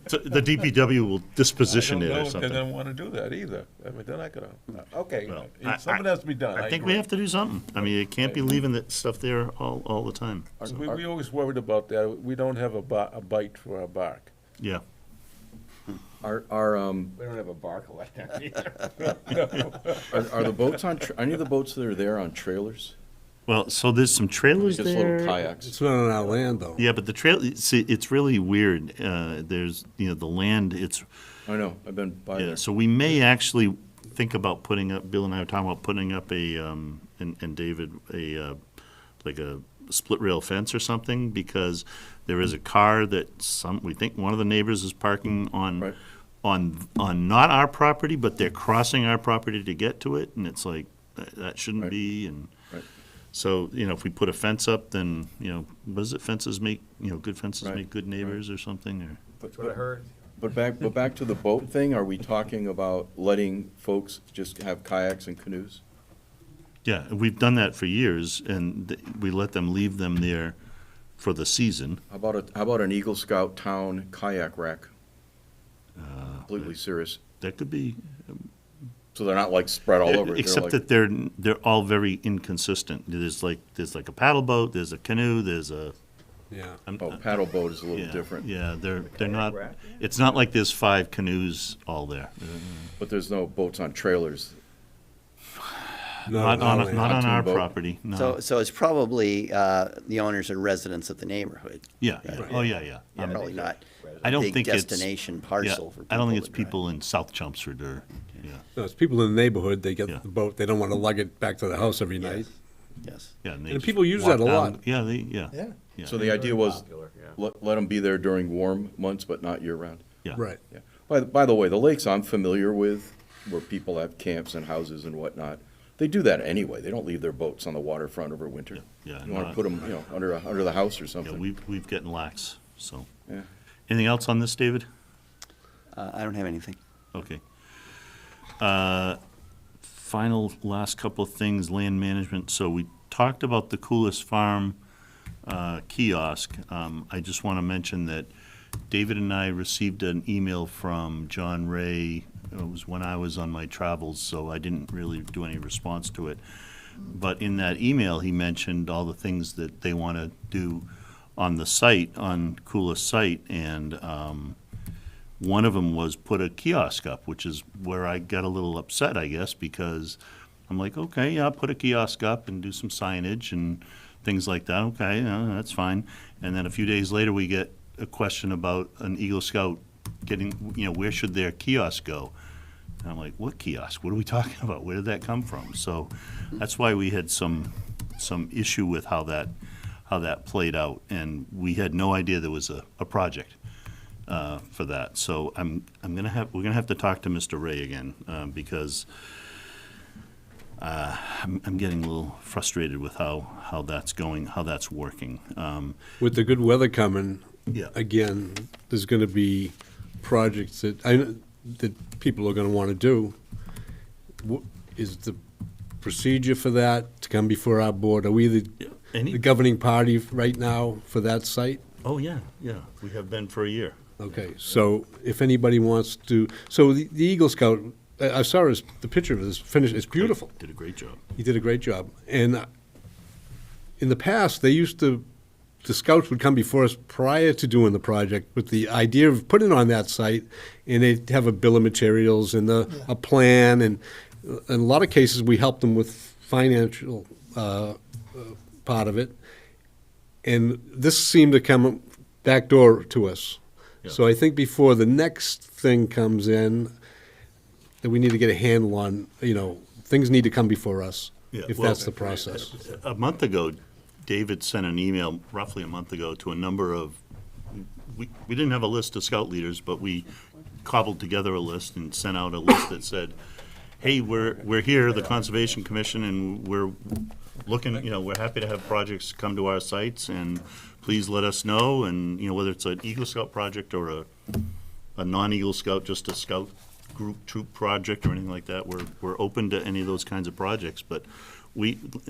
so the DPW will disposition it or I don't know if something. they're gonna wanna do that either. I mean, they're not gonna, okay, Well, something has to be done. I think we agree. have to do something. I mean, it can't be leaving that stuff there all the time. We always worried about that. We don't have a bite for our bark. Yeah. Are We don't have a bark like that either. are the boats any of the boats that are there on trailers? Well, so there's some trailers Just there. little kayaks? It's not on our land, though. Yeah, but it's really weird. There's, the land, it's, I know, I've been by yeah, there. so we may actually think about putting up, Bill and I were talking about putting up and David, like a split rail fence or something, because there is a car that we think one of the neighbors is parking on, Right. on not our property, but they're crossing our property to get to it, and it's like, that shouldn't Right. be, and. Right. So, if we put a fence up, then, what is it, fences make, good fences Right, make good neighbors or something, or? That's what I heard. But back to the boat thing, are we talking about letting folks just have kayaks and canoes? Yeah, we've done that for years, and we let them leave them there for the season. How about an Eagle Scout town kayak rack? Completely serious. That could be, So they're not like spread all over. except that they're all very inconsistent. There's like a paddle boat, there's a canoe, there's a. Yeah. Paddle boat is a little Yeah, different. Yeah, they're not, it's not like there's 5 canoes all there. But there's no boats on trailers. Not on our Pontoon boat. property, no. So it's probably the owners and residents of the neighborhood. Yeah, oh, yeah. Yeah, I'm- probably not I a don't big think it's. destination yeah, parcel for I don't think people it's to drive. people in South Chelmsford or, yeah. No, it's people in the neighborhood, they Yeah. get the boat, they don't want to lug it back to the house every night. Yes. Yeah, they And just people use walk that a down- lot. Yeah, Yeah. yeah. So the idea was Popular, yeah. let them be there during warm months, but not year round. Yeah. Right. Yeah. By the way, the lakes I'm familiar with, where people have camps and houses and whatnot, they do that anyway. They don't leave their boats on the waterfront over winter. Yeah, You want no, to put them, under the house or Yeah, something. we've gotten lax, so. Yeah. Anything else on this, David? I don't have anything. Okay. Final, last couple of things, land management. So we talked about the Coolest Farm kiosk. I just want to mention that David and I received an email from John Ray. It was when I was on my travels, so I didn't really do any response to it. But in that email, he mentioned all the things that they want to do on the site, on Coolest site, and one of them was put a kiosk up, which is where I got a little upset, I guess, because I'm like, okay, yeah, put a kiosk up and do some signage and things like that. Okay, that's fine. And then a few days later, we get a question about an Eagle Scout getting, where should their kiosk go? And I'm like, what kiosk? What are we talking about? Where did that come from? So that's why we had some issue with how that played out, and we had no idea there was a project for that. So we're gonna have to talk to Mr. Ray again, because I'm getting a little frustrated with how that's going, how that's working. With the good weather coming, Yeah. again, there's gonna be projects that people are gonna wanna do. Is the procedure for that to come before our board? Are we the governing party right now for that site? Oh, yeah, we have been for a year. Okay, so if anybody wants to, so the Eagle Scout, I saw the picture of this finished, it's beautiful. Did a great job. He did a great job. And in the past, the scouts would come before us prior to doing the project with the idea of putting it on that site, and they'd have a bill of materials and a plan, and in a lot of cases, we helped them with financial part of it. And this seemed to come backdoor to us. Yeah. So I think before the next thing comes in, that we need to get a handle on, things need to come before us, Yeah, if well, that's the process. A month ago, David sent an email, roughly a month ago, to a number of, we didn't have a list of scout leaders, but we cobbled together a list and sent out a list that said, hey, we're here, the Conservation Commission, and we're looking, we're happy to have projects come to our sites, and please let us know, and, whether it's an Eagle Scout project or a non-Eagle Scout, just a scout group troop project or anything like that, we're open to any of those kinds of projects. But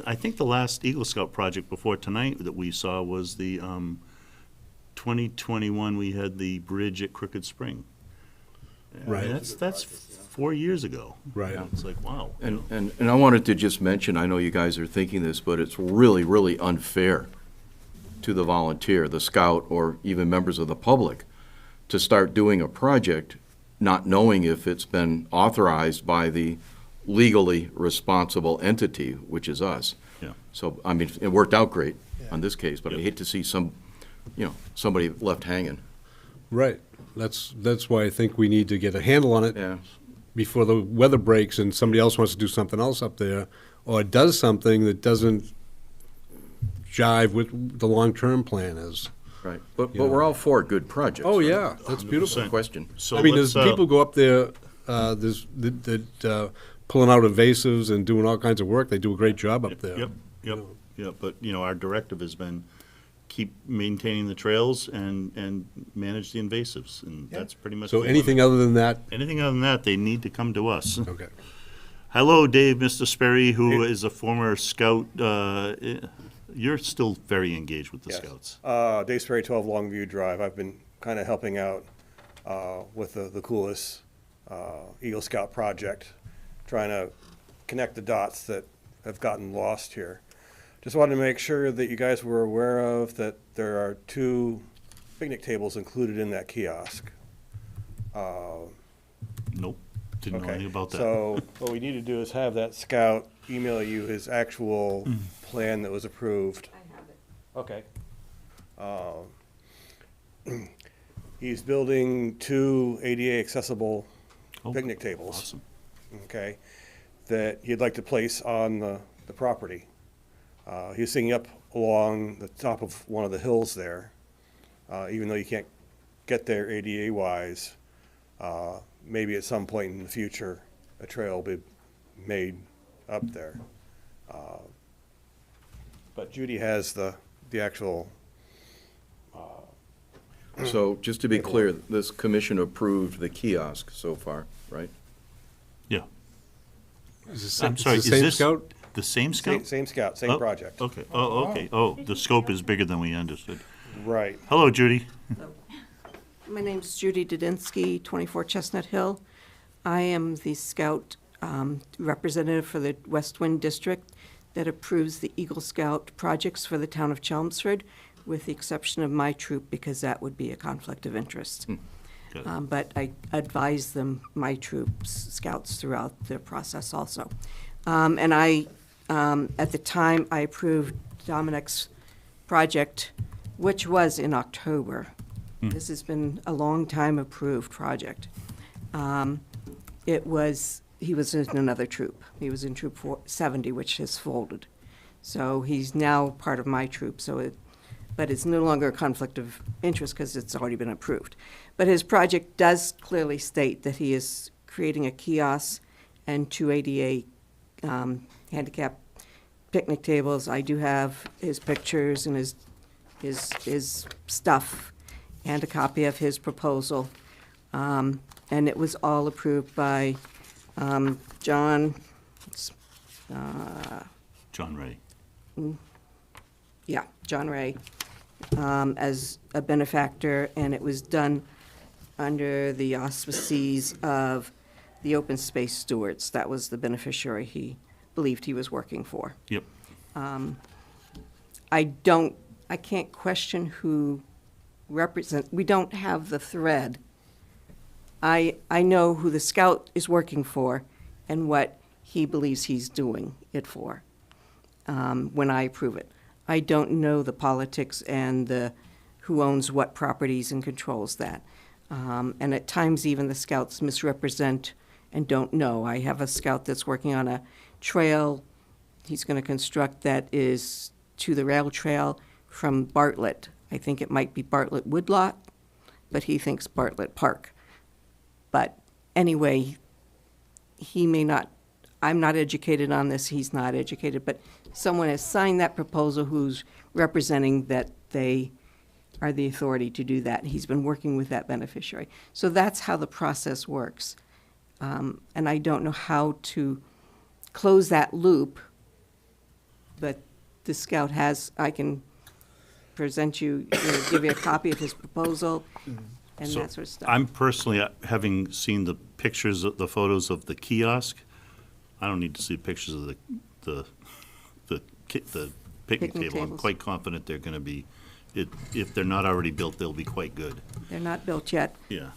I think the last Eagle Scout project before tonight that we saw was the 2021, we had the bridge at Crooked Spring. Right. That's 4 years ago. Right. It's like, wow. And I wanted to just mention, I know you guys are thinking this, but it's really, really unfair to the volunteer, the scout, or even members of the public to start doing a project not knowing if it's been authorized by the legally responsible entity, which is us. Yeah. So, I mean, it worked out great on Yeah. this case, but I Yep. hate to see somebody left hanging. Right. That's why I think we need to get a handle on it Yeah. before the weather breaks and somebody else wants to do something else up there, or does something that doesn't jive with the long-term plan is. Right. But Yeah. we're all for good projects. Oh, right? yeah, that's beautiful. No question. So I mean, let's, there's people go up there, pulling out evasives and doing all kinds of work. They do a great job up there. Yep. But, our directive has been keep maintaining the trails and manage the invasives, and that's pretty much. So the anything limit. other than that? Anything other than that, they need to come to us. Okay. Hello, Dave, Mr. Sperry, who is a former scout. You're still very engaged with the Yes. scouts. Dave Sperry, 12 Longview Drive. I've been kind of helping out with the coolest Eagle Scout project, trying to connect the dots that have gotten lost here. Just wanted to make sure that you guys were aware of that there are 2 picnic tables included in that kiosk. Nope, didn't know anything about that. So what we need to do is have that scout email you his actual plan that was approved. Okay. He's building 2 ADA accessible picnic tables. Awesome. Okay, that he'd like to place on the property. He's sitting up along the top of one of the hills there. Even though you can't get there ADA wise, maybe at some point in the future, a trail will be made up there. But Judy has the actual. So just to be clear, this commission approved the kiosk so far, right? Yeah. Is I'm sorry, the is same this scout? the same scout? Same scout, same Oh, project. Okay, okay. Oh, the scope is bigger than we understood. Right. Hello, Judy. My name's Judy Dudinsky, 24 Chestnut Hill. I am the Scout representative for the West Wind District that approves the Eagle Scout projects for the town of Chelmsford, with the exception of my troop, because that would be a conflict of interest. But I advise them, my troops, scouts, throughout the process also. And I, at the time, I approved Dominic's project, which was in October. This has been a long time approved project. He was in another troop. He was in troop 70, which has folded. So he's now part of my troop, but it's no longer a conflict of interest because it's already been approved. But his project does clearly state that he is creating a kiosk and 2 ADA handicap picnic tables. I do have his pictures and his stuff and a copy of his proposal. And it was all approved by John, John Ray. yeah, John Ray, as a benefactor, and it was done under the auspices of the open space stewards. That was the beneficiary he believed he was working for. Yep. I can't question who we don't have the thread. I know who the scout is working for and what he believes he's doing it for, when I approve it. I don't know the politics and who owns what properties and controls that. And at times even the scouts misrepresent and don't know. I have a scout that's working on a trail he's going to construct that is to the rail trail from Bartlett. I think it might be Bartlett Woodlot, but he thinks Bartlett Park. But anyway, he may not, I'm not educated on this, he's not educated, but someone has signed that proposal who's representing that they are the authority to do that. He's been working with that beneficiary. So that's how the process works. And I don't know how to close that loop, but the scout has, I can present you, give you a copy of his proposal and So that sort of stuff. I'm personally, having seen the pictures, the photos of the kiosk, I don't need to see pictures of the picnic Picnic table. I'm tables. quite confident they're going to be, if they're not already built, they'll be quite good. They're not built yet. Yeah.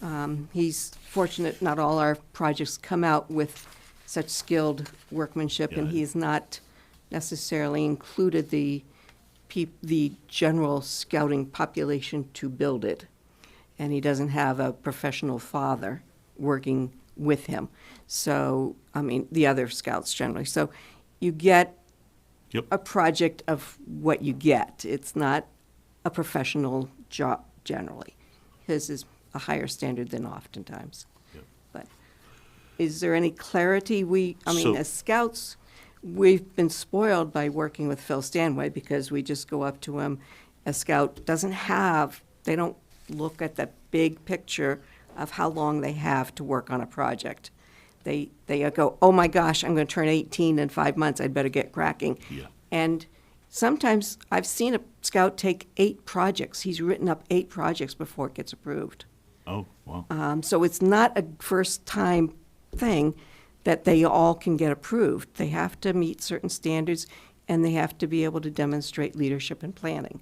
He's fortunate not all our projects come out with such skilled workmanship, and Yeah. he's not necessarily included the general scouting population to build it. And he doesn't have a professional father working with him. So, I mean, the other scouts generally. So you get Yep. a project of what you get. It's not a professional job generally. His is a higher standard than oftentimes. Yep. But is there any clarity? So- As scouts, we've been spoiled by working with Phil Stanway because we just go up to him. A scout they don't look at the big picture of how long they have to work on a project. They go, oh my gosh, I'm going to turn 18 in 5 months, I'd better get cracking. Yeah. And sometimes I've seen a scout take 8 projects. He's written up 8 projects before it gets approved. Oh, wow. So it's not a first-time thing that they all can get approved. They have to meet certain standards, and they have to be able to demonstrate leadership and planning.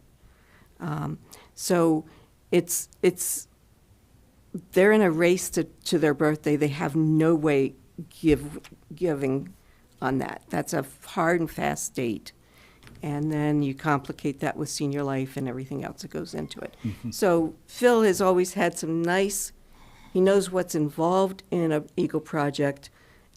So they're in a race to their birthday. They have no way giving on that. That's a hard and fast date. And then you complicate that with senior life and everything else that goes into it. So Phil has always had he knows what's involved in an Eagle project,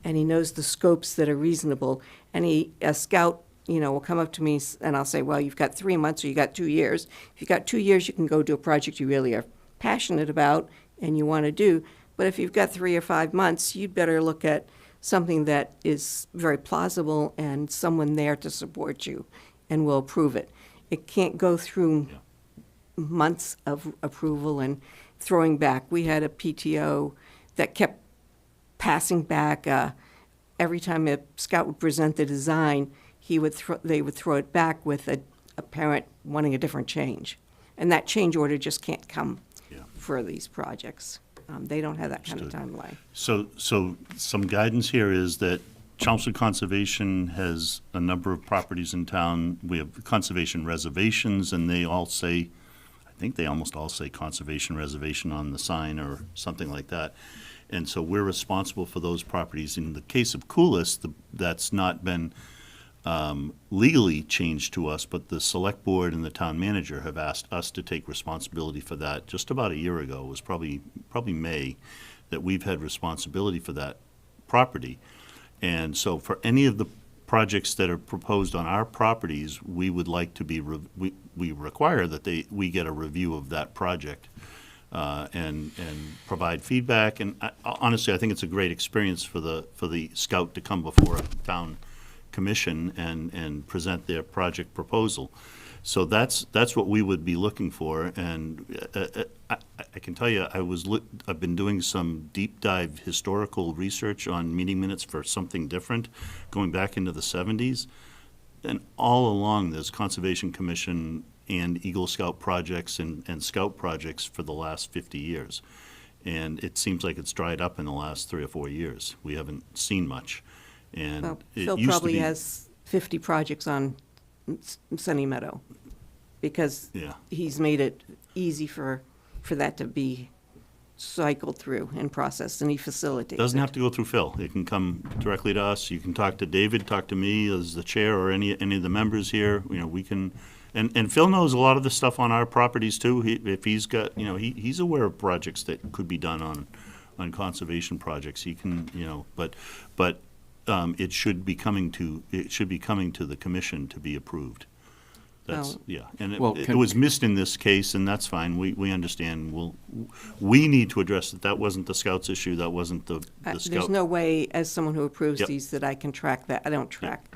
and he knows the scopes that are reasonable. And a scout, will come up to me and I'll say, well, you've got 3 months or you got 2 years. If you've got 2 years, you can go do a project you really are passionate about and you want to do. But if you've got 3 or 5 months, you'd better look at something that is very plausible and someone there to support you and will approve it. It can't go through months of approval and throwing back. We had a PTO that kept passing back. Every time a scout would present the design, they would throw it back with a parent wanting a different change. And that change order just can't come for these projects. They don't have that kind of timeline. So some guidance here is that Chelmsford Conservation has a number of properties in town. We have conservation reservations, and they all say, I think they almost all say conservation reservation on the sign or something like that. And so we're responsible for those properties. In the case of Coulis, that's not been legally changed to us, but the select board and the town manager have asked us to take responsibility for that just about a year ago. It was probably May that we've had responsibility for that property. And so for any of the projects that are proposed on our properties, we would like to be, we require that we get a review of that project and provide feedback. And honestly, I think it's a great experience for the scout to come before a town commission and present their project proposal. So that's what we would be looking for, and I can tell you, I've been doing some deep dive historical research on meeting minutes for something different, going back into the 70s, and all along there's Conservation Commission and Eagle Scout projects and Scout projects for the last 50 years. And it seems like it's dried up in the last 3 or 4 years. We haven't seen much. And Well, it Phil used to probably be- has 50 projects on Sunny Meadow, because Yeah. he's made it easy for that to be cycled through and processed, and he facilitates Doesn't it. have to go through Phil. It can come directly to us. You can talk to David, talk to me as the chair, or any of the members here. You know, we can, and Phil knows a lot of the stuff on our properties too. If he's got, he's aware of projects that could be done on conservation projects. He can, but it should be coming to the commission to be approved. That's, Well- yeah, and it Well, was missed in this case, and that's fine. We understand. We need to address it. That wasn't the Scouts issue. That wasn't the There's Scout. no way, as someone who approves Yep. these, that I can track that. I don't track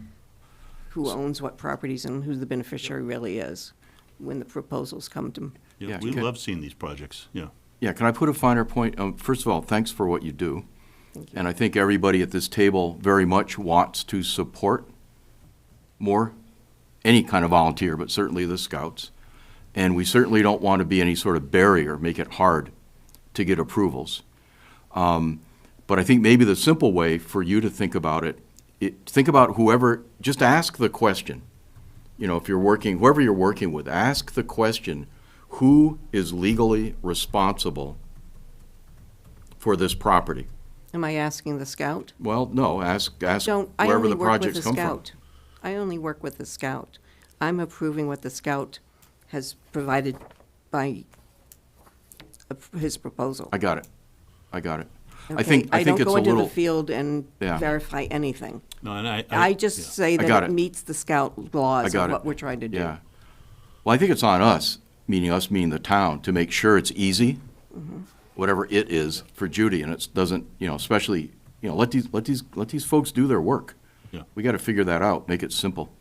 who owns what properties and who the beneficiary really is when the proposals come to. Yeah, Yeah, we can- love seeing these projects, yeah. Yeah, can I put a finer point? First of all, thanks for what you do. And I think everybody at this table very much wants to support more, any kind of volunteer, but certainly the Scouts. And we certainly don't want to be any sort of barrier, make it hard to get approvals. But I think maybe the simple way for you to think about it, think about whoever, just ask the question. If you're working, whoever you're working with, ask the question, who is legally responsible for this property? Am I asking the Scout? Well, no, ask I wherever only the work with projects the come from. Scout. I only work with the Scout. I'm approving what the Scout has provided by his proposal. I got it. I Okay? think I don't it's go a into the little, field and Yeah. verify anything. No, and I just yeah. say I that got it it. meets the Scout laws of got it. what we're trying to do. yeah. Well, I think it's on us, meaning the town, to make sure it's easy, whatever it is for Judy, and it doesn't, especially, let these folks do their work. Yeah. We got to figure that out, make it simple.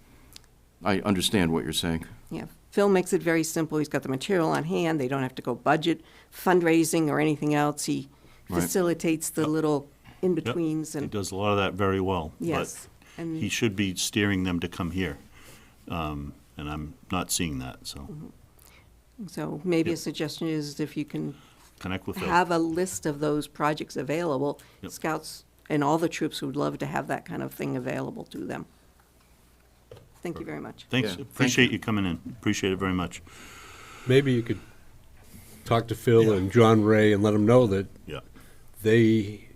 I understand what you're saying. Yeah, Phil makes it very simple. He's got the material on hand. They don't have to go budget, fundraising, or anything else. He Right. facilitates the little in-betweens He and, does a lot of that very well. yes. But And he should be steering them to come here, and I'm not seeing that, so so maybe a Yep. suggestion is if you can connect with Phil. have a list of those projects available, Yep. Scouts and all the troops would love to have that kind of thing available to them. Thank you very much. Thanks, Yeah, thank appreciate you. you coming in, appreciate it very much. Maybe you could talk to Phil and John Ray and let them know that Yeah, they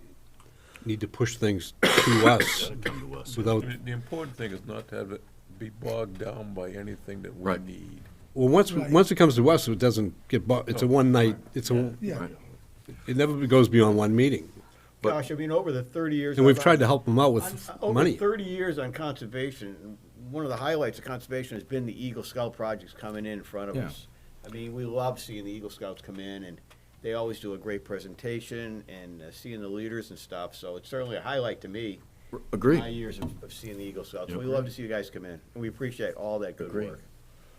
need to push things to us come to us. without, The important thing is not to have it be bogged down by anything that we Right. need. well, once Right. it comes to us, it doesn't get, it's a one night, Yeah, it never goes beyond one meeting. But- Gosh, over the 30 years. And we've I've- tried to help them out with Over money. 30 years on conservation, one of the highlights of conservation has been the Eagle Scout projects coming in front of Yeah. us. I mean, we love seeing the Eagle Scouts come in, and they always do a great presentation, and seeing the leaders and stuff, so it's certainly a highlight to me. Agreed. My years of seeing the Eagle Scouts. Yep. We love to see you guys come in, and we appreciate all that good Agreed. work.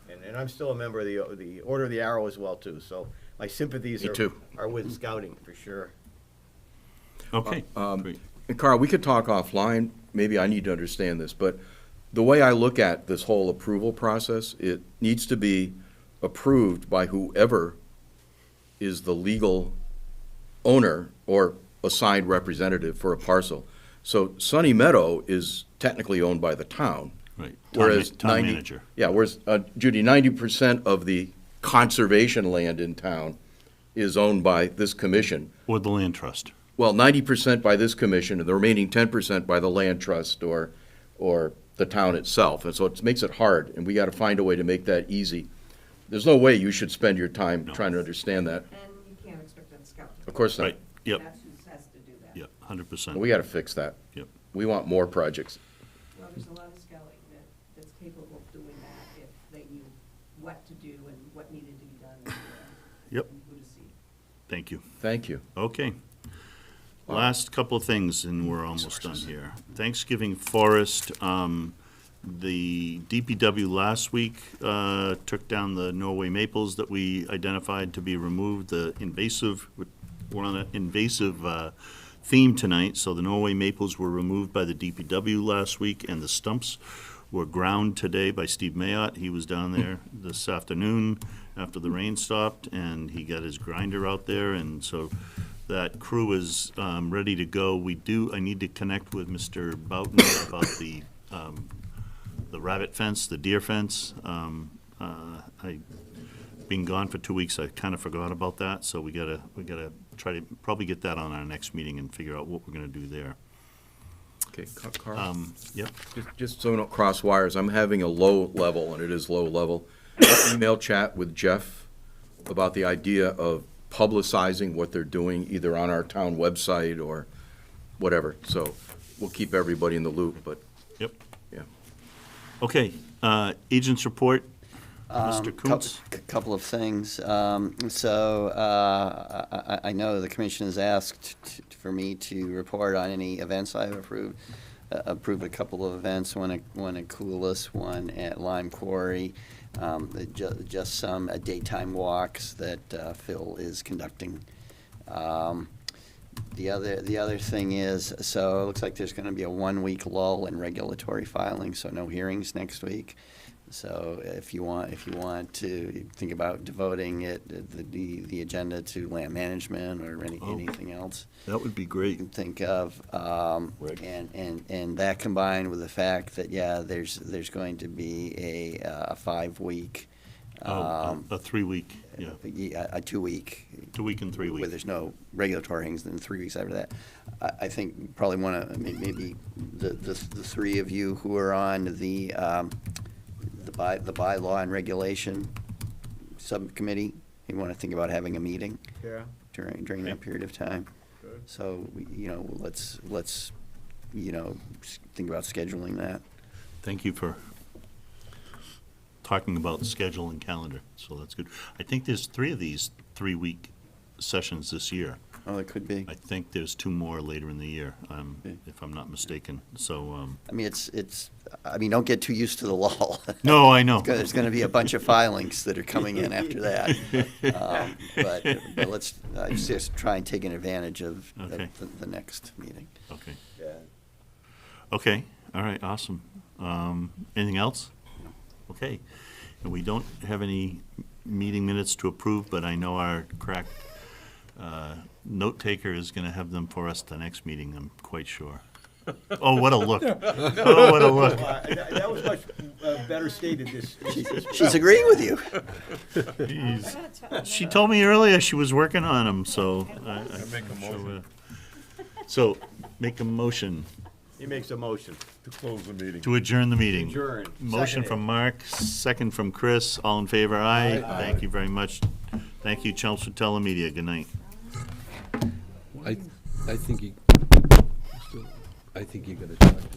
And I'm still a member of the Order of the Arrow as well, too, so my sympathies Me too. are with scouting, for sure. Okay, great. And Carl, we could talk offline, maybe I need to understand this, but the way I look at this whole approval process, it needs to be approved by whoever is the legal owner or assigned representative for a parcel. So Sunny Meadow is technically owned by the town. Right, Whereas town 90 manager. Yeah, whereas, Judy, 90% of the conservation land in town is owned by this commission. Or the land trust. Well, 90% by this commission, and the remaining 10% by the land trust or the town itself. And so it makes it hard, and we got to find a way to make that easy. There's no way you should spend your time No. trying to understand that. And you can't expect the Scout Of course not. Right, yep, That's who has to do that. yep, 100%. We got to fix that. Yep. We want more projects. Well, there's a lot of scouting that's capable of doing that if they knew what to do and what needed to be done. Yep. and who to see. Thank you. Thank you. Okay. Last couple of things, and we're almost done here. Thanksgiving Forest, the DPW last week took down the Norway maples that we identified to be removed, the invasive, we're on an invasive theme tonight, so the Norway maples were removed by the DPW last week, and the stumps were ground today by Steve Mayotte. He was down there this afternoon after the rain stopped, and he got his grinder out there, and so that crew is ready to go. I need to connect with Mr. Boughton about the rabbit fence, the deer fence. I been gone for 2 weeks. I kind of forgot about that, so we gotta try to probably get that on our next meeting and figure out what we're gonna do there. Okay, Carl? Yep. Just so we don't cross wires, I'm having a low level, and it is low level, email chat with Jeff about the idea of publicizing what they're doing, either on our town website or whatever. So we'll keep everybody in the loop, but, Yep. yeah. Okay, agents report, Mr. Kuntz. Couple of things. I know the commission has asked for me to report on any events I've approved. Approved a couple of events, one at Coolis, one at Lime Quarry. Just some daytime walks that Phil is conducting. The other thing is, so it looks like there's going to be a 1 week lull in regulatory filing, so no hearings next week. So if you want to think about devoting the agenda to land management or anything else, That would be great. you can think of, and that combined with the fact that there's going to be a 5 week. A 3 week, yeah. A 2 week. 2 week and 3 week. Where there's no regulatory hearings, then 3 weeks after that. I think you probably want to, maybe the three of you who are on the bylaw and regulation subcommittee, you want to think about having a meeting Yeah. during that period of time. Good. So, let's think about scheduling that. Thank you for talking about schedule and calendar, so that's good. I think there's 3 of these 3 week sessions this year. Oh, it could be. I think there's 2 more later in the year, if I'm not mistaken, so. Don't get too used to the lull. No, I know. There's going to be a bunch of filings that are coming in after that. But let's just try and take an advantage of Okay. the next meeting. Okay. Yeah. Okay, all right, awesome. Anything else? Okay, and we don't have any meeting minutes to approve, but I know our crack note taker is gonna have them for us the next meeting, I'm quite sure. Oh, what a look. Oh, what a look. That was much better stated this. She's agreeing with you. Jeez. She told me earlier she was working on them, so. I make a motion. So, make a motion He makes a motion. To close the meeting. to adjourn the meeting. Adjourn. Motion Seconded. from Mark, second from Chris, all in favor, aye. Aye. Thank you very much. Thank you, Chelmsford Telemedia, good night. I think you gotta talk to